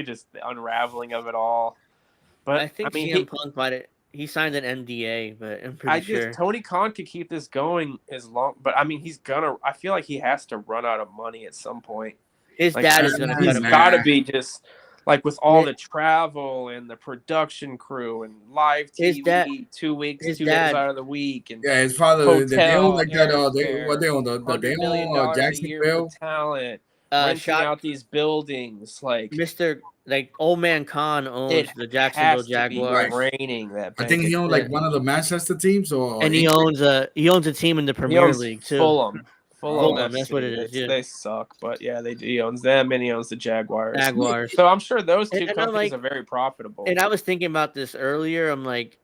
just the unraveling of it all. I But I think mean, CM Punk might it. He signed an NDA, but I'm pretty I just sure Tony Khan could keep this going as long, but I mean, I feel like he has to run out of money at some point. his Like dad is going to cut he's him got off. to be just like with all His, the travel and the production crew and live his dad, TV, 2 weeks, his 2 days dad. out of the week, and Yeah, his father. They own hotel, like that. What airfare, they own? They own $100 million a year for Jacksonville. talent, renting Shot out these buildings. Like Mr. Like Old Man Khan it owns the Jacksonville has to be Right. Jaguars, draining that I think bank. he owned yeah. like one of the Manchester teams or And he owns a team in the He Premier owns League too. Fulham. Fulham Oh, Fulham, that's FC. what it is. Yeah, They suck, but yeah, he owns them and he owns the Jaguars. Jaguars. So I'm sure those two And I'm companies like, are very profitable. and I was thinking about this earlier. I'm like,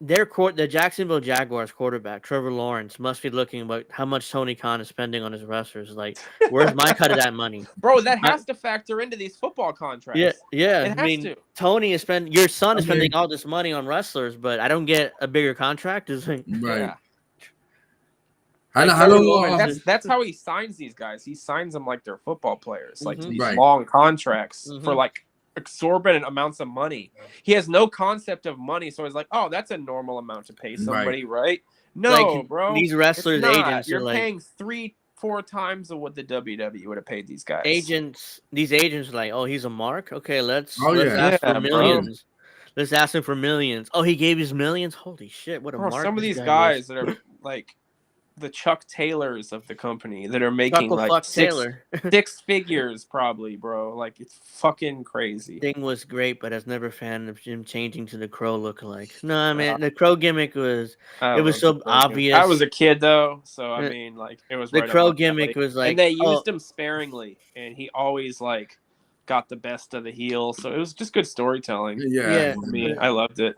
the Jacksonville Jaguars quarterback Trevor Lawrence must be looking about how much Tony Khan is spending on his wrestlers. Like, where's my cut of that money? Bro, that has to factor into these football contracts. Yeah. It I has mean, to. Tony is spending. Your son I is spending mean, all this money on wrestlers, but I don't get a bigger contract. Is like, right. Yeah. How Trevor long? Lawrence That's how he signs these guys. He signs them like they're football players, like Mhm. these Right. long contracts for Mhm. like exorbitant amounts of money. He has no concept of money, so he's like, "Oh, that's a normal amount to pay somebody, right?" No, Like, bro. these wrestlers' it's not. agents are You're like paying 3-4 times of what the WWE would have paid these guys. agents. These agents are like, oh, he's a mark. Okay, let's Oh, yeah. ask for Yeah, bro. millions. Let's ask him for millions. Oh, he gave us millions. Holy shit! What a Bro, mark! some of this these guy guys is. that are like the Chuck Taylors of the company that are making Chuckle like fuck six Taylor. figures probably, bro. Like it's fucking crazy. Thing was great, but I was never a fan of him changing to the Crow lookalike. No, I mean the Crow gimmick was I it was love so the Crow gimmick. obvious. I was a kid though, so I Uh, mean, like it was the right up Crow my gimmick alley. was like, And they oh, used him sparingly, and he always like got the best of the heel. So it was just good storytelling. yeah. For me, I loved it.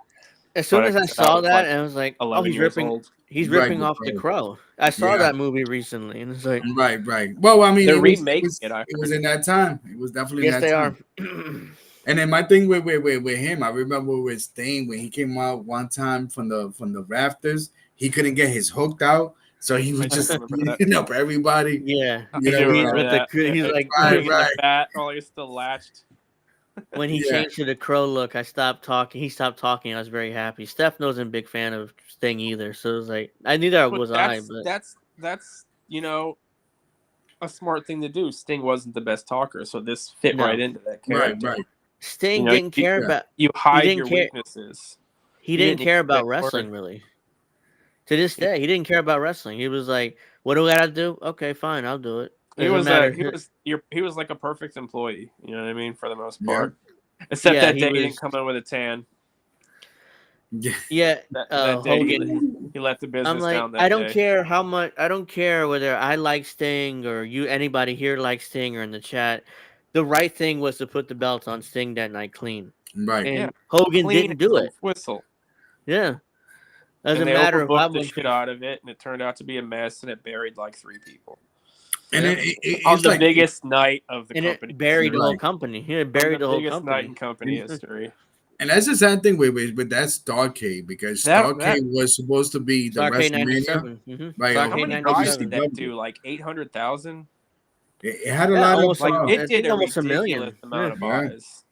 As soon But as I I saw was that, like and I was like, oh, 11 years old. he's Right, ripping the off the Crow. Crow. I saw Yeah. that movie recently, and it's like, Right. Well, I mean, They're it remaking it. I was heard. in that time. It was definitely in yes, that they time. are. And then my thing with him, I remember with Sting when he came out one time from the rafters, he couldn't get his hooked out, so he was I do just remember that. beating up everybody. Yeah, I You do know, remember with that. he's Yeah, like Right, swinging right. the bat while he's still latched. when he Yeah. changed to the Crow look, I stopped talking. He stopped talking. I was very happy. Steph wasn't a big fan of Sting either, so it was like I neither But was I. But that's a smart thing to do. Sting wasn't the best talker, so this fit No. right into that character. Right. Sting You know, didn't care yeah. about. You hide didn't your care- weaknesses. He didn't didn't care need to about say a wrestling word. really. To this day, he didn't care about wrestling. He was like, "What do I gotta do? Okay, fine, I'll do it." He was like a perfect employee. You know what I mean, for the most part. Except Yeah, that he day he was- didn't come in with a tan. Yeah. Yeah, That day Hogan. he let the business I'm like, down that I don't day. care how much. I don't care whether I like Sting or anybody here likes Sting or in the chat. The right thing was to put the belt on Sting that night clean, Right. and Yeah. Hogan Clean didn't do as a it. whistle. Yeah, doesn't And they matter how overbooked the much. shit out of it, and it turned out to be a mess, and it buried like 3 people. And Yeah. then On it's the like biggest night of the And company. it buried the whole Right. company. Yeah, it On buried the the whole biggest night in company. company history. and that's the sad thing with that Starcade because Starcade was supposed to be the Starcade WrestleMania. 97. Right, How Starcade many guys 97. did that do? Like 800,000? It had a Yeah, lot of almost Like I it did think a almost a ridiculous million. amount of Yeah. eyes.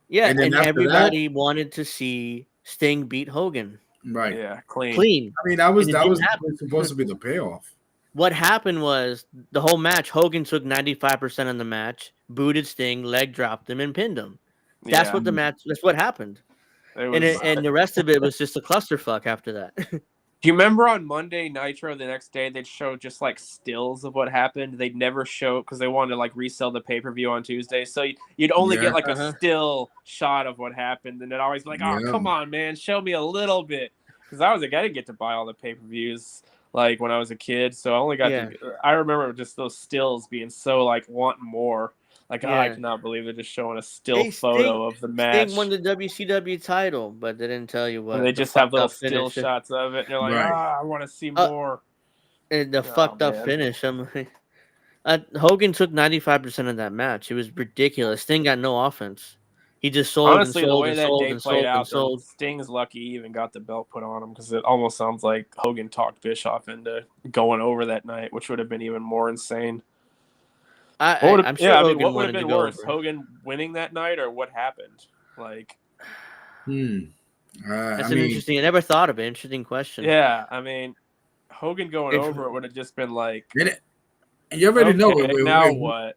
Yeah, And then and after everybody wanted to see Sting beat Hogan right. Yeah, clean. clean. I mean, that was And it didn't supposed to be the payoff. What happened was the whole match. Hogan took 95% of the match, booted Sting, leg dropped him, and pinned him. That's Yeah, what the match. That's what happened. it was, And the rest of it was just a clusterfuck after that. do you remember on Monday Nitro the next day they'd show just like stills of what happened? They'd never show because they wanted to like resell the pay-per-view on Tuesday. So you'd only get like a still shot of what happened, and it always like, oh come on, man, show me a little bit. Because I didn't get to buy all the pay-per-views like when I was a kid, so I only got I remember just those stills being so like wanting more. Like, I Yeah. cannot believe they're just showing a still Hey, photo of the match. Sting won the WCW title, but they didn't tell you and what they the just have fucked little up still finish. shots of it. And they're like, Right. I want to see Uh, more. And the Oh, fucked up man. finish. I'm like, Hogan took 95% of that match. It was ridiculous. Sting got no offense. He just sold and Honestly, the sold way and that sold day and played sold and out, though, sold. Sting's lucky he even got the belt put on him because it almost sounds like Hogan talked Bischoff into going over that night, which would have been even more insane. I'm sure Hogan what would wanted have to been go worse, over. Hogan winning that night or what happened? Like, That's I an mean, interesting. I never thought of it. Interesting question. yeah, I mean, Hogan going If- over it would have just been like, and you already know okay, now what?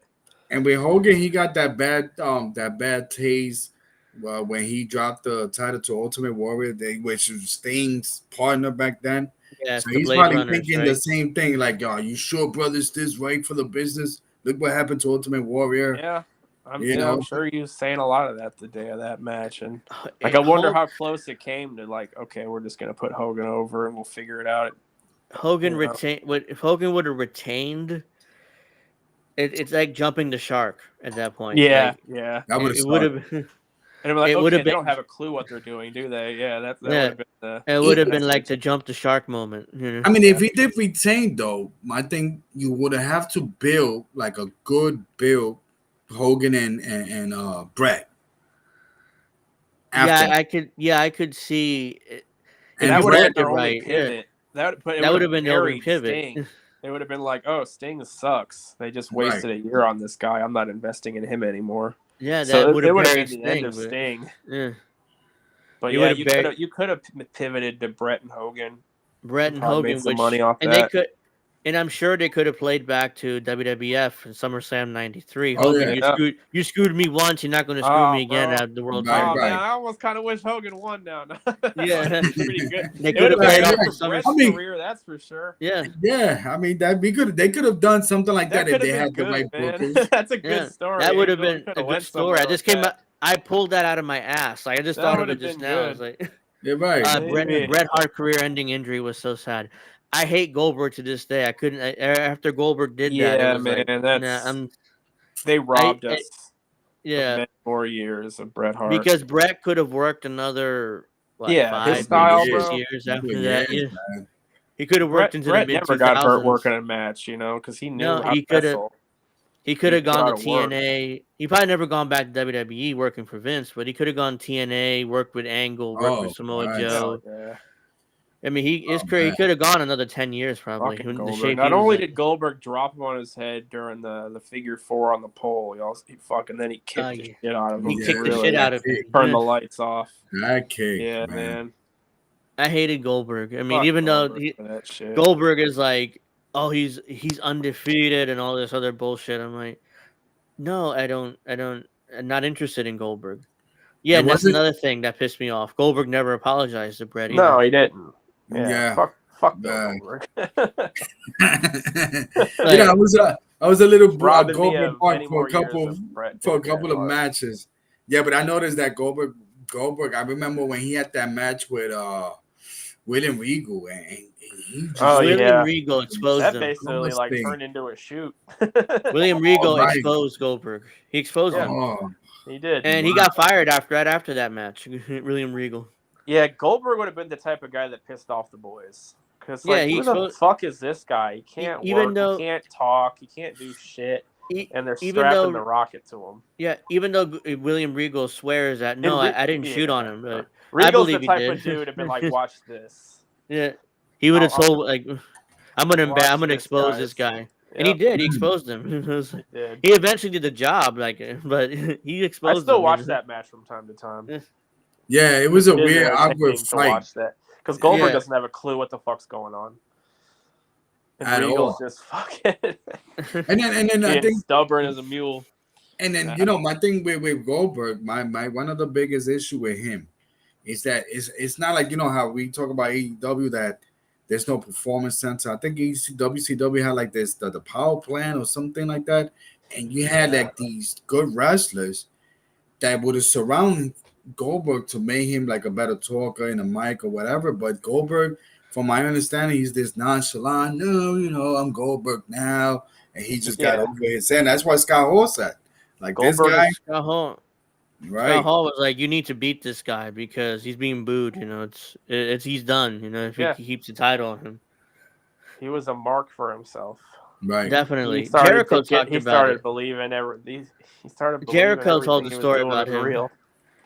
And with Hogan, he got that bad taste when he dropped the title to Ultimate Warrior, which was Sting's partner back then. Yeah, So the he's Blade probably Runners, thinking right? the same thing, like, "Yo, you sure, brothers, this right for the business? Look what happened to Ultimate Warrior." Yeah, You know, I'm sure he was saying a lot of that the day of that match, and like I wonder how close it came to like, okay, we're just gonna put Hogan over and we'll figure it out. Hogan retained. If Hogan would have retained, it's like jumping the shark at that point. Yeah, Like, yeah. that would have it would sucked. have. And I'm like, It would okay, have they been. don't have a clue what they're doing, do they? Yeah, that would Yeah, have been the. it would have been message. like the jump the shark moment. You know? I mean, if he did retain, though, I think you would have to build like a good build, Hogan and Brett. Yeah, After I could see. and that would have Brett, been their only right. Yeah, pivot. But it that would would have have been the only buried pivot. Sting. It would have been like, oh, Sting sucks. They just Right. wasted a year on this guy. I'm not investing in him anymore. Yeah, So that would it have would have buried been the end Sting. of Sting. Yeah, But he yeah, would have you could have pivoted to Brett and Hogan. Brett and Probably Hogan, made some money off and that. they could, and I'm sure they could have played back to WWF and SummerSlam '93. Oh, Hogan, yeah. you screwed me once, you're not going to screw me again at the World Right, Oh Title. right. man, I almost kind of wish Hogan won now. Yeah, Pretty good. they It could would have have played been off good the for summer. Brett's I mean- career, that's for sure. Yeah, Yeah, I mean they could have done something like that, if could they have had been the right good, man. bookers. That's a good yeah, story. that would have Angel. been We coulda a good went story. somewhere I just with came that. out. I pulled that out of my ass. Like I just That thought of would it have just been now. good. It's like Yeah, right. Maybe. Bret Hart career-ending injury was so sad. I hate Goldberg to this day. I couldn't. After Goldberg did that, it Yeah, was man, like, that's nah, they robbed I us of yeah, many more years of Bret Hart. because Brett could have worked another Yeah, his 5 style, maybe 6 bro. years Good after that. years, Yeah, man. he could have worked into the Brett mid never got hurt 2000s. working a match, because he knew No, how to wrestle. he could have knew gone how to to work. TNA. He probably never gone back to WWE working for Vince, but he could have gone TNA, worked with Angle, worked with Samoa nice. Joe. Oh, yeah. I mean, his career, man. he could have gone another 10 years probably. Fucking The Goldberg. shape Not he was only in. did Goldberg drop him on his head during the figure 4 on the pole, then he kicked the shit out of him. He kicked the Really shit out of him. turned Yeah. the lights off. That kick, Yeah, man. man. I hated Goldberg. I mean, Fuck even though Goldberg for that shit. Goldberg is like, oh, he's undefeated and all this other bullshit. I'm like, no, I'm not interested in Goldberg. Yeah, and that's another thing that pissed me off. Goldberg never apologized to Brett either. No, he didn't. Yeah. Fuck Bill Goldberg. I was a little robbing me Goldberg of part many for more a years couple of Bret for a than couple of Hart. matches. Yeah, but I noticed that Goldberg. I remember when he had that match with William Regal, and he just William Regal exposed that him. basically turned into a shoot. William Regal exposed Goldberg. He exposed him. He did, and he got fired after that match. William Regal. Yeah, Goldberg would have been the type of guy that pissed off the boys. Because who the fuck is this guy? He can't work. He can't talk. He can't do shit. And they're strapping the rocket to him. Yeah, even though William Regal swears that I didn't shoot on him, but Regal's I the believe type he did. of dude to be like, "Watch this." Yeah, he would have told I'm gonna expose this guy, Yep. and he did. He exposed him. He eventually did the job, but he exposed. I still him, watch that match from time to time. Yeah, it was a weird, awkward fight. Watch that because Goldberg doesn't have a clue what the fuck's going on. And Regal's just fucking. and then I think stubborn as a mule. And then my thing with Goldberg, my one of the biggest issue with him is that it's not like how we talk about AEW that there's no performance center. I think WCW had like this the power plan or something like that, and you had like these good wrestlers that would have surrounded Goldberg to make him like a better talker in a mic or whatever. But Goldberg, from my understanding, he's this nonchalant. No, I'm Goldberg now, and he just got over his head. That's why Scott Hall said, Like this Goldberg guy, is Scott Hall. Scott right? Hall was like, "You need to beat this guy because he's being booed. You know, it's he's done. You know, if he Yeah. keeps the title on him, he was a mark for himself. Right. definitely." Jericho talked He about started it. believing he started believing Jericho told everything the he was story doing about was him. real.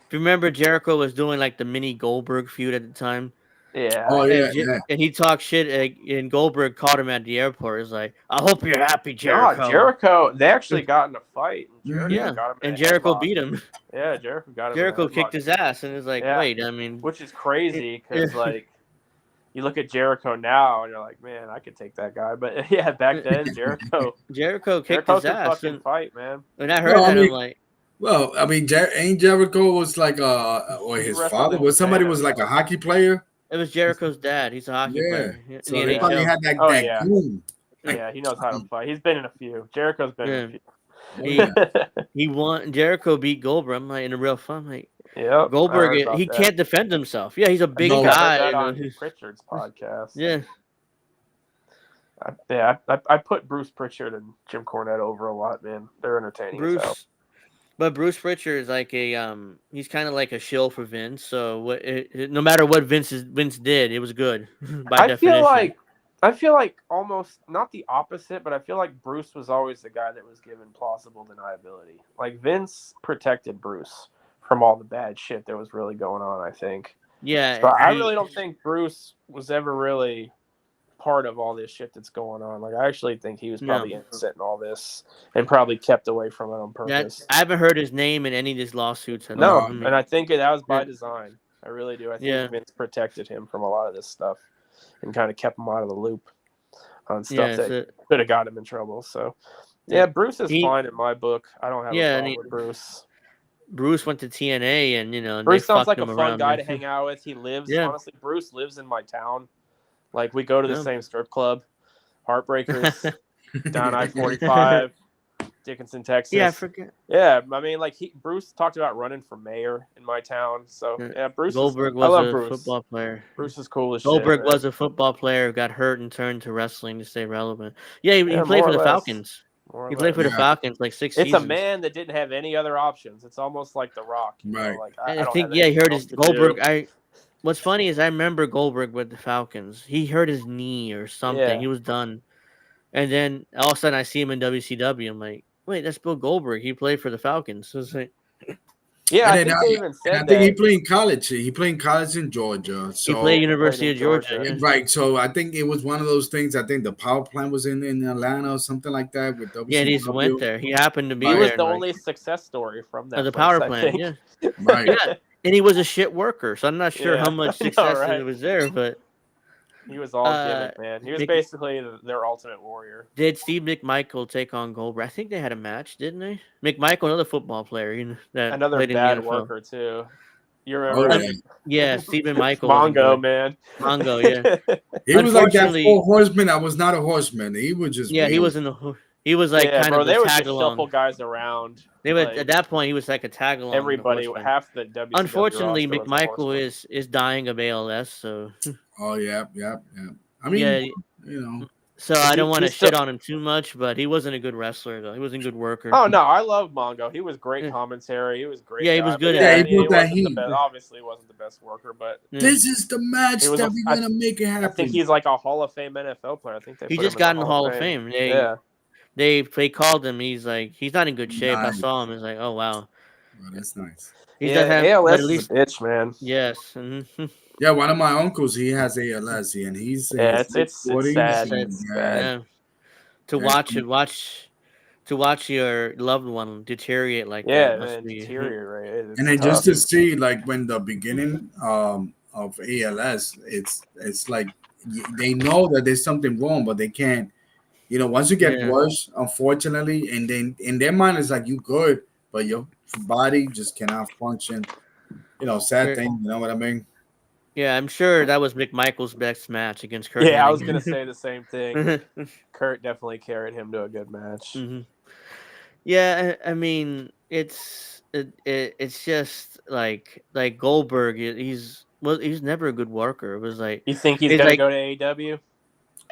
If you remember, Jericho was doing like the mini Goldberg feud at the time. Yeah. Oh And, yeah, yeah. and he talked shit, and Goldberg caught him at the airport. He's like, "I hope you're happy, No, Jericho." Jericho. They actually got in a fight, and Jericho Yeah, Mhm. got him in and a Jericho headlock. beat him. Yeah, Jericho got him in a Jericho kicked headlock. his ass, and it's like, Yeah, wait, I mean, which is crazy because like you look at Jericho now, and you're like, man, I could take that guy. But yeah, back then Jericho kicked Jericho his can ass, fucking fight, man. and I heard Well, I that I'm mean, like, ain't Jericho was like or He his wrestled father in was somebody Japan. was like a hockey player. it was Jericho's dad. He's a hockey Yeah. player in So the they probably NHL. had Oh that yeah, goon. yeah. He knows how to fight. He's been in a few. Jericho's been in a Yeah, few. Oh yeah. he won. Jericho beat Goldberg. I'm like in a real fun. Like Yep, I Goldberg, heard about he that. can't defend himself. Yeah, he's a I big think I heard guy. that You know. on Pritchard's podcast. Yeah, I put Bruce Pritchard and Jim Cornette over a lot, man. They're entertaining as hell. But Bruce Pritchard is like he's kind of like a shill for Vince. So no matter what Vince did, it was good by I definition. feel like almost not the opposite, but I feel like Bruce was always the guy that was given plausible deniability. Like Vince protected Bruce from all the bad shit that was really going on, I think. Yeah, So I really don't think Bruce was ever really part of all this shit that's going on. Like I actually think he was probably innocent in all this and probably kept away from it on purpose. I haven't heard his name in any of these lawsuits at No, all. I mean, and I think that was by design. I really do. I think Yeah. Vince protected him from a lot of this stuff and kind of kept him out of the loop on stuff that could have got him in trouble. So, yeah, Bruce is fine in my book. I don't have a problem with Bruce. Bruce went to TNA, and Bruce they sounds like him a fun guy there. to hang out with. He lives, Yeah. honestly, Bruce lives in my town. Like, we go to the same strip club, Heartbreakers, down I-45, Dickinson, Texas. Yeah, I forget. Yeah, I mean, like Bruce talked about running for mayor in my town. So yeah, Bruce. Goldberg I love was a Bruce. football player. Bruce is cool as Goldberg shit. was a football player, got hurt and turned to wrestling to stay relevant. Yeah, he played more for or the less. Falcons. He played for the Falcons like 6 seasons. It's a man that didn't have any other options. It's almost like The Rock. You know? Like I think he hurt his Goldberg. What's funny is I remember Goldberg with the Falcons. He hurt his knee or something. Yeah. He was done. And then all of a sudden I see him in WCW. I'm like, wait, that's Bill Goldberg. He played for the Falcons. So it's like, yeah, I think they even said that. I think he played in college. He played in college in Georgia. So he played University of Georgia. Yeah. Right. So I think it was one of those things. I think the power plant was in Atlanta or something like that with WCW. Yeah, he just went there. He happened to be there. there. He was the only success story from that. The power plant, yeah. Right. Yeah. And he was a shit worker, so I'm not sure how much success it was there, but he was all gimmick, man. He was basically their ultimate warrior. Did Steve McMichael take on Goldberg? I think they had a match, didn't they? McMichael, another football player, that another bad worker too. You remember? Yeah, Stephen Michael. Mongo, man. Mongo, yeah. He was like that 4 horseman. I was not a horseman. He was just he was in the. He was like kind of the they would tag just along. shuffle guys around. They would at that point. He was like a tag along. Everybody, half the WCW. Unfortunately, McMichael is dying of ALS. So. Oh yeah. I mean, So I don't want to shit on him too much, but he wasn't a good wrestler though. He wasn't a good worker. Oh no, I love Mongo. He was great commentary. He was great. Yeah, he was good. Obviously, he wasn't the best worker, but this is the match that we're gonna make it happen. I think he's like a Hall of Fame NFL player. I think he just got in the Hall of Fame. They called him. He's like he's not in good shape. Nice. I saw him. It's like, oh wow. Oh, that's nice. ALS is a bitch, man. Yes. Mm-hmm. Yeah, one of my uncles, he has ALS, and he's it's sad. Yeah. To watch your loved one deteriorate like that must be deteriorate. And then just to see, like, when the beginning of ALS, it's like they know that there's something wrong, but they can't. Once you get worse, unfortunately, and then in their mind it's like you good, but your body just cannot function. Sad thing. You know what I mean? Yeah, I'm sure that was McMichael's best match against Kurt. Yeah, I was gonna say the same thing. Kurt definitely carried him to a good match. Mm-hmm. Yeah, I mean, it's just like Goldberg. He's never a good worker. It was like you think he's gonna go to AEW?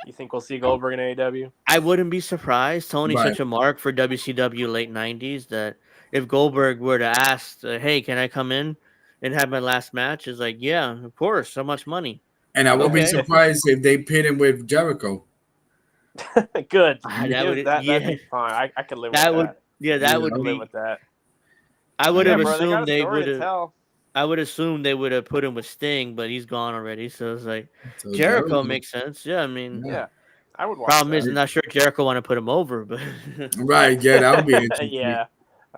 You think we'll see Goldberg in AEW? I wouldn't be surprised. Tony's such a mark for WCW late '90s that if Goldberg were to ask, "Hey, can I come in and have my last match?" Is like, yeah, of course. So much money. And I would be Okay, surprised if they pit him with Jericho. Good. that would That'd yeah, be fine. I could live with that would that. yeah, that You would I know? live be. with that. I would I have Yeah, mean, bro, they got assumed a they story would to have. tell. I would assume they would have put him with Sting, but he's gone already. So it's like so Jericho Jericho, makes sense. Yeah, I mean, yeah. Yeah, I would watch problem is that. I'm not sure Jericho want to put him over, but Right, yeah, that would be interesting. Yeah,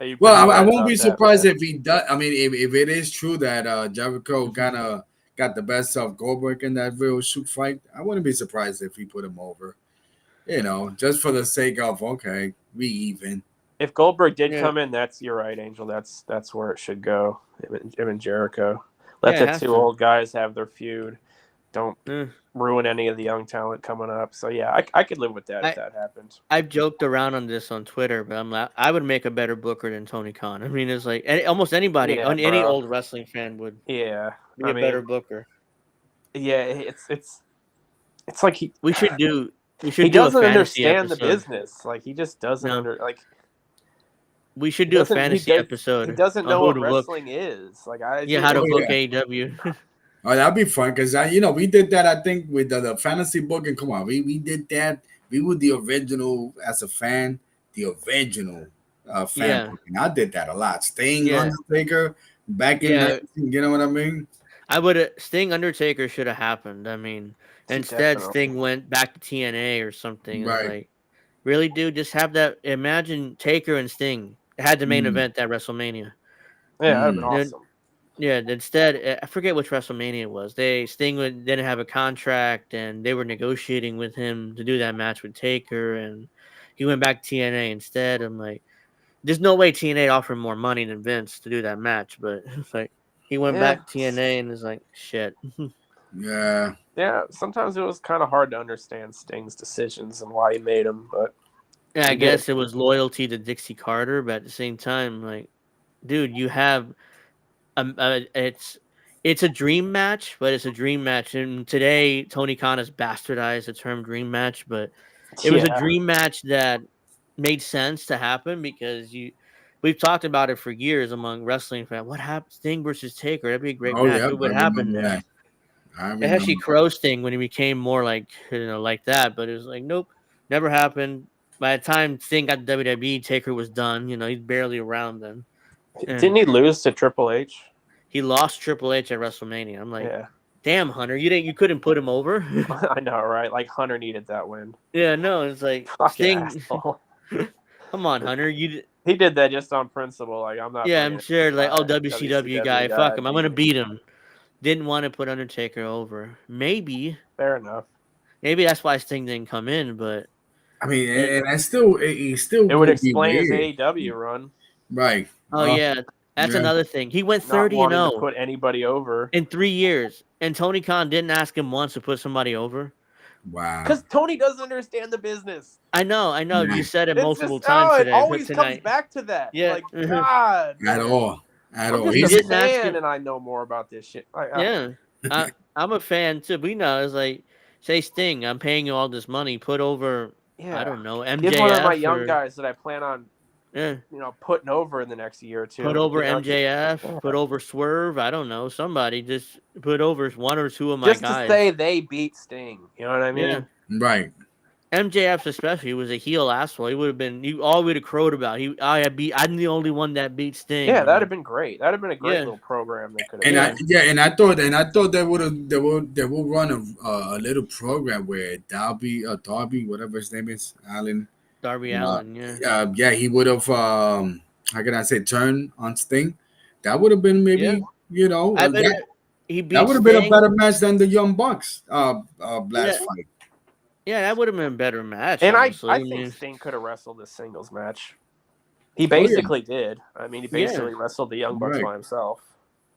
you're Well, pretty I right won't be about that, surprised man. if he does. I mean, if it is true that Jericho kind of got the best of Goldberg in that real shoot fight, I wouldn't be surprised if he put him over. Just for the sake of okay, we even. If Goldberg did yeah, come in, you're right, Angel. That's where it should go. Him and Jericho. Let yeah, it the has two to. old guys have their feud. Don't Eh. ruin any of the young talent coming up. So yeah, I could live with that if I that happens. I've joked around on this on Twitter, but I would make a better booker than Tony Khan. I mean, it's like almost anybody, Yeah, any bro. old wrestling fan would Yeah, be I a better mean, booker. yeah, it's like We should do we he should do a doesn't fantasy understand the episode. business. Like he just doesn't No, he we should do a doesn't he fantasy does he episode doesn't on know who what to book. wrestling is. Like I Yeah, how just to Oh book yeah. AEW. Oh, that'd be fun because we did that. I think with the fantasy book, and come on, we did that. We were the original as a fan, the original fan Yeah, book, and I did that a lot. Sting, yeah, Undertaker, back in yeah. 19, you know what I mean? I would Sting Undertaker should have happened. I mean, instead definitely. Sting went back to TNA or something. It was Right. like, really, dude, just have that. Imagine Taker and Sting had the main Mm, event at WrestleMania. Yeah, that'd have been mm. Then awesome. yeah, instead I forget which WrestleMania it was. Didn't have a contract and they were negotiating with him to do that match with Taker, and he went back to TNA instead. I'm like, there's no way TNA offered more money than Vince to do that match, but it's like he went Yeah. back to TNA and is like, shit. Yeah. Yeah, sometimes it was kind of hard to understand Sting's decisions and why he made them, but Yeah, I he did. guess it was loyalty to Dixie Carter, but at the same time, like, dude, you have it's a dream match, but it's a dream match. And today, Tony Khan has bastardized the term dream match, but it was a Yeah, dream match that made sense to happen because we've talked about it for years among wrestling fans. What happened? Sting versus Taker. That'd be a great Oh match. yeah, What I would happen remember there? that. I It actually remember. Crow Sting when he became more like like that, but it was like nope, never happened. By the time Sting got to WWE, Taker was done. He's barely around then, and didn't he lose to Triple H? he lost Triple H at WrestleMania. I'm like, Yeah, damn, Hunter, you couldn't put him over. I know, right? Like Hunter needed that win. Yeah, no, it's like Fucking Sting. asshole. Come on, Hunter, He did that just on principle. Like I'm not yeah, bringing I'm sure. Like, oh, my WCW guy, fuck guy. him. I'm gonna beat him. Didn't want to put Undertaker over. Fair enough. Maybe that's why Sting didn't come in. But I mean, it, and I still, it still It would would be explain his weird, AEW run, right? oh yeah, that's Yeah. another thing. He went not 30 and wanting to 0 put anybody over. in 3 years, and Tony Khan didn't ask him once to put somebody over. Wow. Because Tony doesn't understand the business. I know. You Nah, said it It's multiple just times it today, always comes tonight. back to that. Yeah, Like God, at man. all. At I'm all. just he a didn't ask fan, him. and I know more about this shit. Yeah, I'm a fan too. We know it's like, say Sting, I'm paying you all this money. Put over, I Yeah. don't know, He's one of my MJF young or guys that I plan on, yeah, putting over in the next year or put two. over Just, MJF, yeah. put over Swerve. I don't know, somebody just put over one or two of my Just to guys. say they beat Sting. You know what I Yeah, mean? Right. MJF especially he was a heel asshole. He would have been all would have crowed about. I'm the only one that beat Sting. Yeah, I'm that'd like, have been great. That'd have been a great yeah, little program they could have And done. I thought they will run a little program where Darby, whatever his name is, Allen. Darby Uh, Allin. Yeah, yeah, he would have. How can I say turn on Sting? That would have been yeah. maybe I bet that he that beat would have been a Sting. better match than the Young Bucks Yeah, last fight. yeah, that would have been a better match. And Honestly, I I think mean, Sting could have wrestled this singles match. He Oh yeah, basically did. I mean, he yeah. basically wrestled the Young Bucks right. by himself.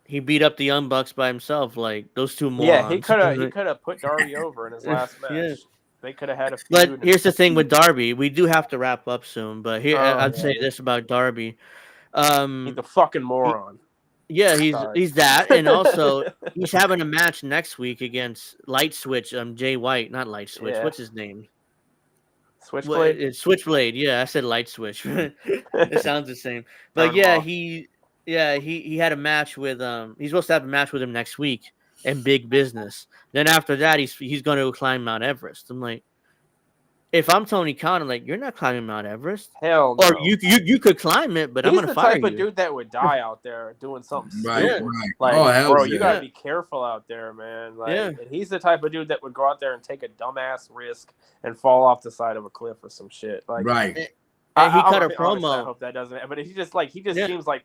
He beat up the Young Bucks by himself, like those two Yeah, he morons. could have put Darby over in his last match. Yeah. They could have had a But feud. here's the thing with Darby. We do have to wrap up soon, but here Oh, I'd say yeah. this about Darby. He's a fucking moron. Yeah, Sorry. he's that, and also he's having a match next week against Light Switch. Jay White, not Light Switch. Yeah. What's his name? Switchblade. It's Switchblade. Yeah, I said light switch. It sounds the same. But Turn him yeah, off. he had a match with he's supposed to have a match with him next week in Big Business. Then after that, he's going to climb Mount Everest. I'm like, if I'm Tony Khan, I'm like, you're not climbing Mount Everest, Hell or no. you could climb it, but I'm He's going to the fire type of you. dude that would die out there doing something Right, stupid. right. Like, Oh, hell bro, you yeah. gotta be careful out there, man. Like, Yeah. and he's the type of dude that would go out there and take a dumbass risk and fall off the side of a cliff or some shit. Like, Right. And he cut a honestly, I promo. hope that doesn't. But he just Yeah. seems like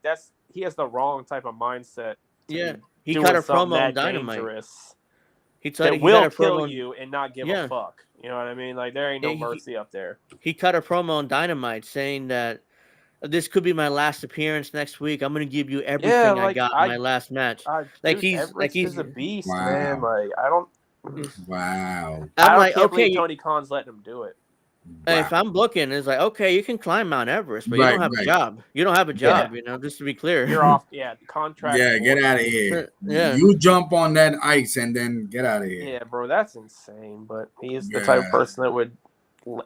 he has the wrong type of mindset. To Yeah, be he doing cut a something promo on that Dynamite. dangerous He that cut will a kill promo. you and not give Yeah. a fuck. You know what I mean? Like, there ain't no Yeah, mercy up there. He cut a promo on Dynamite saying that this could be my last appearance next week. I'm going to give you everything I got in my last match. Dude, Everest is a beast, Wow. man. Like, I don't. Wow. I'm like, can't okay, believe Tony Khan's letting him do it. if I'm booking, it's like, okay, you can climb Mount Everest, but you Right, don't have right. a job. You don't have a job, you know, just to be clear. You're off. Yeah, contract. Yeah, get void. out of here. Yeah. You jump on that ice and then get out of here. Yeah, bro, that's insane. But he's the type of person that would,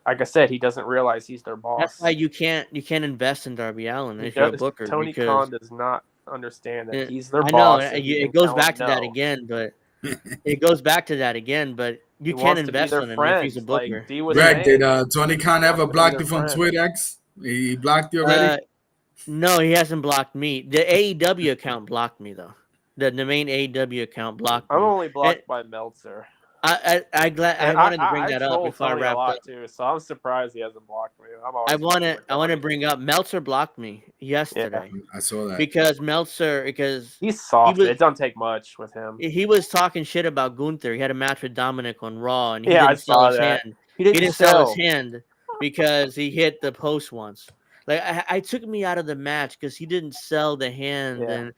like I said, he doesn't realize he's their boss. That's why you can't invest in Darby Allin if He you're a does- booker. Tony because Khan does not understand that he's their I boss. know and he it can goes tell back him to that no. again, but it goes back to that again. But you He can't wants to be invest their on him friend. if he's a booker. Like D was Greg, saying. did Tony Khan He ever wants to be block their you from friend. Twitter X? He blocked you already? No, he hasn't blocked me. The AEW account blocked me though. The main AEW account blocked me. I'm only blocked by Meltzer. I wanted to bring that up troll before I Tony wrapped a lot up. too, so I'm surprised he hasn't blocked me. I want to bring up Meltzer blocked me yesterday. Yeah, I saw that. Because he's soft. was- It doesn't take much with him. he was talking shit about Gunther. He had a match with Dominic on Raw, and he Yeah, I didn't sell saw his that. hand. He He didn't didn't sell sell. his hand because he hit the post once. Like I took me out of the match because he didn't sell the hand, Yeah.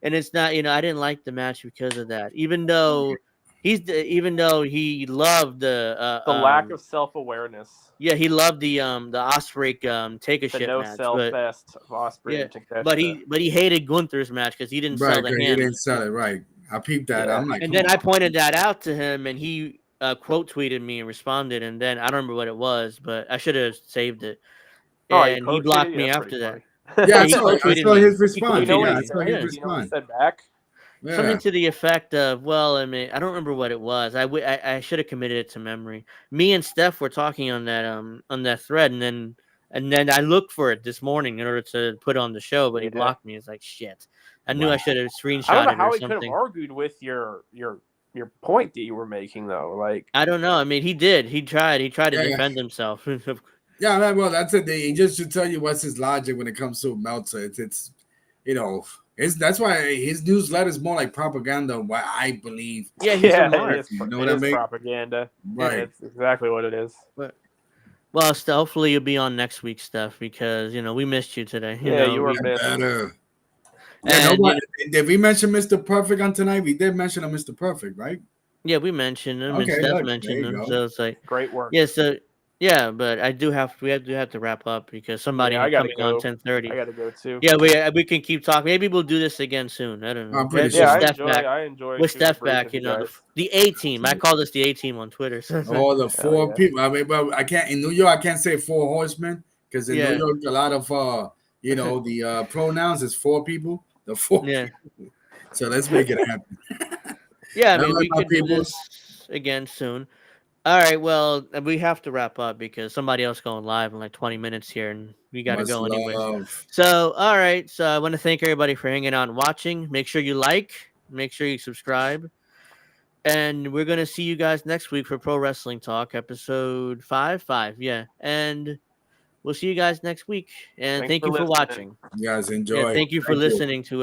and it's not, I didn't like the match because of that. Even though he loved The lack of self-awareness. Yeah, he loved the Ospreay take a The shit no match, sell but fest of Ospreay and Takeshita. but he hated Gunther's match because he didn't sell the He hand. didn't sell it, right. I peeped that. Yeah. I'm like, And then I pointed that out to him, and he quote tweeted me and responded. And then I don't remember what it was, but I should have saved it. And he blocked me after that. Yeah, I He saw quote-tweeted his me. response. You know what Yeah, I he saw said? his You know what he response. said back? Yeah. Something to the effect of, well, I mean, I don't remember what it was. I should have committed it to memory. Me and Steph were talking on that thread, and then I looked for it this morning in order to put on the show, but he blocked me. It's like shit. I knew I should have screenshotted I don't know it how or he could have something. argued with your point that you were making though. Like, I don't know. I mean, he did. He tried to defend himself. Yeah, man, well, that's it. He just should tell you what's his logic when it comes to Meltzer. It's that's why his newsletter is more like propaganda. What I believe. Yeah, he's a mark. It is, You know what I mean? propaganda. Right. It's exactly what it is. Well, hopefully you'll be on next week's stuff because we missed you today. You were missed. Better. And, did we mention Mr. Perfect on tonight? We did mention a Mr. Perfect, right? Yeah, we mentioned him, Okay, and Steph look, mentioned there you him. go. So it's like Great work. Yeah, but we have to wrap up because somebody I gotta coming on go. 10:30. I gotta go too. Yeah, we can keep talking. Maybe we'll do this again soon. I don't know. I'm pretty With sure. Steph back. I enjoy With shooting Steph breeze back, with you guys. the A team. I call this the A team on Twitter. All the four yeah. people. I mean, but I can't in New York. I can't say four horsemen because in New York a lot of the pronouns is four people. The four. Yeah. People. So let's make it happen. Yeah, I mean, we my could do peoples. this again soon. All right, well, we have to wrap up because somebody else going live in like 20 minutes here, and we got to Much go anyway. love. So, all right. So I want to thank everybody for hanging out and watching. Make sure you like. Make sure you subscribe. And we're going to see you guys next week for Pro Wrestling Talk, episode 5. Yeah. And we'll see you guys next week. And Thanks thank for you for listening. watching. You guys enjoy. Yeah, thank you for listening to